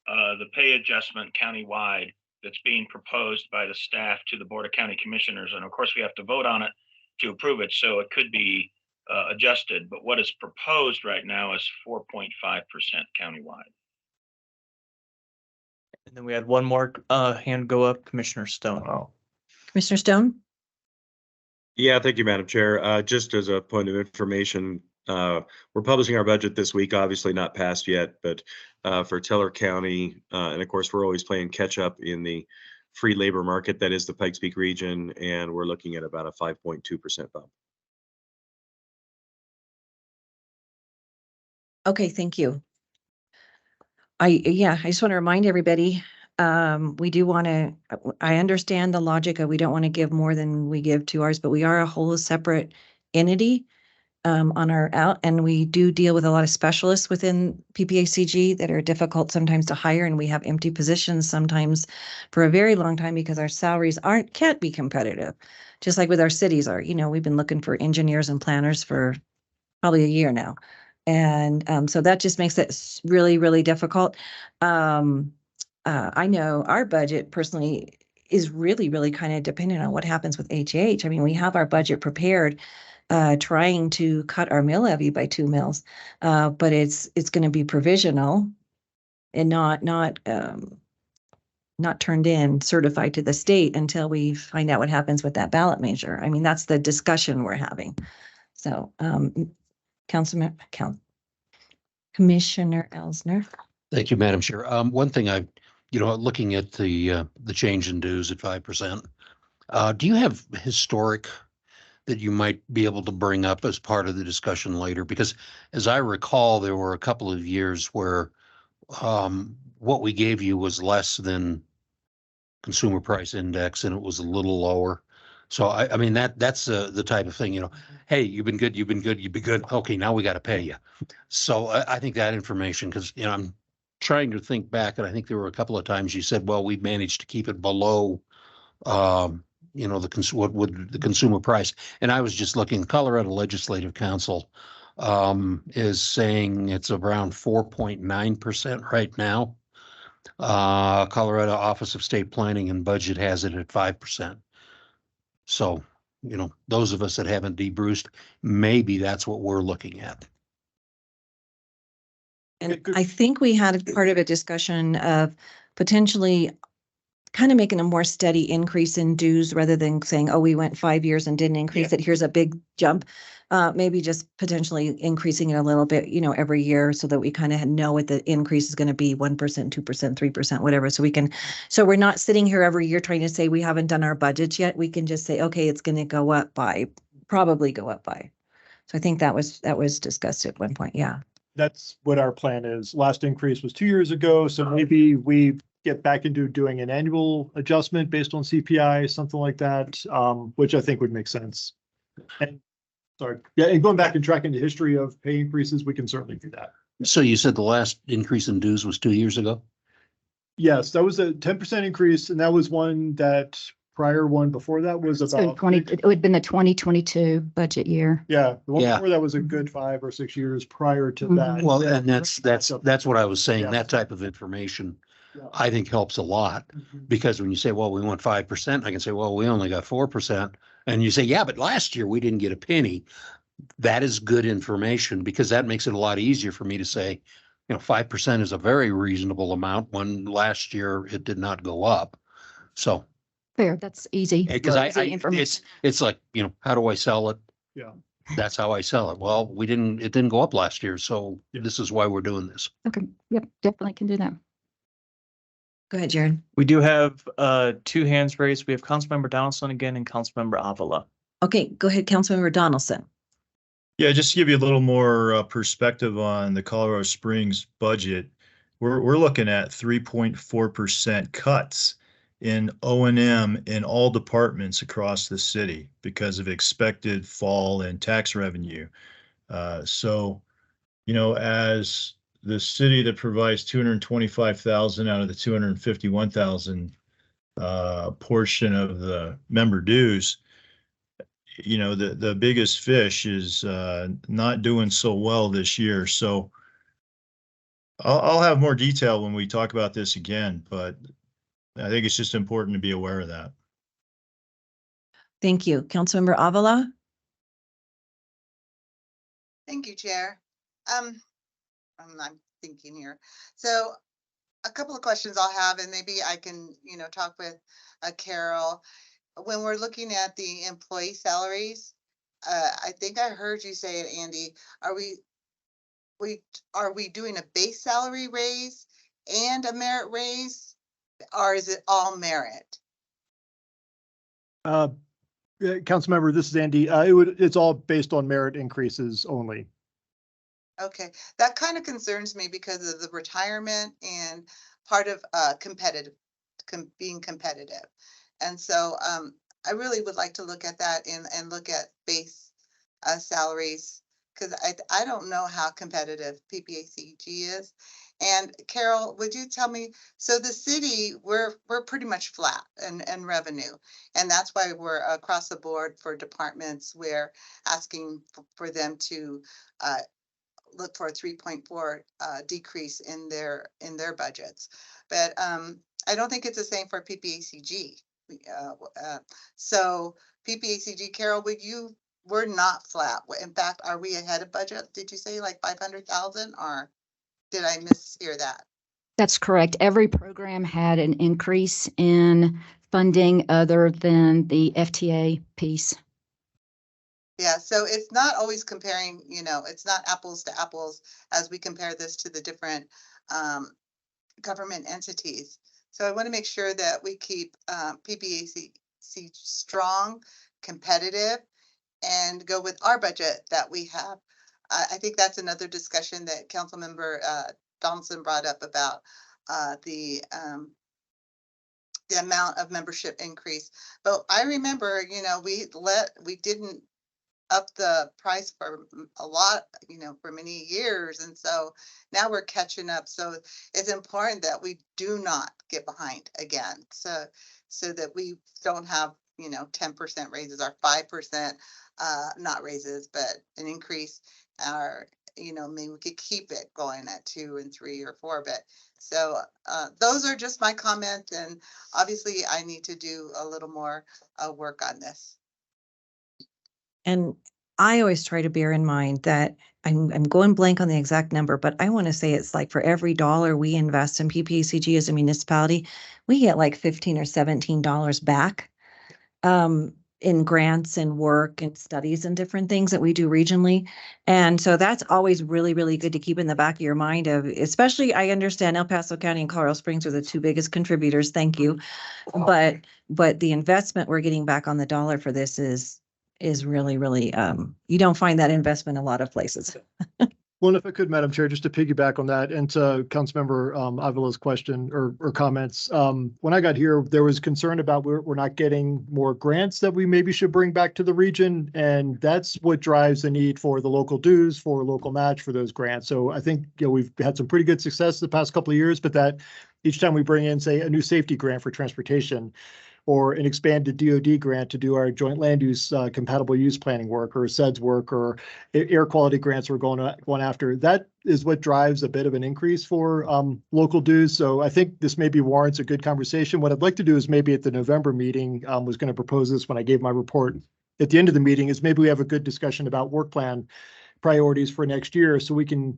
U: the pay adjustment countywide that's being proposed by the staff to the Board of County Commissioners, and of course we have to vote on it to approve it, so it could be adjusted. But what is proposed right now is 4.5% countywide.
E: And then we had one more hand go up, Commissioner Stone.
R: Commissioner Stone.
K: Yeah, thank you, Madam Chair. Just as a point of information, we're publishing our budget this week, obviously not passed yet, but for Teller County, and of course, we're always playing catch up in the free labor market that is the Pikes Peak region, and we're looking at about a 5.2% bump.
R: Okay, thank you. I just want to remind everybody, we do want to, I understand the logic of we don't want to give more than we give to ours, but we are a whole separate entity on our out, and we do deal with a lot of specialists within PPACG that are difficult sometimes to hire, and we have empty positions sometimes for a very long time because our salaries can't be competitive, just like with our cities are. You know, we've been looking for engineers and planners for probably a year now. And so that just makes it really, really difficult. I know our budget personally is really, really kind of dependent on what happens with HH. I mean, we have our budget prepared, trying to cut our mill levy by 2 mills, but it's going to be provisional and not turned in, certified to the state until we find out what happens with that ballot measure. I mean, that's the discussion we're having. So, Commissioner Elsner.
A: Thank you, Madam Chair. One thing looking at the change in dues at 5%, do you have historic that you might be able to bring up as part of the discussion later? Because as I recall, there were a couple of years where what we gave you was less than consumer price index and it was a little lower. So I mean, that's the type of thing, hey, you've been good. Okay, now we got to pay you. So I think that information, because, I'm trying to think back, and I think there were a couple of times you said, well, we managed to keep it below, what would the consumer price. And I was just looking, Colorado Legislative Council is saying it's around 4.9% right now. Colorado Office of State Planning and Budget has it at 5%. So, those of us that haven't debruced, maybe that's what we're looking at.
R: And I think we had part of a discussion of potentially kind of making a more steady increase in dues rather than saying, oh, we went 5 years and didn't increase it. Here's a big jump. Maybe just potentially increasing it a little bit, every year so that we kind of know what the increase is going to be, 1%, 2%, 3%, whatever. So we're not sitting here every year trying to say we haven't done our budgets yet. We can just say, okay, it's going to probably go up by. So I think that was discussed at one point. Yeah.
B: That's what our plan is. Last increase was 2 years ago, so maybe we get back into doing an annual adjustment based on CPI, something like that, which I think would make sense. And sorry, yeah, and going back and tracking the history of pay increases, we can certainly do that.
A: So you said the last increase in dues was 2 years ago?
B: Yes, that was a 10% increase, and that was one that prior one before that was
T: So
B: about
T: 20, it would have been the 2022 budget year.
B: Yeah, the one
A: Yeah.
B: before that was a good 5 or 6 years prior to
T: Mhm.
B: that.
A: Well, and that's what I was saying.
B: Yeah.
A: That type of information,
B: Yeah.
A: I think helps a lot.
B: Mhm.
A: Because when you say, well, we want 5%, I can say, well, we only got 4%. And you say, yeah, but last year we didn't get a penny. That is good information because that makes it a lot easier for me to say, 5% is a very reasonable amount when last year it did not go up. So,
T: Fair, that's easy.
A: because
T: Easy information.
A: it's like, how do I sell it?
B: Yeah.
A: That's how I sell it. Well, it didn't go up last year. So this is why we're doing this.
T: Okay, yep, definitely can do that.
R: Go ahead, Jared.
E: We do have 2 hands raised. We have Councilmember Donaldson again and Councilmember Avila.
R: Okay, go ahead, Councilmember Donaldson.
G: Yeah, just to give you a little more perspective on the Colorado Springs budget, we're looking at 3.4% cuts in O&M in all departments across the city because of expected fall in tax revenue. So, as the city that provides 225,000 out of the 251,000 portion of the member dues, the biggest fish is not doing so well this year. So I'll have more detail when we talk about this again, but I think it's just important to be aware of that.
R: Thank you. Councilmember Avila?
F: Thank you, Chair. I'm thinking here. So a couple of questions I'll have, and maybe I can, talk with Carol. When we're looking at the employee salaries, I think I heard you say it, Andy. Are we doing a base salary raise and a merit raise, or is it all merit?
B: Councilmember, this is Andy. It's all based on merit increases only.
F: Okay, that kind of concerns me because of the retirement and part of being competitive. And so I really would like to look at that and look at base salaries, because I don't know how competitive PPACG is. And Carol, would you tell me, so the city, we're pretty much flat in revenue, and that's why we're across the board for departments, we're asking for them to look for a 3.4 decrease in their budgets. But I don't think it's the same for PPACG. So PPACG, Carol, we're not flat. In fact, are we ahead of budget? Did you say like 500,000, or did I mishear that?
T: That's correct. Every program had an increase in funding other than the FTA piece.
F: Yeah, so it's not always comparing, it's not apples to apples as we compare this to the different government entities. So I want to make sure that we keep PPACG strong, competitive, and go with our budget that we have. I think that's another discussion that Councilmember Donaldson brought up about the amount of membership increase. But I remember, we didn't up the price for a lot, for many years. And so now we're catching up. So it's important that we do not get behind again. So that we don't have, 10% raises or 5%, not raises, but an increase, or, maybe we could keep it going at 2 and 3 or 4. But so those are just my comments. And obviously I need to do a little more work on this.
R: And I always try to bear in mind that I'm going blank on the exact number, but I want to say it's like for every dollar we invest in PPACG as a municipality, we get like $15 or $17 back in grants and work and studies and different things that we do regionally. And so that's always really, really good to keep in the back of your mind of, especially I understand El Paso County and Colorado Springs are the two biggest contributors. Thank you. But the investment we're getting back on the dollar for this is really, really, you don't find that investment in a lot of places.
B: Well, if I could, Madam Chair, just to piggyback on that and to Councilmember Avila's question or comments. When I got here, there was concern about we're not getting more grants that we maybe should bring back to the region. And that's what drives the need for the local dues, for local match for those grants. So I think, we've had some pretty good success the past couple of years, but that each time we bring in, say, a new safety grant for transportation, or an expanded DoD grant to do our joint land use compatible use planning work, or SEDS work, or air quality grants we're going after. That is what drives a bit of an increase for local dues. So I think this maybe warrants a good conversation. What I'd like to do is maybe at the November meeting, was going to propose this when I gave my report at the end of the meeting, is maybe we have a good discussion about work plan priorities for next year, so we can,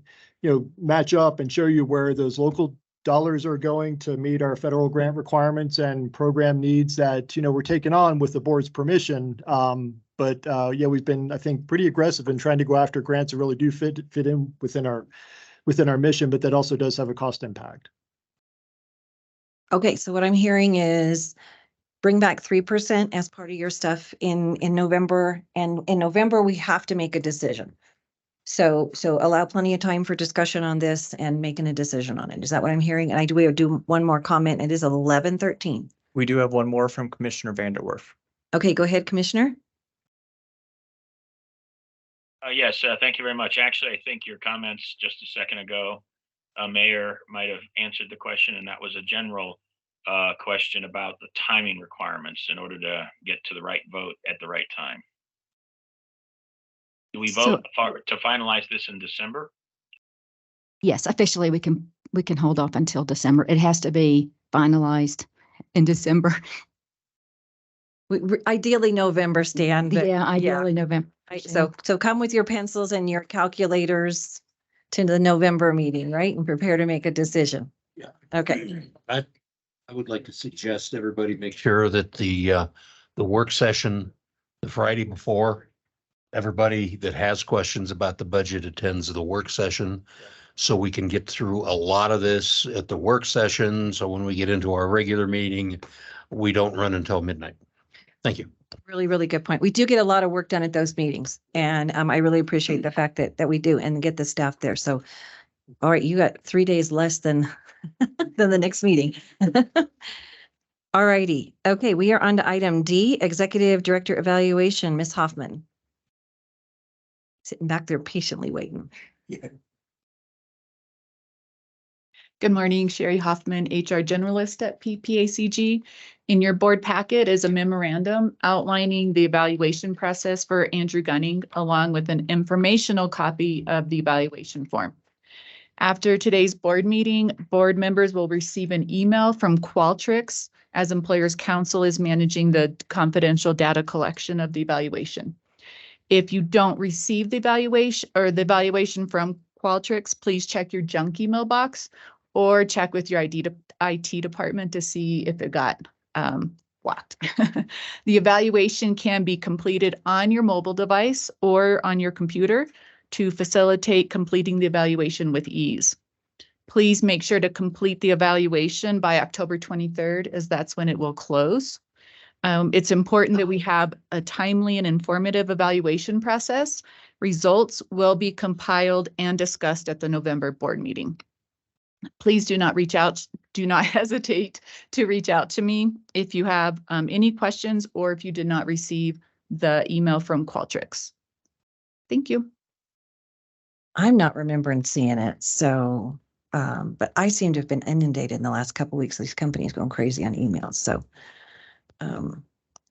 B: match up and show you where those local dollars are going to meet our federal grant requirements and program needs that, we're taking on with the board's permission. But we've been, I think, pretty aggressive in trying to go after grants that really do fit in within our mission, but that also does have a cost impact.
R: Okay, so what I'm hearing is bring back 3% as part of your stuff in November. And in November, we have to make a decision. So allow plenty of time for discussion on this and making a decision on it. Is that what I'm hearing? And we do one more comment. It is 11:13.
E: We do have one more from Commissioner Vanderwerf.
R: Okay, go ahead, Commissioner.
U: Yes, thank you very much. Actually, I think your comments just a second ago, Mayor might have answered the question, and that was a general question about the timing requirements in order to get to the right vote at the right time. Do we vote to finalize this in December?
T: Yes, officially we can hold off until December. It has to be finalized in December.
R: Ideally November, Stan.
T: Yeah, ideally November.
R: Right, so come with your pencils and your calculators to the November meeting, right? And prepare to make a decision.
A: Yeah.
R: Okay.
A: I would like to suggest everybody make sure that the work session, the Friday before, everybody that has questions about the budget attends the work session, so we can get through a lot of this at the work session. So when we get into our regular meeting, we don't run until midnight. Thank you.
R: Really, really good point. We do get a lot of work done at those meetings, and I really appreciate the fact that we do and get the staff there. So, all right, you got 3 days less than than the next meeting. All righty. Okay, we are on to item D, Executive Director Evaluation, Ms. Hoffman. Sitting back there patiently waiting.
H: Good morning, Sherry Hoffman, HR Generalist at PPACG. In your board packet is a memorandum outlining the evaluation process for Andrew Gunning, along with an informational copy of the evaluation form. After today's board meeting, board members will receive an email from Qualtrics as Employers Council is managing the confidential data collection of the evaluation. If you don't receive the evaluation from Qualtrics, please check your junk email box or check with your IT department to see if it got blocked. The evaluation can be completed on your mobile device or on your computer to facilitate completing the evaluation with ease. Please make sure to complete the evaluation by October 23rd, as that's when it will close. It's important that we have a timely and informative evaluation process. Results will be compiled and discussed at the November board meeting. Please do not hesitate to reach out to me if you have any questions or if you did not receive the email from Qualtrics. Thank you.
R: I'm not remembering seeing it, so, but I seem to have been inundated in the last couple of weeks. These companies going crazy on emails, so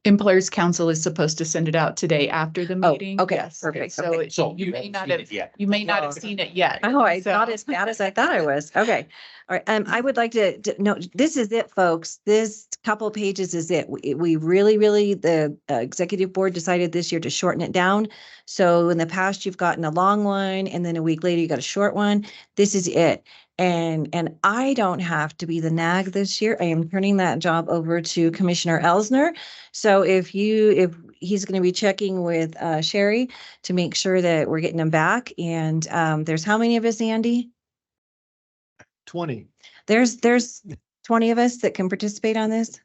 H: Employers Council is supposed to send it out today after the
R: Oh,
H: meeting.
R: okay,
H: Yes.
R: perfect,
H: So
R: okay.
H: you may not have, you may not have seen it yet.
R: Oh, it's
H: So-
R: not as bad as I thought I was. Okay. All right. I would like to no, this is it, folks. This couple pages is it. We really, the executive board decided this year to shorten it down. So in the past, you've gotten a long one and then a week later you got a short one. This is it. And I don't have to be the nag this year. I am turning that job over to Commissioner Elsner. So if he's going to be checking with Sherry to make sure that we're getting them back. And there's how many of us, Andy?
B: 20.
R: There's 20 of us that can participate on this.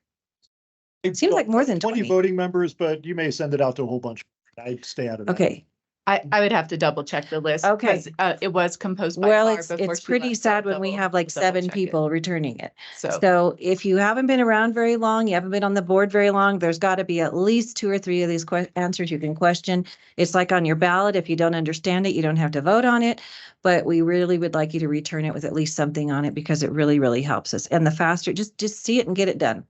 R: It seems like more than 20
B: voting members, but you may send it out to a whole bunch. I'd stay out of that.
R: Okay.
H: I would have to double check the list.
R: Okay.
H: 'Cause, it was composed by.
R: Well,
H: Barb
R: it's
H: before she
R: pretty
H: left, so
R: sad
H: I'll
R: when we
H: double-
R: have like
H: double
R: 7
H: check it.
R: people returning it.
H: So,
R: So if you haven't been around very long, you haven't been on the board very long, there's got to be at least 2 or 3 of these answers you can question. It's like on your ballot. If you don't understand it, you don't have to vote on it. But we really would like you to return it with at least something on it because it really helps us. And the faster, just see it and get it done.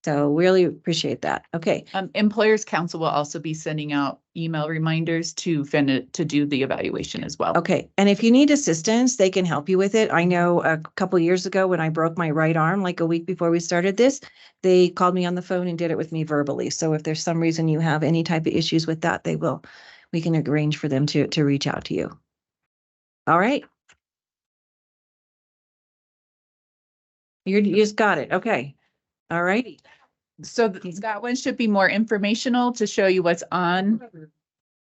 R: So really appreciate that. Okay.
H: Employers Council will also be sending out email reminders to do the evaluation as well.
R: Okay, and if you need assistance, they can help you with it. I know a couple years ago when I broke my right arm, like a week before we started this, they called me on the phone and did it with me verbally. So if there's some reason you have any type of issues with that, we can arrange for them to reach out to you. All right. You just got it. Okay. All righty.
H: So that one should be more informational to show you what's on.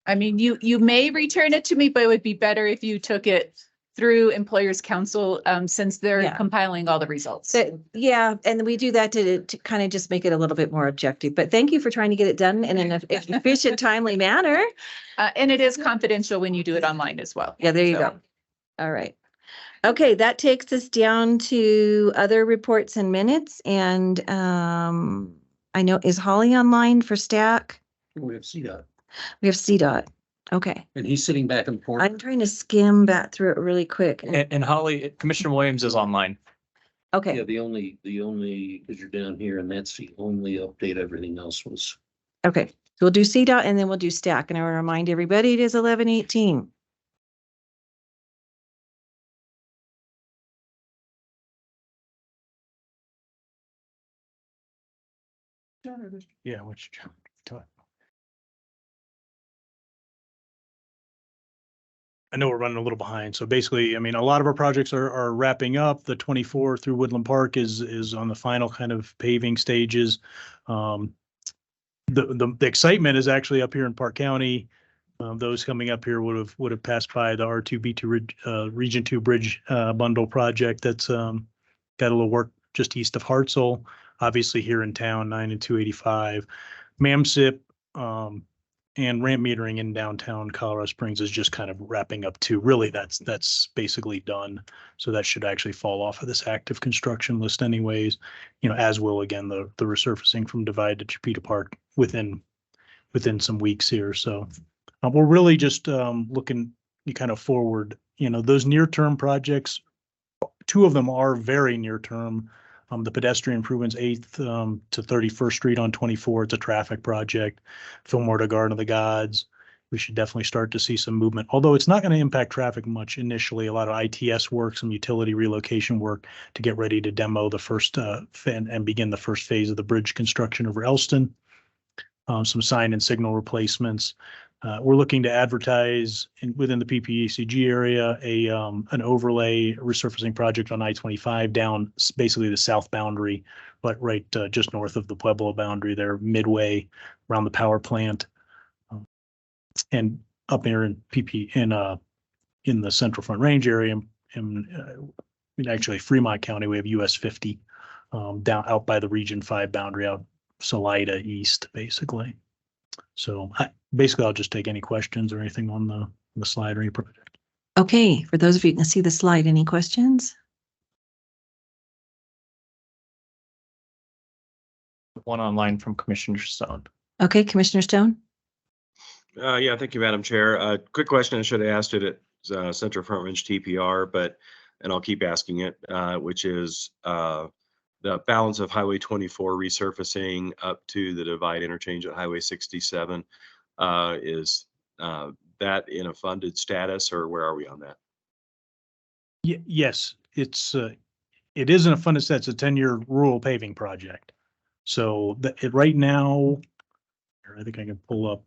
H: I mean, you may return it to me, but it would be better if you took it through Employers Council, since they're
R: Yeah.
H: compiling all the results.
R: Yeah, and we do that to kind of just make it a little bit more objective. But thank you for trying to get it done in an efficient, timely manner.
H: And it is confidential when you do it online as well.
R: Yeah, there you go. All right. Okay, that takes us down to other reports and minutes. And I know, is Holly online for Stack?
A: We have CDOT,
R: We have CDOT. Okay.
A: and he's sitting back and forth.
R: I'm trying to skim back through it really quick.
E: And Holly, Commissioner Williams is online.
R: Okay.
A: Yeah, the only, because you're down here and that's the only update. Everything else was.
R: Okay. So we'll do CDOT and then we'll do Stack. And I want to remind everybody it is 11:18.
B: Yeah, which. I know we're running a little behind. So basically, I mean, a lot of our projects are wrapping up. The 24 through Woodland Park is on the final kind of paving stages. The excitement is actually up here in Park County. Those coming up here would have passed by the R2B2 Region 2 Bridge Bundle project that's got a little work just east of Hartselle. Obviously here in town, 9 and 285. MAMSIP and ramp metering in downtown Colorado Springs is just kind of wrapping up too. Really, that's basically done. So that should actually fall off of this active construction list anyways, as will again, the resurfacing from Divide to Chipeta Park within some weeks here. So we're really just looking kind of forward, those near-term projects, 2 of them are very near term. The pedestrian improvements 8th to 31st Street on 24. It's a traffic project. Fillmore to Garden of the Gods. We should definitely start to see some movement, although it's not going to impact traffic much initially. A lot of ITS work, some utility relocation work to get ready to demo the first and begin the first phase of the bridge construction over Elston. Some sign and signal replacements. We're looking to advertise within the PPACG area an overlay resurfacing project on I-25 down basically the south boundary, but right just north of the Pueblo boundary there, midway around the power plant, and up here in in the Central Front Range area. In actually Fremont County, we have US 50 down out by the Region 5 boundary out Salida East, basically. So basically, I'll just take any questions or anything on the slide or any project.
R: Okay, for those of you who can see the slide, any questions?
E: One online from Commissioner Stone.
R: Okay, Commissioner Stone?
K: Yeah, thank you, Madam Chair. Quick question. I should have asked it at Central Front Range TPR, and I'll keep asking it, which is the balance of Highway 24 resurfacing up to the divide interchange at Highway 67. Is that in a funded status, or where are we on that?
B: Yes, it isn't a funded set. It's a 10-year rural paving project. So right now, I think I can pull up.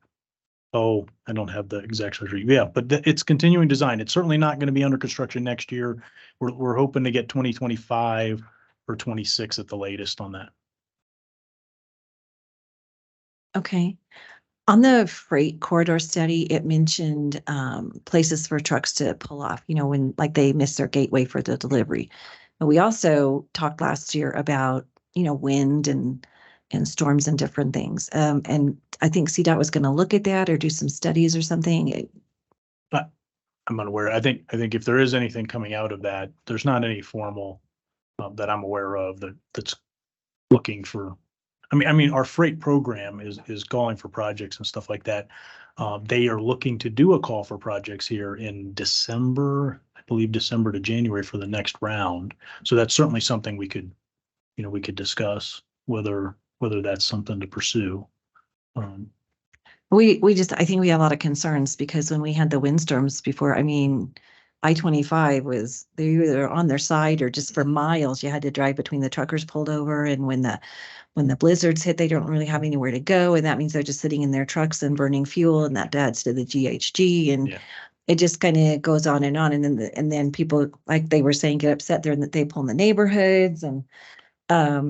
B: Oh, I don't have the exact surgery. Yeah, but it's continuing design. It's certainly not going to be under construction next year. We're hoping to get 2025 or 26 at the latest on that.
R: Okay. On the freight corridor study, it mentioned places for trucks to pull off, you know, when like they miss their gateway for the delivery. But we also talked last year about, you know, wind and storms and different things. And I think CDOT was going to look at that or do some studies or something.
B: I'm unaware. I think if there is anything coming out of that, there's not any formal that I'm aware of that's looking for. I mean, our freight program is calling for projects and stuff like that. They are looking to do a call for projects here in December, I believe December to January for the next round. So that's certainly something we could discuss whether that's something to pursue.
R: I think we had a lot of concerns because when we had the windstorms before, I mean, I-25 was, they either on their side or just for miles, you had to drive between the truckers pulled over. And when the blizzards hit, they don't really have anywhere to go. And that means they're just sitting in their trucks and burning fuel, and that adds to the GHG. And it just kind of goes on. And then people, like they were saying, get upset there and that they pull in the neighborhoods. And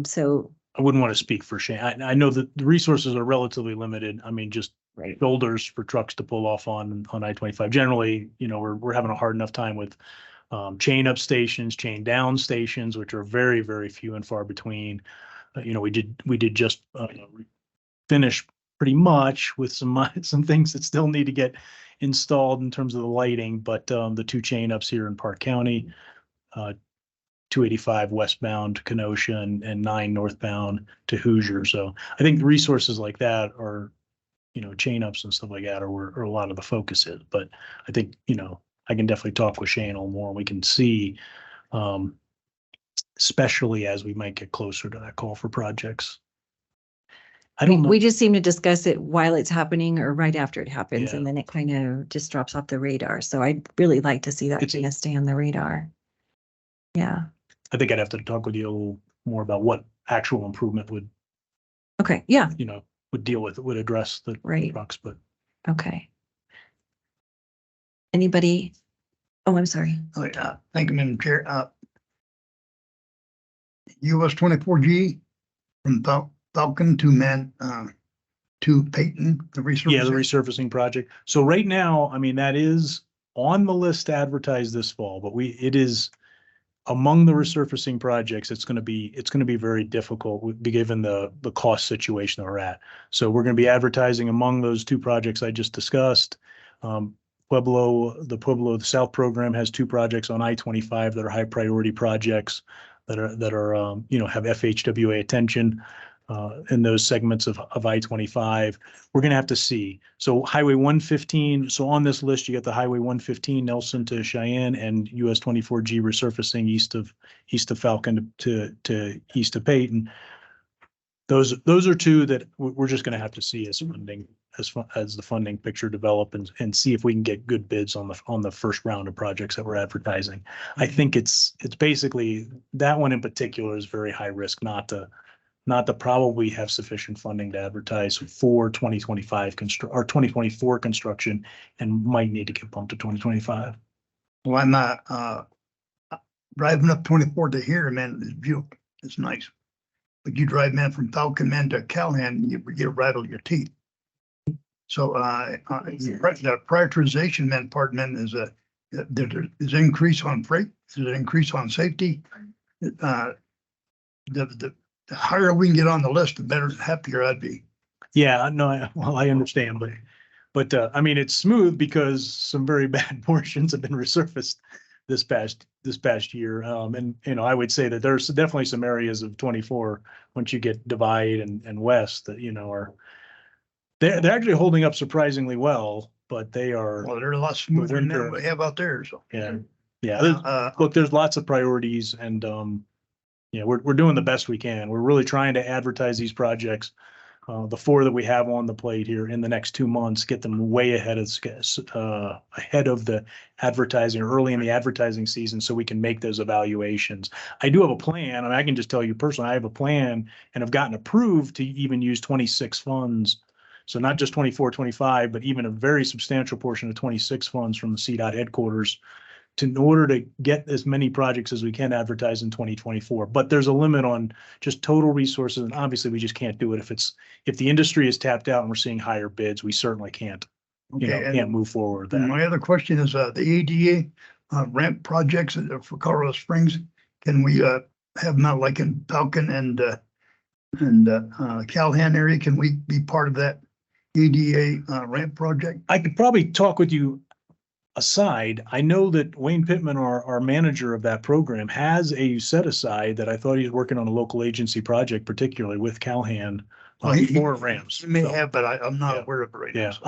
R: so
B: I wouldn't want to speak for Shane. I know that the resources are relatively limited. I mean, just shoulders for trucks to pull off on I-25. Generally, you know, we're having a hard enough time with chain up stations, chain down stations, which are very, very few and far between. You know, we did just finish pretty much with some things that still need to get installed in terms of the lighting, but the 2 chain ups here in Park County, 285 westbound to Kenosha and 9 northbound to Hoosier. So I think resources like that are, you know, chain ups and stuff like that are where a lot of the focus is. But I think, you know, I can definitely talk with Shane a little more. We can see, especially as we might get closer to that call for projects. I don't know.
R: We just seem to discuss it while it's happening or right after it happens, and then it kind of just drops off the radar. So I'd really like to see that kind of stay on the radar. Yeah.
B: I think I'd have to talk with you a little more about what actual improvement would,
R: okay, yeah,
B: you know, would address the trucks, but.
R: Okay. Anybody? Oh, I'm sorry.
S: Oh, thank you, Madam Chair. US 24G from Falcon to Peyton, the resurfacing.
B: Yeah, the resurfacing project. So right now, I mean, that is on the list to advertise this fall, but it is among the resurfacing projects. It's going to be very difficult given the cost situation that we're at. So we're going to be advertising among those 2 projects I just discussed. The Pueblo South program has 2 projects on I-25 that are high priority projects that are you know, have FHWA attention in those segments of I-25. We're going to have to see. So Highway 115. So on this list, you get the Highway 115 Nelson to Cheyenne and US 24G resurfacing east of Falcon to east of Peyton. Those are 2 that we're just going to have to see as funding as the funding picture develop and see if we can get good bids on the first round of projects that we're advertising. I think it's basically that one in particular is very high risk not to probably have sufficient funding to advertise for 2025 or 2024 construction, and might need to get bumped to 2025.
S: Well, I'm driving up 24 to here, man. This view is nice. But you drive, man, from Falcon, man, to Callahan, you rattle your teeth. So the prioritization, man, part, man, is there's an increase on freight, there's an increase on safety. The higher we can get on the list, the better, happier I'd be.
B: Yeah, no, I understand, but I mean, it's smooth because some very bad portions have been resurfaced this past year. And, you know, I would say that there's definitely some areas of 24, once you get Divide and West, that, you know, they're actually holding up surprisingly well, but they are.
S: Well, they're a lot smoother than we have out there, so.
B: Yeah. Look, there's lots of priorities, and Yeah, we're doing the best we can. We're really trying to advertise these projects. The 4 that we have on the plate here in the next 2 months, get them way ahead of the advertising, early in the advertising season, so we can make those evaluations. I do have a plan, and I can just tell you personally, I have a plan and have gotten approved to even use 26 funds. So not just 24, 25, but even a very substantial portion of 26 funds from the CDOT headquarters in order to get as many projects as we can advertise in 2024. But there's a limit on just total resources. And obviously we just can't do it if the industry is tapped out and we're seeing higher bids, we certainly can't,
S: Okay,
B: can't move forward with
S: and
B: that.
S: my other question is, the ADA ramp projects for Colorado Springs, can we have them out like in Falcon and Calhan area? Can we be part of that ADA ramp project?
B: I could probably talk with you aside. I know that Wayne Pittman, our manager of that program, has a set aside that I thought he was working on a local agency project, particularly with Calhan for ramps.
S: He may
B: So,
S: have, but I'm not aware of it right now.
B: yeah,
S: so.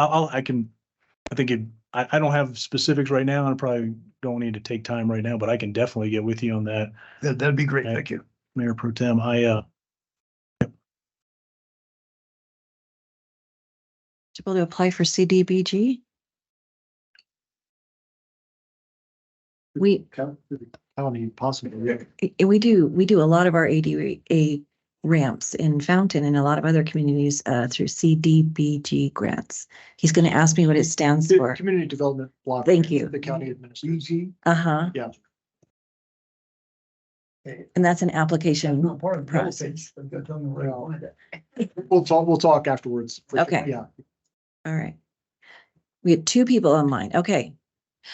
B: I don't have specifics right now. I probably don't need to take time right now, but I can definitely get with you on that.
S: That'd be great. Thank you.
B: Mayor Pro Tem,
R: Able to apply for CDBG? We
B: county possibly.
R: we do a lot of our ADA ramps in Fountain and a lot of other communities through CDBG grants. He's going to ask me what it stands for.
Q: Community Development Block.
R: Thank you.
Q: The county administrator.
R: Uh-huh.
Q: Yeah.
R: And that's an application
S: Not part of the
R: process.
S: process. But tell me where I want it.
Q: We'll talk afterwards. for sure.
R: Okay.
Q: Yeah.
R: All right. We had 2 people online. Okay.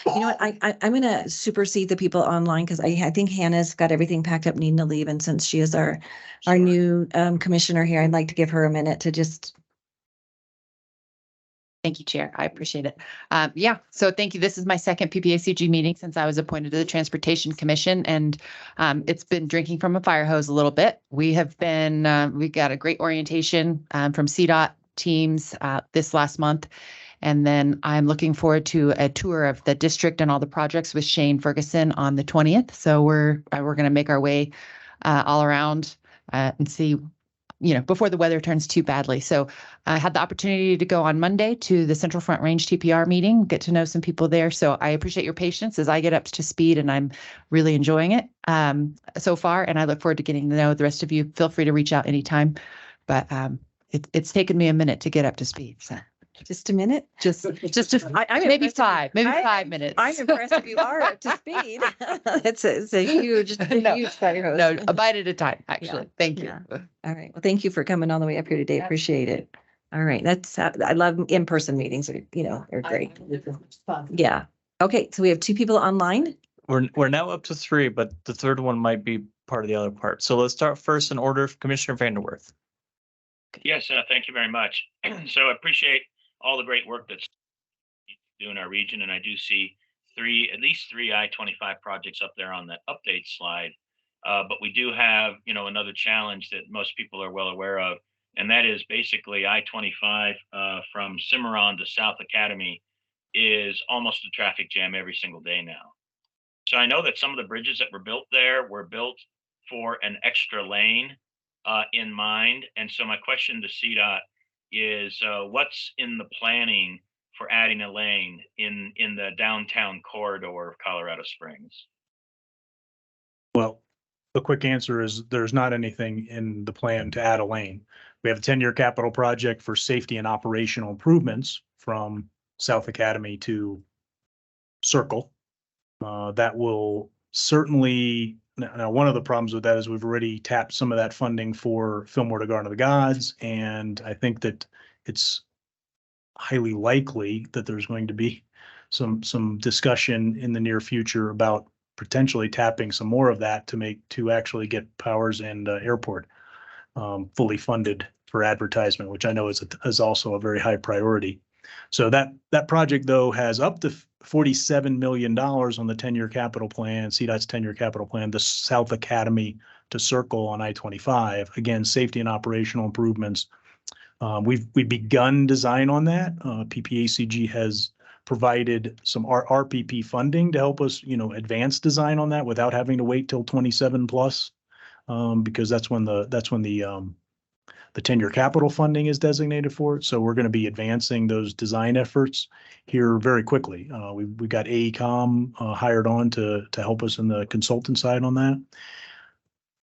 R: You know what? I'm gonna supersede the people online because I think Hannah's got everything packed up, needing to leave. And since she is our new commissioner here, I'd like to give her a minute to just.
H: Thank you, Chair. I appreciate it. Yeah, so thank you. This is my second PPACG meeting since I was appointed to the Transportation Commission, and it's been drinking from a fire hose a little bit. We have been, we got a great orientation from CDOT teams this last month. And then I'm looking forward to a tour of the district and all the projects with Shane Ferguson on the 20th. So we're going to make our way all around and see, before the weather turns too badly. So I had the opportunity to go on Monday to the Central Front Range TPR meeting, get to know some people there. So I appreciate your patience as I get up to speed, and I'm really enjoying it so far. And I look forward to getting to know the rest of you. Feel free to reach out anytime, but it's taken me a minute to get up to speed. So.
R: Just a minute?
H: Just maybe 5 minutes.
R: I'm impressed if you are up to speed. It's a huge fire hose.
H: No, a bite at a time, actually.
R: Yeah.
H: Thank you.
R: Yeah. All right. Well, thank you for coming all the way up here today. Appreciate it. All right. I love in-person meetings. They're great. Yeah. Okay. So we have 2 people online.
E: We're now up to 3, but the third one might be part of the other part. So let's start first in order, Commissioner Vanderwerth.
U: Yes, thank you very much. So I appreciate all the great work that's doing in our region, and I do see at least three I-25 projects up there on that update slide. But we do have, another challenge that most people are well aware of, and that is basically I-25 from Cimarron to South Academy is almost a traffic jam every single day now. So I know that some of the bridges that were built there were built for an extra lane in mind. And so my question to CDOT is what's in the planning for adding a lane in the downtown corridor of Colorado Springs?
B: Well, the quick answer is there's not anything in the plan to add a lane. We have a 10-year capital project for safety and operational improvements from South Academy to Circle. That will certainly, now one of the problems with that is we've already tapped some of that funding for Fillmore to Garden of the Gods, and I think that it's highly likely that there's going to be some discussion in the near future about potentially tapping some more of that to actually get Powers and Airport fully funded for advertisement, which I know is also a very high priority. So that project though has up to $47 million on the 10-year capital plan, CDOT's 10-year capital plan, the South Academy to Circle on I-25. Again, safety and operational improvements. We've begun design on that. PPACG has provided some RPP funding to help us, advance design on that without having to wait till 27 plus. because that's when the 10-year capital funding is designated for it. So we're going to be advancing those design efforts here very quickly. We got AECom hired on to help us in the consultant side on that.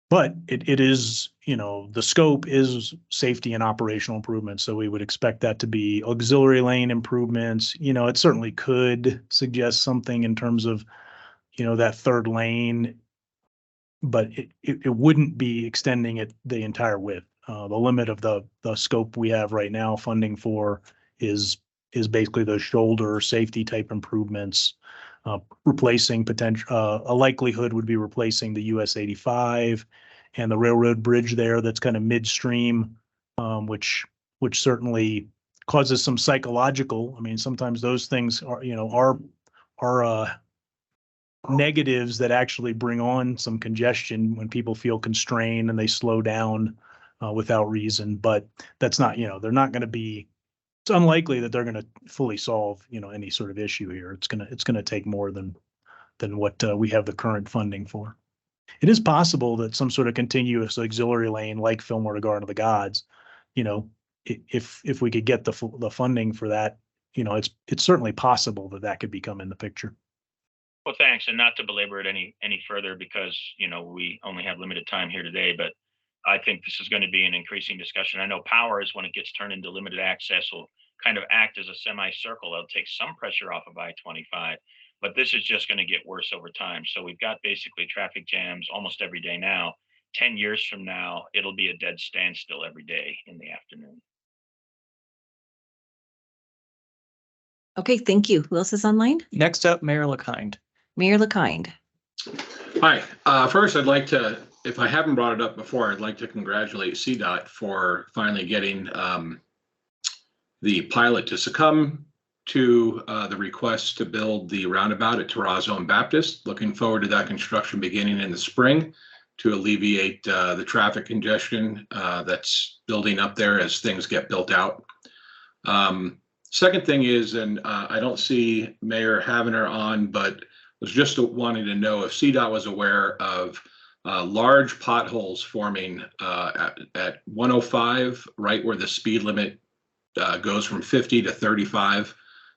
B: But it is, the scope is safety and operational improvements. So we would expect that to be auxiliary lane improvements. It certainly could suggest something in terms of, that third lane, but it wouldn't be extending it the entire width. The limit of the scope we have right now funding for is basically those shoulder safety type improvements, replacing a likelihood would be replacing the US 85 and the railroad bridge there that's kind of midstream, which certainly causes some psychological. I mean, sometimes those things are negatives that actually bring on some congestion when people feel constrained and they slow down without reason. But that's not, they're not going to be. It's unlikely that they're going to fully solve, any sort of issue here. It's gonna take more than what we have the current funding for. It is possible that some sort of continuous auxiliary lane like Fillmore to Garden of the Gods, if we could get the funding for that, it's certainly possible that could become in the picture.
U: Well, thanks. And not to belabor it any further because, we only have limited time here today, but I think this is going to be an increasing discussion. I know Powers, when it gets turned into limited access, will kind of act as a semicircle. It'll take some pressure off of I-25, but this is just going to get worse over time. So we've got basically traffic jams almost every day now. 10 years from now, it'll be a dead standstill every day in the afternoon.
R: Okay, thank you. Who else is online?
E: Next up, Mayor LaKind.
R: Mayor LaKind.
I: Hi. First, I'd like to, if I haven't brought it up before, I'd like to congratulate CDOT for finally getting the pilot to succumb to the request to build the roundabout at Terrazzo and Baptist. Looking forward to that construction beginning in the spring to alleviate the traffic congestion that's building up there as things get built out. Second thing is, and I don't see Mayor Havener on, but was just wanting to know if CDOT was aware of large potholes forming at 105, right where the speed limit goes from 50 to 35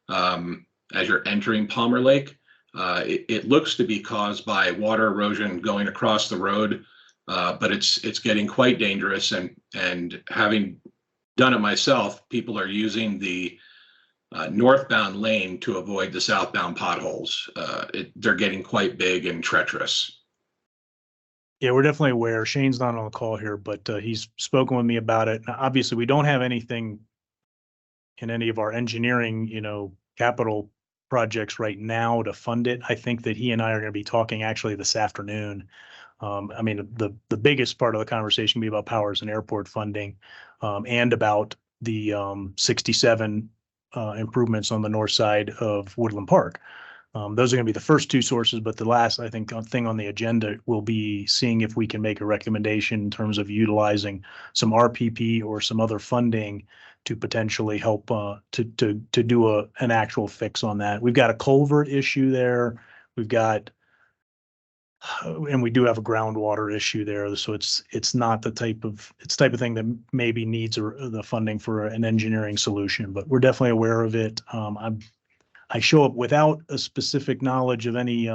I: as you're entering Palmer Lake. It looks to be caused by water erosion going across the road, but it's getting quite dangerous. And having done it myself, people are using the northbound lane to avoid the southbound potholes. They're getting quite big and treacherous.
B: Yeah, we're definitely aware. Shane's not on the call here, but he's spoken with me about it. Now, obviously, we don't have anything in any of our engineering, capital projects right now to fund it. I think that he and I are going to be talking actually this afternoon. I mean, the biggest part of the conversation will be about Powers and airport funding and about the 67 improvements on the north side of Woodland Park. Those are going to be the first two sources, but the last, I think, thing on the agenda will be seeing if we can make a recommendation in terms of utilizing some RPP or some other funding to potentially help to do an actual fix on that. We've got a culvert issue there. We've got, and we do have a groundwater issue there. So it's not the type of thing that maybe needs the funding for an engineering solution, but we're definitely aware of it. I show up without a specific knowledge of any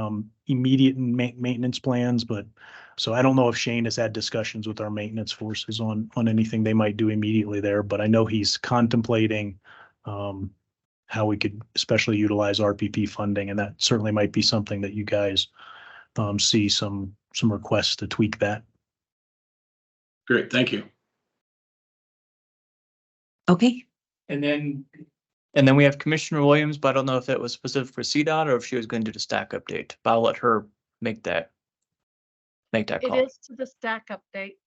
B: immediate maintenance plans, but so I don't know if Shane has had discussions with our maintenance forces on anything they might do immediately there, but I know he's contemplating how we could especially utilize RPP funding, and that certainly might be something that you guys see some requests to tweak that.
I: Great, thank you.
R: Okay.
E: And then we have Commissioner Williams, but I don't know if that was specific for CDOT or if she was going to do the stack update, but I'll let her make that call.
M: It is to the stack update.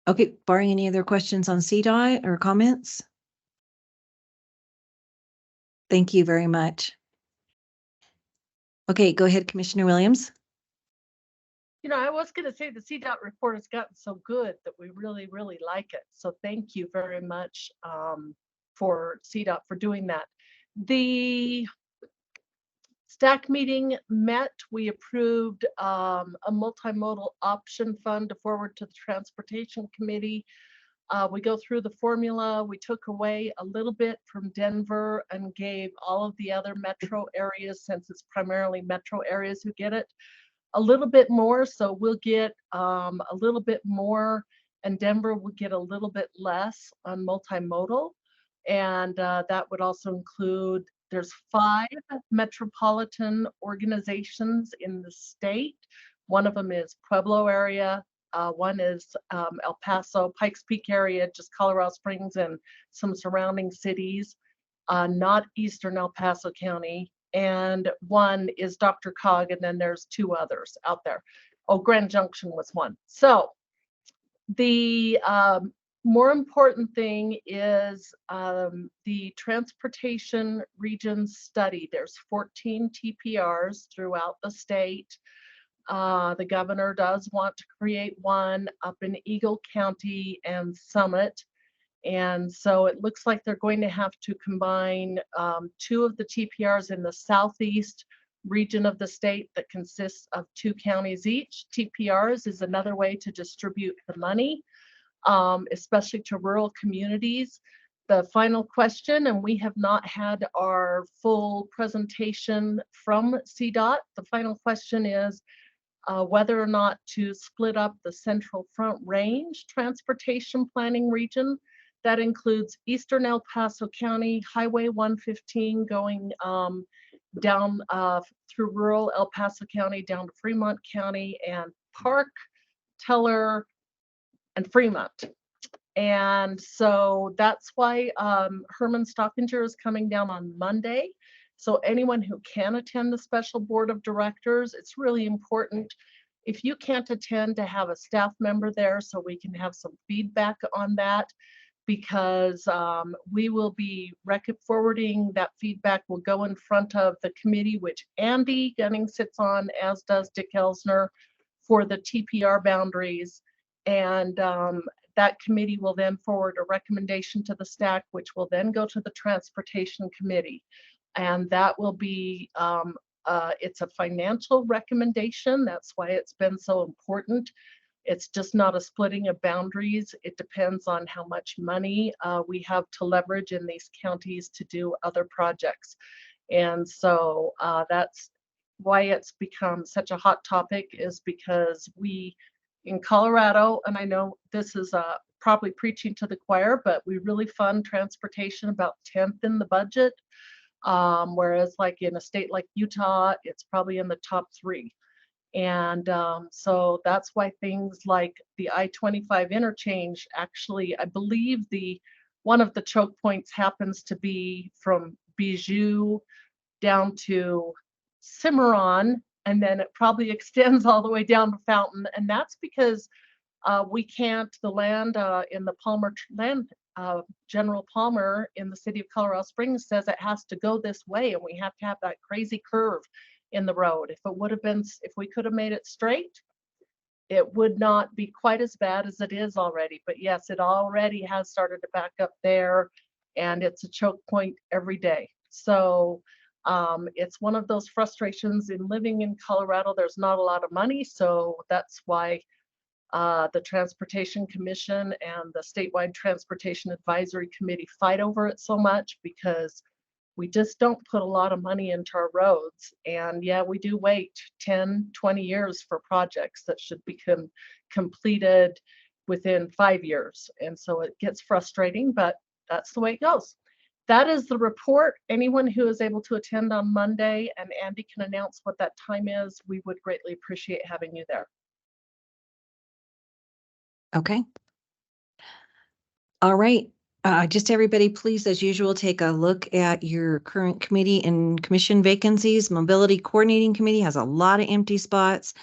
R: Okay, barring any other questions on CDOT or comments? Thank you very much. Okay, go ahead, Commissioner Williams.
M: I was going to say the CDOT report has gotten so good that we really, really like it. So thank you very much for CDOT for doing that. The Stack meeting met, we approved a multimodal option fund to forward to the Transportation Committee. We go through the formula. We took away a little bit from Denver and gave all of the other metro areas, since it's primarily metro areas who get it, a little bit more. So we'll get a little bit more, and Denver will get a little bit less on multimodal. And that would also include, there's 5 metropolitan organizations in the state. One of them is Pueblo area. One is El Paso, Pikes Peak area, just Colorado Springs and some surrounding cities, not Eastern El Paso County. And one is DRCOG, and then there's 2 others out there. Oh, Grand Junction was one. So the more important thing is the transportation regions study. There's 14 TPRs throughout the state. The governor does want to create one up in Eagle County and Summit. And so it looks like they're going to have to combine 2 of the TPRs in the southeast region of the state that consists of 2 counties each. TPRs is another way to distribute the money, especially to rural communities. The final question, and we have not had our full presentation from CDOT. The final question is whether or not to split up the Central Front Range Transportation Planning Region. That includes Eastern El Paso County, Highway 115 going down through rural El Paso County down to Fremont County, and Park, Teller, and Fremont. And so that's why Herman Stockinger is coming down on Monday. So anyone who can attend the special board of directors, it's really important, if you can't attend, to have a staff member there so we can have some feedback on that, because we will be forwarding that feedback. Will go in front of the committee, which Andy Gunning sits on, as does Dick Elsner, for the TPR boundaries. And that committee will then forward a recommendation to the stack, which will then go to the Transportation Committee. And that will be, it's a financial recommendation. That's why it's been so important. It's just not a splitting of boundaries. It depends on how much money we have to leverage in these counties to do other projects. And so that's why it's become such a hot topic, is because we in Colorado, and I know this is probably preaching to the choir, but we really fund transportation about 10th in the budget. Whereas like in a state like Utah, it's probably in the top 3. And so that's why things like the I-25 interchange, actually, I believe one of the choke points happens to be from Bijou down to Cimarron, and then it probably extends all the way down to Fountain. And that's because we can't, the land in the Palmer land, General Palmer in the city of Colorado Springs says it has to go this way, and we have to have that crazy curve in the road. If it would have been, if we could have made it straight, it would not be quite as bad as it is already. But yes, it already has started to back up there, and it's a choke point every day. So it's one of those frustrations in living in Colorado. There's not a lot of money, so that's why the Transportation Commission and the Statewide Transportation Advisory Committee fight over it so much, because we just don't put a lot of money into our roads. And yeah, we do wait 10, 20 years for projects that should become completed within 5 years. And so it gets frustrating, but that's the way it goes. That is the report. Anyone who is able to attend on Monday, and Andy can announce what that time is, we would greatly appreciate having you there.
R: Okay. All right. Just everybody, please, as usual, take a look at your current committee and commission vacancies. Mobility Coordinating Committee has a lot of empty spots.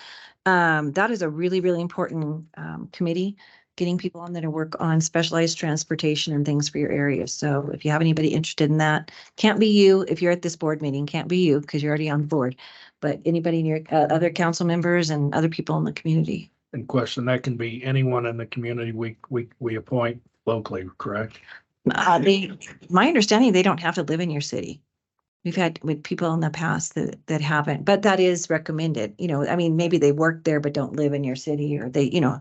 R: That is a really, really important committee, getting people on there to work on specialized transportation and things for your area. So if you have anybody interested in that, can't be you if you're at this board meeting, can't be you because you're already on board, but anybody in your other council members and other people in the community.
D: And question, that can be anyone in the community we appoint locally, correct?
R: My understanding, they don't have to live in your city. We've had with people in the past that haven't, but that is recommended, you know, I mean, maybe they work there but don't live in your city, or they, you know,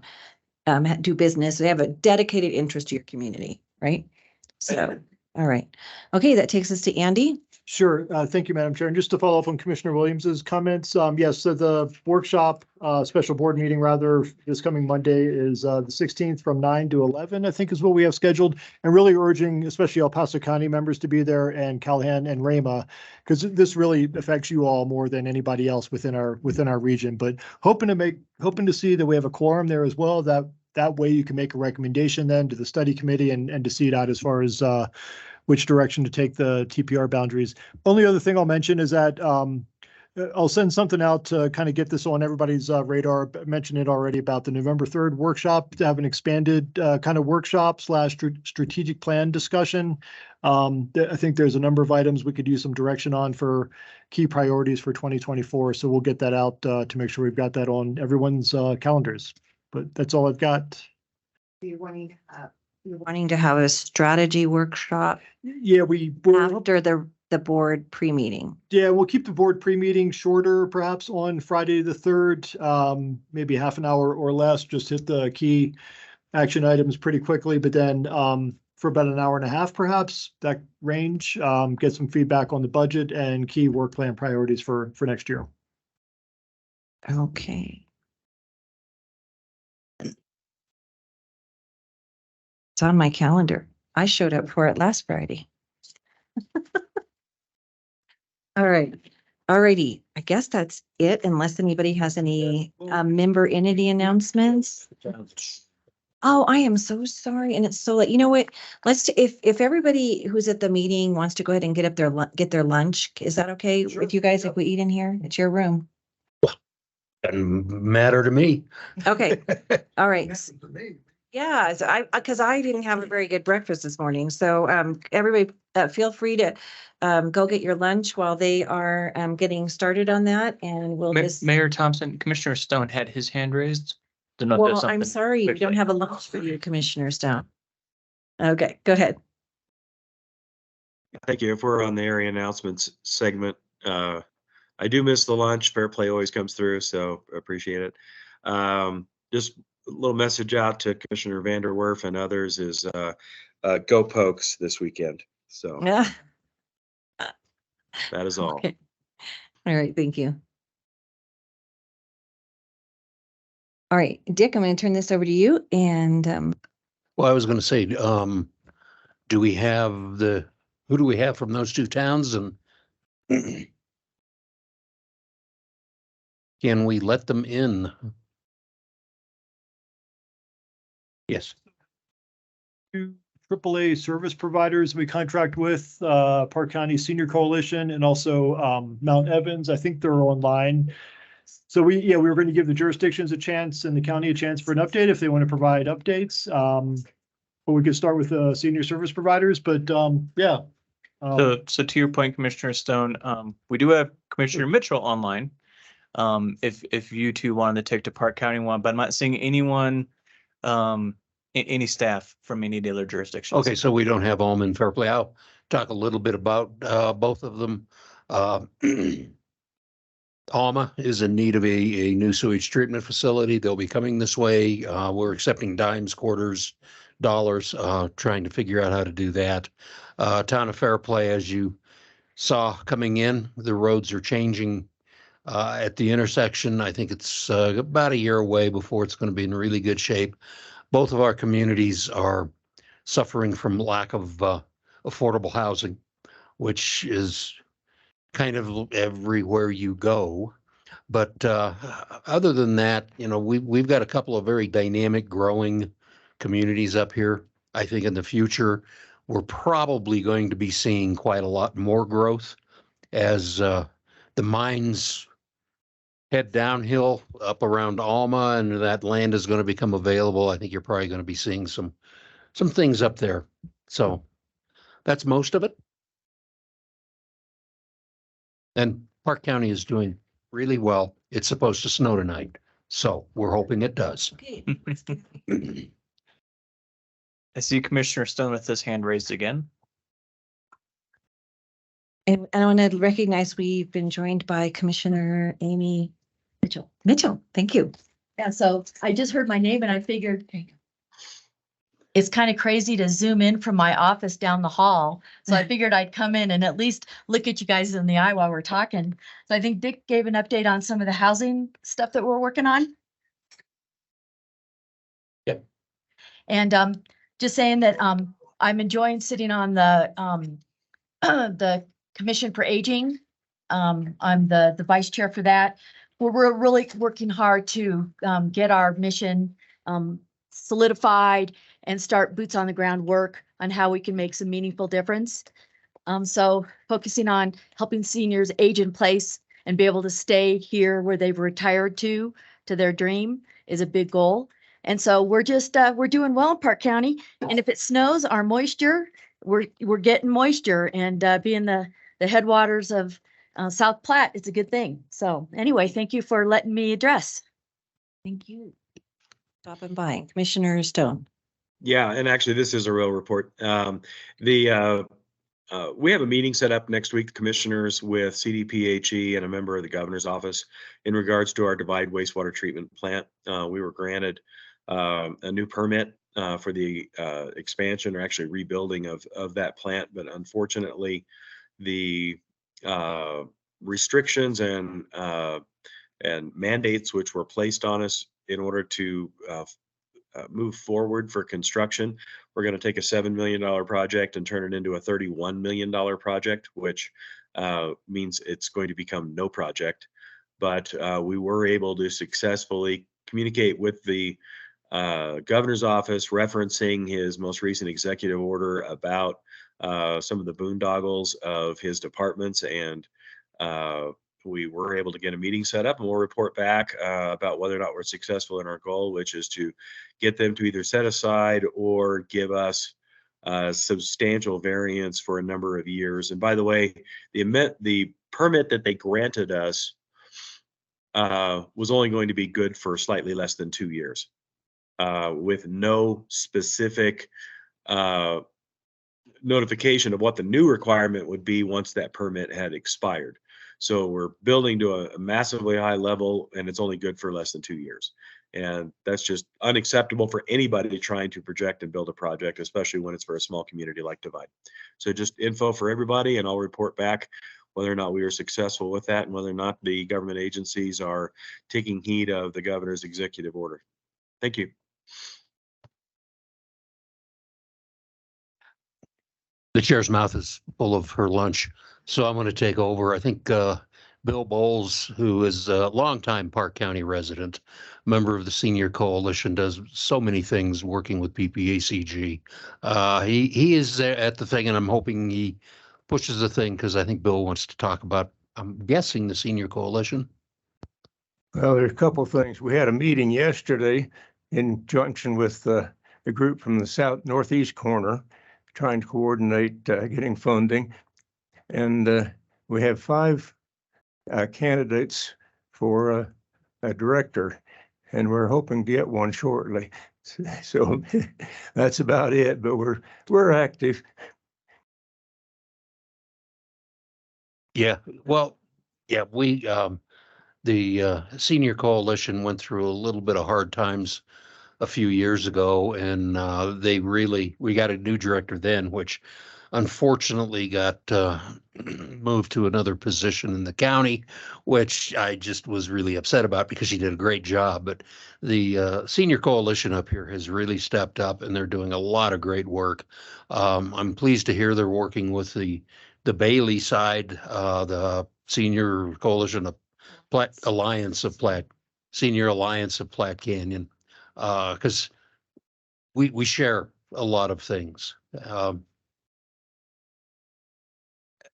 R: do business, they have a dedicated interest to your community, right? So, all right. Okay, that takes us to Andy.
B: Sure. Thank you, Madam Chair. And just to follow up on Commissioner Williams's comments, yes, so the workshop, special board meeting rather, this coming Monday is the 16th from 9 to 11, I think is what we have scheduled. And really urging, especially El Paso County members to be there, and Callahan and Rama, because this really affects you all more than anybody else within our region. But hoping to see that we have a quorum there as well. That way you can make a recommendation then to the study committee and to see it out as far as which direction to take the TPR boundaries. Only other thing I'll mention is that I'll send something out to kind of get this on everybody's radar. I mentioned it already about the November 3rd workshop, to have an expanded kind of workshop / strategic plan discussion. I think there's a number of items we could use some direction on for key priorities for 2024. So we'll get that out to make sure we've got that on everyone's calendars. But that's all I've got.
R: You're wanting to have a strategy workshop?
B: Yeah,
R: after the board pre-meeting.
B: Yeah, we'll keep the board pre-meeting shorter, perhaps on Friday the 3rd, maybe half an hour or less, just hit the key action items pretty quickly, but then for about an hour and a half, perhaps, that range, get some feedback on the budget and key work plan priorities for next year.
R: Okay. It's on my calendar. I showed up for it last Friday. All right. Alrighty. I guess that's it, unless anybody has any member entity announcements. Oh, I am so sorry. And it's so late. You know what? If everybody who's at the meeting wants to go ahead and get their lunch, is that okay with you guys if we eat in here? It's your room.
A: Doesn't matter to me.
R: Okay. All right. Yeah, so because I didn't have a very good breakfast this morning. So everybody feel free to go get your lunch while they are getting started on that, and we'll just.
E: Mayor Thompson, Commissioner Stone had his hand raised. Don't know if there's
R: Well, I'm
E: something
R: sorry, you don't
E: quickly.
R: have a lunch for you, Commissioner Stone. Okay, go ahead.
K: Thank you. If we're on the area announcements segment, I do miss the lunch. Fair play always comes through, so appreciate it. Just a little message out to Commissioner Vanderwerf and others is go Pokes this weekend. So
R: Yeah.
K: that is all.
R: Okay. All right, thank you. All right, Dick, I'm going to turn this over to you, and
A: Well, I was going to say, who do we have from those two towns, and can we let them in? Yes.
B: Two AAA service providers we contract with, Park County Senior Coalition and also Mount Evans. I think they're online. So we were going to give the jurisdictions a chance and the county a chance for an update if they want to provide updates. But we could start with the senior service providers, but yeah.
E: So to your point, Commissioner Stone, we do have Commissioner Mitchell online. If you two wanted to take to Park County one, but I'm not seeing anyone, any staff from any of the other jurisdictions.
A: Okay, so we don't have Almond Fairplay. I'll talk a little bit about both of them. Alma is in need of a new sewage treatment facility. They'll be coming this way. We're accepting dimes, quarters, dollars, trying to figure out how to do that. Town of Fairplay, as you saw coming in, the roads are changing at the intersection. I think it's about a year away before it's going to be in really good shape. Both of our communities are suffering from lack of affordable housing, which is kind of everywhere you go. But other than that, we've got a couple of very dynamic, growing communities up here. I think in the future, we're probably going to be seeing quite a lot more growth as the mines head downhill up around Alma, and that land is going to become available. I think you're probably going to be seeing some things up there. So that's most of it. And Park County is doing really well. It's supposed to snow tonight, so we're hoping it does.
R: Okay.
E: I see Commissioner Stone with his hand raised again.
R: And I want to recognize we've been joined by Commissioner Amy Mitchell. Mitchell, thank you.
J: Yeah, so I just heard my name and I figured it's kind of crazy to zoom in from my office down the hall. So I figured I'd come in and at least look at you guys in the eye while we're talking. So I think Dick gave an update on some of the housing stuff that we're working on.
A: Yep.
J: And just saying that I'm enjoying sitting on the the Commission for Aging. I'm the vice chair for that. We're really working hard to get our mission solidified and start boots on the ground work on how we can make some meaningful difference. So focusing on helping seniors age in place and be able to stay here where they've retired to their dream is a big goal. And so we're just we're doing well in Park County. And if it snows, our moisture, we're getting moisture, and being the headwaters of South Platte, it's a good thing. So anyway, thank you for letting me address.
R: Thank you. Stopping by. Commissioner Stone.
K: Yeah, and actually, this is a real report. We have a meeting set up next week, the commissioners, with CDPHE and a member of the governor's office in regards to our Divide wastewater treatment plant. We were granted a new permit for the expansion, or actually rebuilding of that plant, but unfortunately, the restrictions and mandates which were placed on us in order to move forward for construction. We're going to take a $7 million project and turn it into a $31 million project, which means it's going to become no project. But we were able to successfully communicate with the governor's office, referencing his most recent executive order about some of the boondoggles of his departments, and we were able to get a meeting set up, and we'll report back about whether or not we're successful in our goal, which is to get them to either set aside or give us substantial variance for a number of years. And by the way, the permit that they granted us was only going to be good for slightly less than 2 years, with no specific notification of what the new requirement would be once that permit had expired. So we're building to a massively high level, and it's only good for less than 2 years. And that's just unacceptable for anybody trying to project and build a project, especially when it's for a small community like Divide. So just info for everybody, and I'll report back whether or not we are successful with that and whether or not the government agencies are taking heed of the governor's executive order. Thank you.
A: The chair's mouth is full of her lunch, so I'm going to take over. I think Bill Bowles, who is a longtime Park County resident, member of the Senior Coalition, does so many things working with PPACG. He is at the thing, and I'm hoping he pushes the thing, because I think Bill wants to talk about, I'm guessing, the Senior Coalition.
N: Well, there's a couple of things. We had a meeting yesterday in conjunction with the group from the northeast corner, trying to coordinate getting funding. And we have 5 candidates for a director, and we're hoping to get one shortly. So that's about it, but we're active.
A: Yeah, well, yeah, we the Senior Coalition went through a little bit of hard times a few years ago, and we got a new director then, which unfortunately got moved to another position in the county, which I just was really upset about, because she did a great job. But the Senior Coalition up here has really stepped up, and they're doing a lot of great work. I'm pleased to hear they're working with the Bailey side, the Senior Coalition of Senior Alliance of Platte Canyon, because we share a lot of things.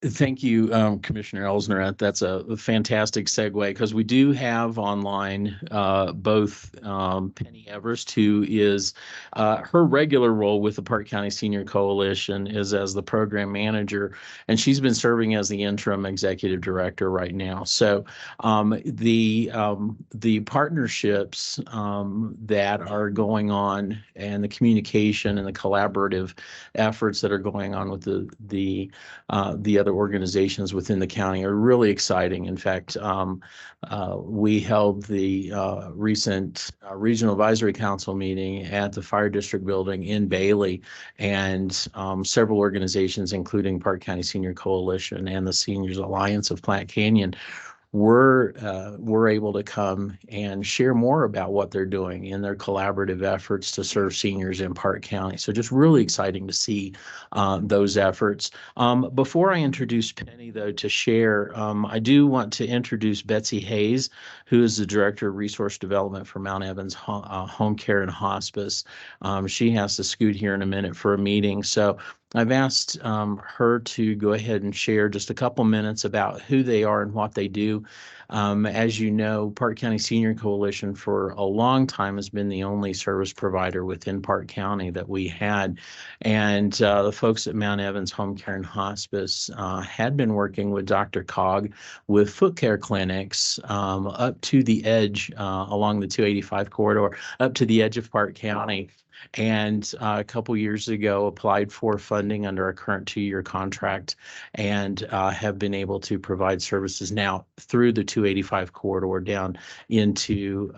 W: Thank you, Commissioner Elsner. That's a fantastic segue, because we do have online both Penny Everest, who is her regular role with the Park County Senior Coalition is as the program manager, and she's been serving as the interim executive director right now. So the partnerships that are going on, and the communication and the collaborative efforts that are going on with the other other organizations within the county are really exciting. In fact, we held the recent Regional Advisory Council meeting at the Fire District Building in Bailey, and several organizations, including Park County Senior Coalition and the Seniors Alliance of Plant Canyon, were able to come and share more about what they're doing in their collaborative efforts to serve seniors in Park County. So just really exciting to see those efforts. Before I introduce Penny, though, to share, I do want to introduce Betsy Hayes, who is the Director of Resource Development for Mount Evans Home Care and Hospice. She has to scoot here in a minute for a meeting. So I've asked her to go ahead and share just a couple minutes about who they are and what they do. As you know, Park County Senior Coalition for a long time has been the only service provider within Park County that we had. And the folks at Mount Evans Home Care and Hospice had been working with Dr. Cog with foot care clinics up to the edge along the 285 corridor, up to the edge of Park County. And a couple years ago applied for funding under our current 2-year contract, and have been able to provide services now through the 285 corridor down into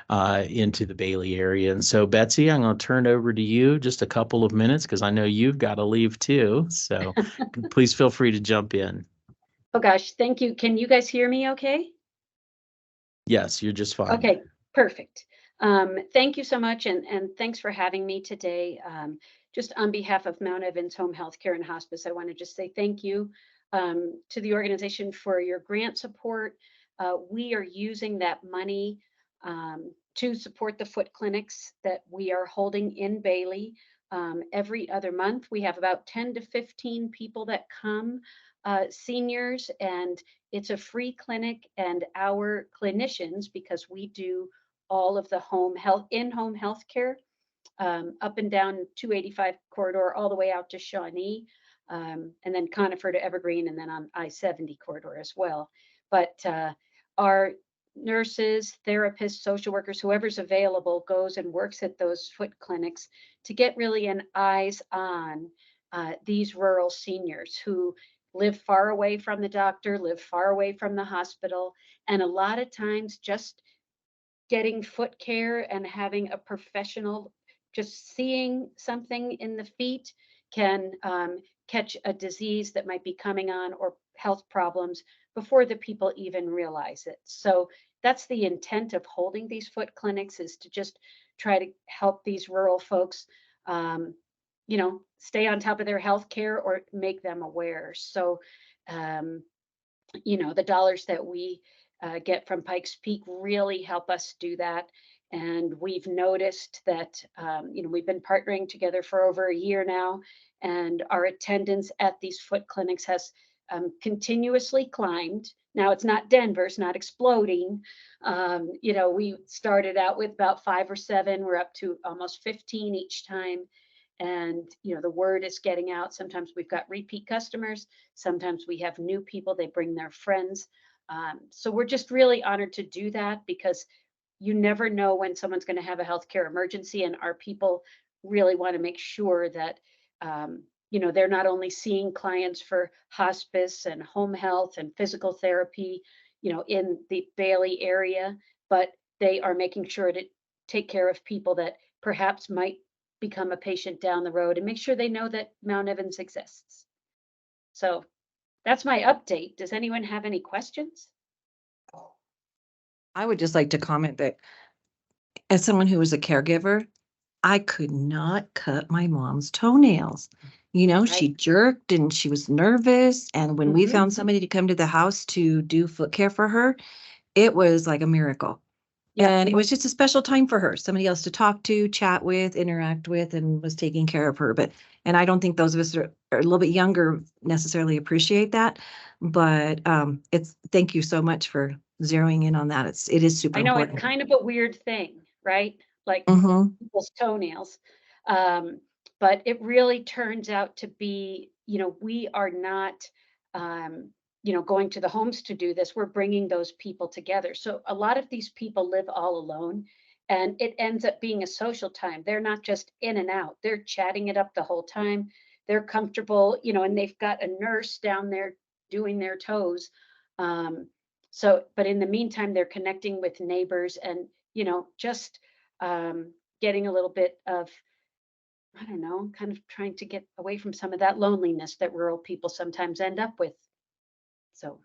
W: the Bailey area. And so, Betsy, I'm going to turn it over to you just a couple of minutes because I know you've got to leave too. So please feel free to jump in.
C: Oh gosh, thank you. Can you guys hear me okay?
W: Yes, you're just fine.
C: Okay, perfect. Thank you so much, and thanks for having me today. Just on behalf of Mount Evans Home Health Care and Hospice, I want to just say thank you to the organization for your grant support. We are using that money to support the foot clinics that we are holding in Bailey every other month. We have about 10 to 15 people that come, seniors, and it's a free clinic, and our clinicians, because we do all of the home health, in-home health care, up and down 285 corridor, all the way out to Shawnee, and then Conifer to Evergreen, and then on I-70 corridor as well. But our nurses, therapists, social workers, whoever's available goes and works at those foot clinics to get really an eyes on these rural seniors who live far away from the doctor, live far away from the hospital, and a lot of times just getting foot care and having a professional just seeing something in the feet can catch a disease that might be coming on, or health problems, before the people even realize it. So that's the intent of holding these foot clinics, is to just try to help these rural folks, you know, stay on top of their health care or make them aware. So, you know, the dollars that we get from Pikes Peak really help us do that. And we've noticed that, you know, we've been partnering together for over a year now, and our attendance at these foot clinics has continuously climbed. Now it's not Denver, it's not exploding. You know, we started out with about 5 or 7, we're up to almost 15 each time. And, you know, the word is getting out. Sometimes we've got repeat customers, sometimes we have new people, they bring their friends. So we're just really honored to do that, because you never know when someone's going to have a healthcare emergency, and our people really want to make sure that, you know, they're not only seeing clients for hospice and home health and physical therapy, you know, in the Bailey area, but they are making sure to take care of people that perhaps might become a patient down the road, and make sure they know that Mount Evans exists. So that's my update. Does anyone have any questions?
R: I would just like to comment that as someone who was a caregiver, I could not cut my mom's toenails. You know, she jerked and she was nervous. And when we found somebody to come to the house to do foot care for her, it was like a miracle. And it was just a special time for her, somebody else to talk to, chat with, interact with, and was taking care of her. And I don't think those of us are a little bit younger necessarily appreciate that. But thank you so much for zeroing in on that. It is super
C: I know
R: important.
C: it's kind of a weird thing, right? Like people's toenails. But it really turns out to be, you know, we are not, you know, going to the homes to do this. We're bringing those people together. So a lot of these people live all alone, and it ends up being a social time. They're not just in and out, they're chatting it up the whole time. they're comfortable, you know, and they've got a nurse down there doing their toes. So, but in the meantime, they're connecting with neighbors and, you know, just getting a little bit of, I don't know, kind of trying to get away from some of that loneliness that rural people sometimes end up with. So.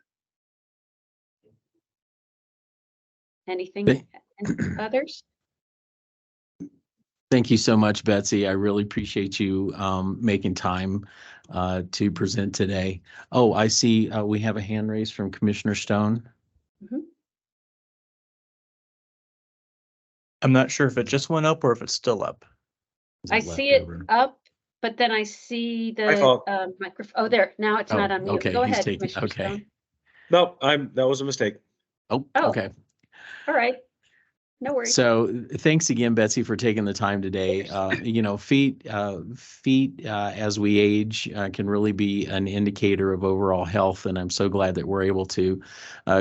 C: Anything, any others?
W: Thank you so much, Betsy. I really appreciate you making time to present today. Oh, I see we have a hand raised from Commissioner Stone.
E: I'm not sure if it just went up or if it's still up.
C: I see it up, but then I see the microphone. Oh, there. Now it's not on mute.
W: Okay,
C: Go
W: he's
C: ahead,
W: taking,
C: Commissioner
W: okay.
C: Stone.
K: Nope, that was a mistake.
W: Oh,
C: Oh.
W: okay.
C: All right. No worries.
W: So thanks again, Betsy, for taking the time today. You know, feet as we age can really be an indicator of overall health, and I'm so glad that we're able to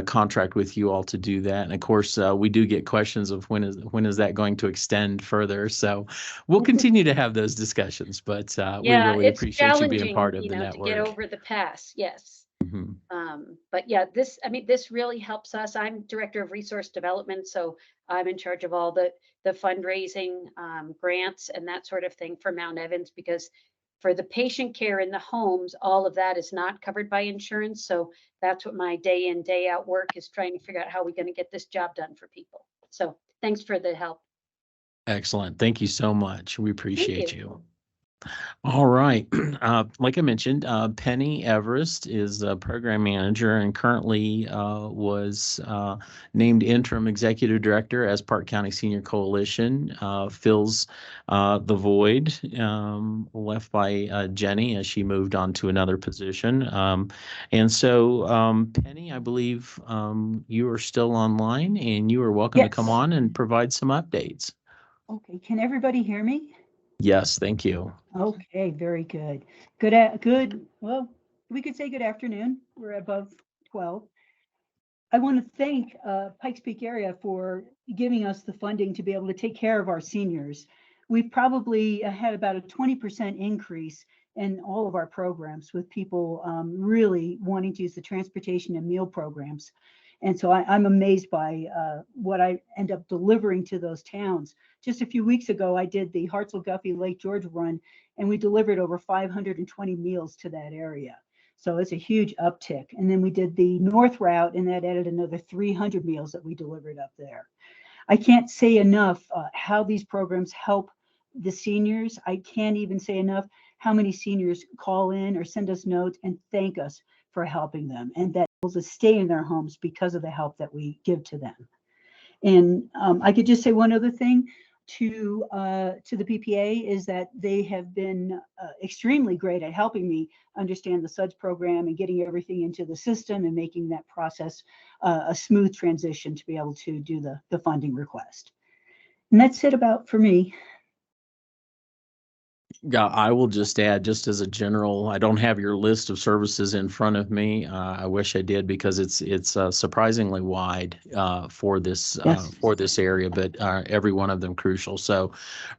W: contract with you all to do that. And of course, we do get questions of when is that going to extend further. So we'll continue to have those discussions. But we
C: yeah,
W: really
C: it's
W: appreciate you being part of
C: you
W: the
C: know,
W: network.
C: to get over the pass. Yes.
W: Mm-hmm.
C: But yeah, this really helps us. I'm Director of Resource Development, so I'm in charge of all the fundraising, grants and that sort of thing for Mount Evans, because for the patient care in the homes, all of that is not covered by insurance. So that's what my day in, day out work is, trying to figure out how we're going to get this job done for people. So thanks for the help.
W: Excellent. Thank you so much. We appreciate you. All right. Like I mentioned, Penny Everest is a program manager and currently was named interim executive director as Park County Senior Coalition, fills the void left by Jenny as she moved on to another position. And so, Penny, I believe you are still online and you are welcome to come on and provide some updates.
O: Okay, can everybody hear me?
W: Yes, thank you.
O: Okay, very good. Well, we could say good afternoon. We're above 12. I want to thank Pikes Peak area for giving us the funding to be able to take care of our seniors. We've probably had about a 20% increase in all of our programs, with people really wanting to use the transportation and meal programs. And so I'm amazed by what I end up delivering to those towns. Just a few weeks ago, I did the Hartselle Guffey Lake George run, and we delivered over 520 meals to that area. So it's a huge uptick. And then we did the North Route, and that added another 300 meals that we delivered up there. I can't say enough how these programs help the seniors. I can't even say enough how many seniors call in or send us notes and thank us for helping them, and that to stay in their homes because of the help that we give to them. And I could just say one other thing to the PPA is that they have been extremely great at helping me understand the SUDS program and getting everything into the system and making that process a smooth transition to be able to do the funding request. And that's it about for me.
W: Yeah, I will just add, just as a general, I don't have your list of services in front of me. I wish I did, because it's surprisingly wide for this area, but every one of them crucial. So,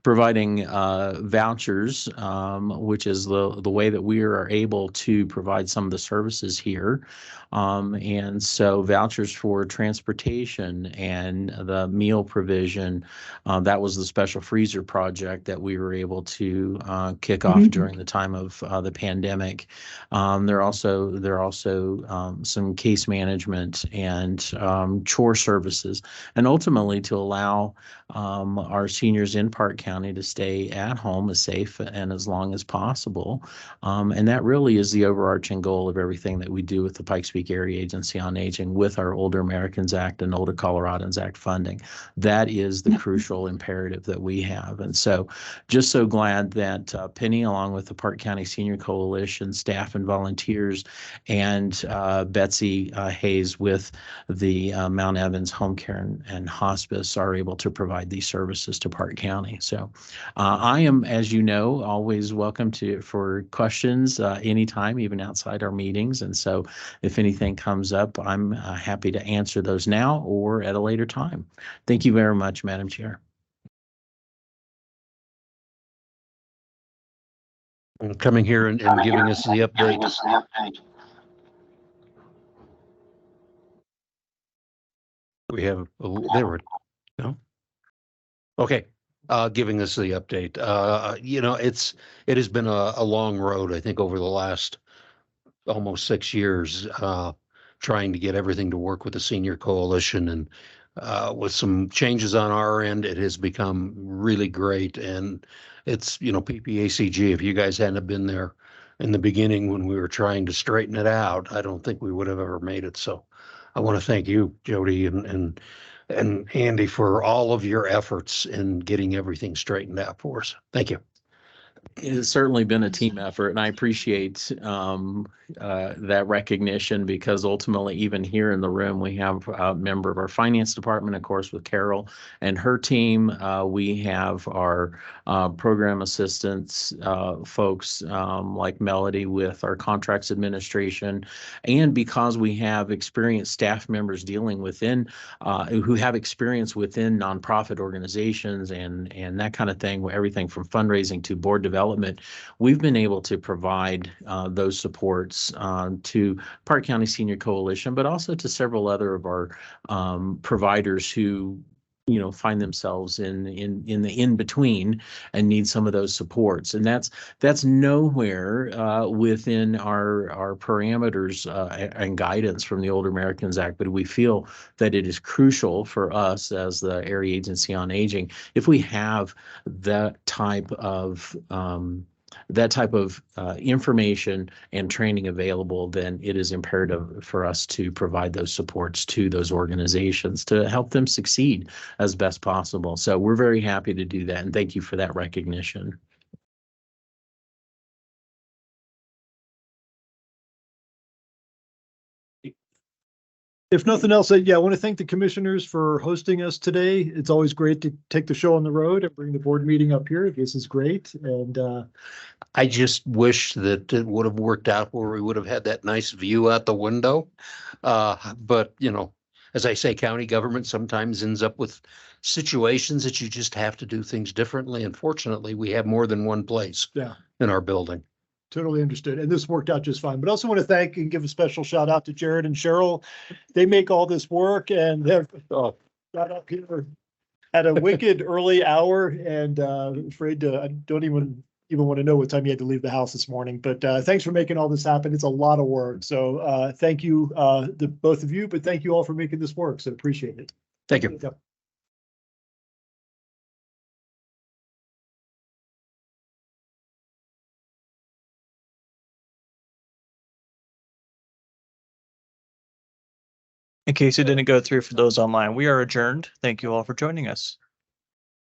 W: providing vouchers, which is the way that we are able to provide some of the services here, and so vouchers for transportation and the meal provision. That was the special freezer project that we were able to kick off during the time of the pandemic. There are also some case management and chore services, and ultimately to allow our seniors in Park County to stay at home as safe and as long as possible. And that really is the overarching goal of everything that we do with the Pikes Peak Area Agency on Aging, with our Older Americans Act and Older Coloradans Act funding. That is the crucial imperative that we have. And so just so glad that Penny, along with the Park County Senior Coalition staff and volunteers, and Betsy Hayes with the Mount Evans Home Care and Hospice are able to provide these services to Park County. So I am, as you know, always welcome for questions anytime, even outside our meetings. And so if anything comes up, I'm happy to answer those now or at a later time. Thank you very much, Madam Chair.
A: coming here and giving us the update. We have, there were, no? Okay, giving us the update. You know, it has been a long road, I think, over the last almost 6 years, trying to get everything to work with the senior coalition, and with some changes on our end, it has become really great. And it's, you know, PPACG, if you guys hadn't been there in the beginning when we were trying to straighten it out, I don't think we would have ever made it. So I want to thank you, Jody, and Andy, for all of your efforts in getting everything straightened out for us. Thank you.
W: It has certainly been a team effort, and I appreciate that recognition, because ultimately, even here in the room, we have a member of our finance department, of course, with Carol and her team. We have our program assistants folks like Melody with our contracts administration, and because we have experienced staff members dealing within who have experience within nonprofit organizations and that kind of thing, everything from fundraising to board development, we've been able to provide those supports to Park County Senior Coalition, but also to several other of our providers who, you know, find themselves in the in between and need some of those supports. And that's nowhere within our parameters and guidance from the Older Americans Act, but we feel that it is crucial for us as the Area Agency on Aging, if we have that type of information and training available, then it is imperative for us to provide those supports to those organizations to help them succeed as best possible. So we're very happy to do that, and thank you for that recognition.
B: If nothing else, yeah, I want to thank the commissioners for hosting us today. It's always great to take the show on the road and bring the board meeting up here. This is great. And
A: I just wish that it would have worked out where we would have had that nice view out the window. But, you know, as I say, county government sometimes ends up with situations that you just have to do things differently. Unfortunately, we have more than one place in our building.
B: Totally understood. And this worked out just fine. But I also want to thank and give a special shout out to Jared and Cheryl. They make all this work, and they're got up here at a wicked early hour, and afraid to, I don't even want to know what time you had to leave the house this morning. But thanks for making all this happen. It's a lot of work. So thank you, the both of you, but thank you all for making this work. So appreciate it.
A: Thank you.
E: In case it didn't go through for those online, we are adjourned. Thank you all for joining us.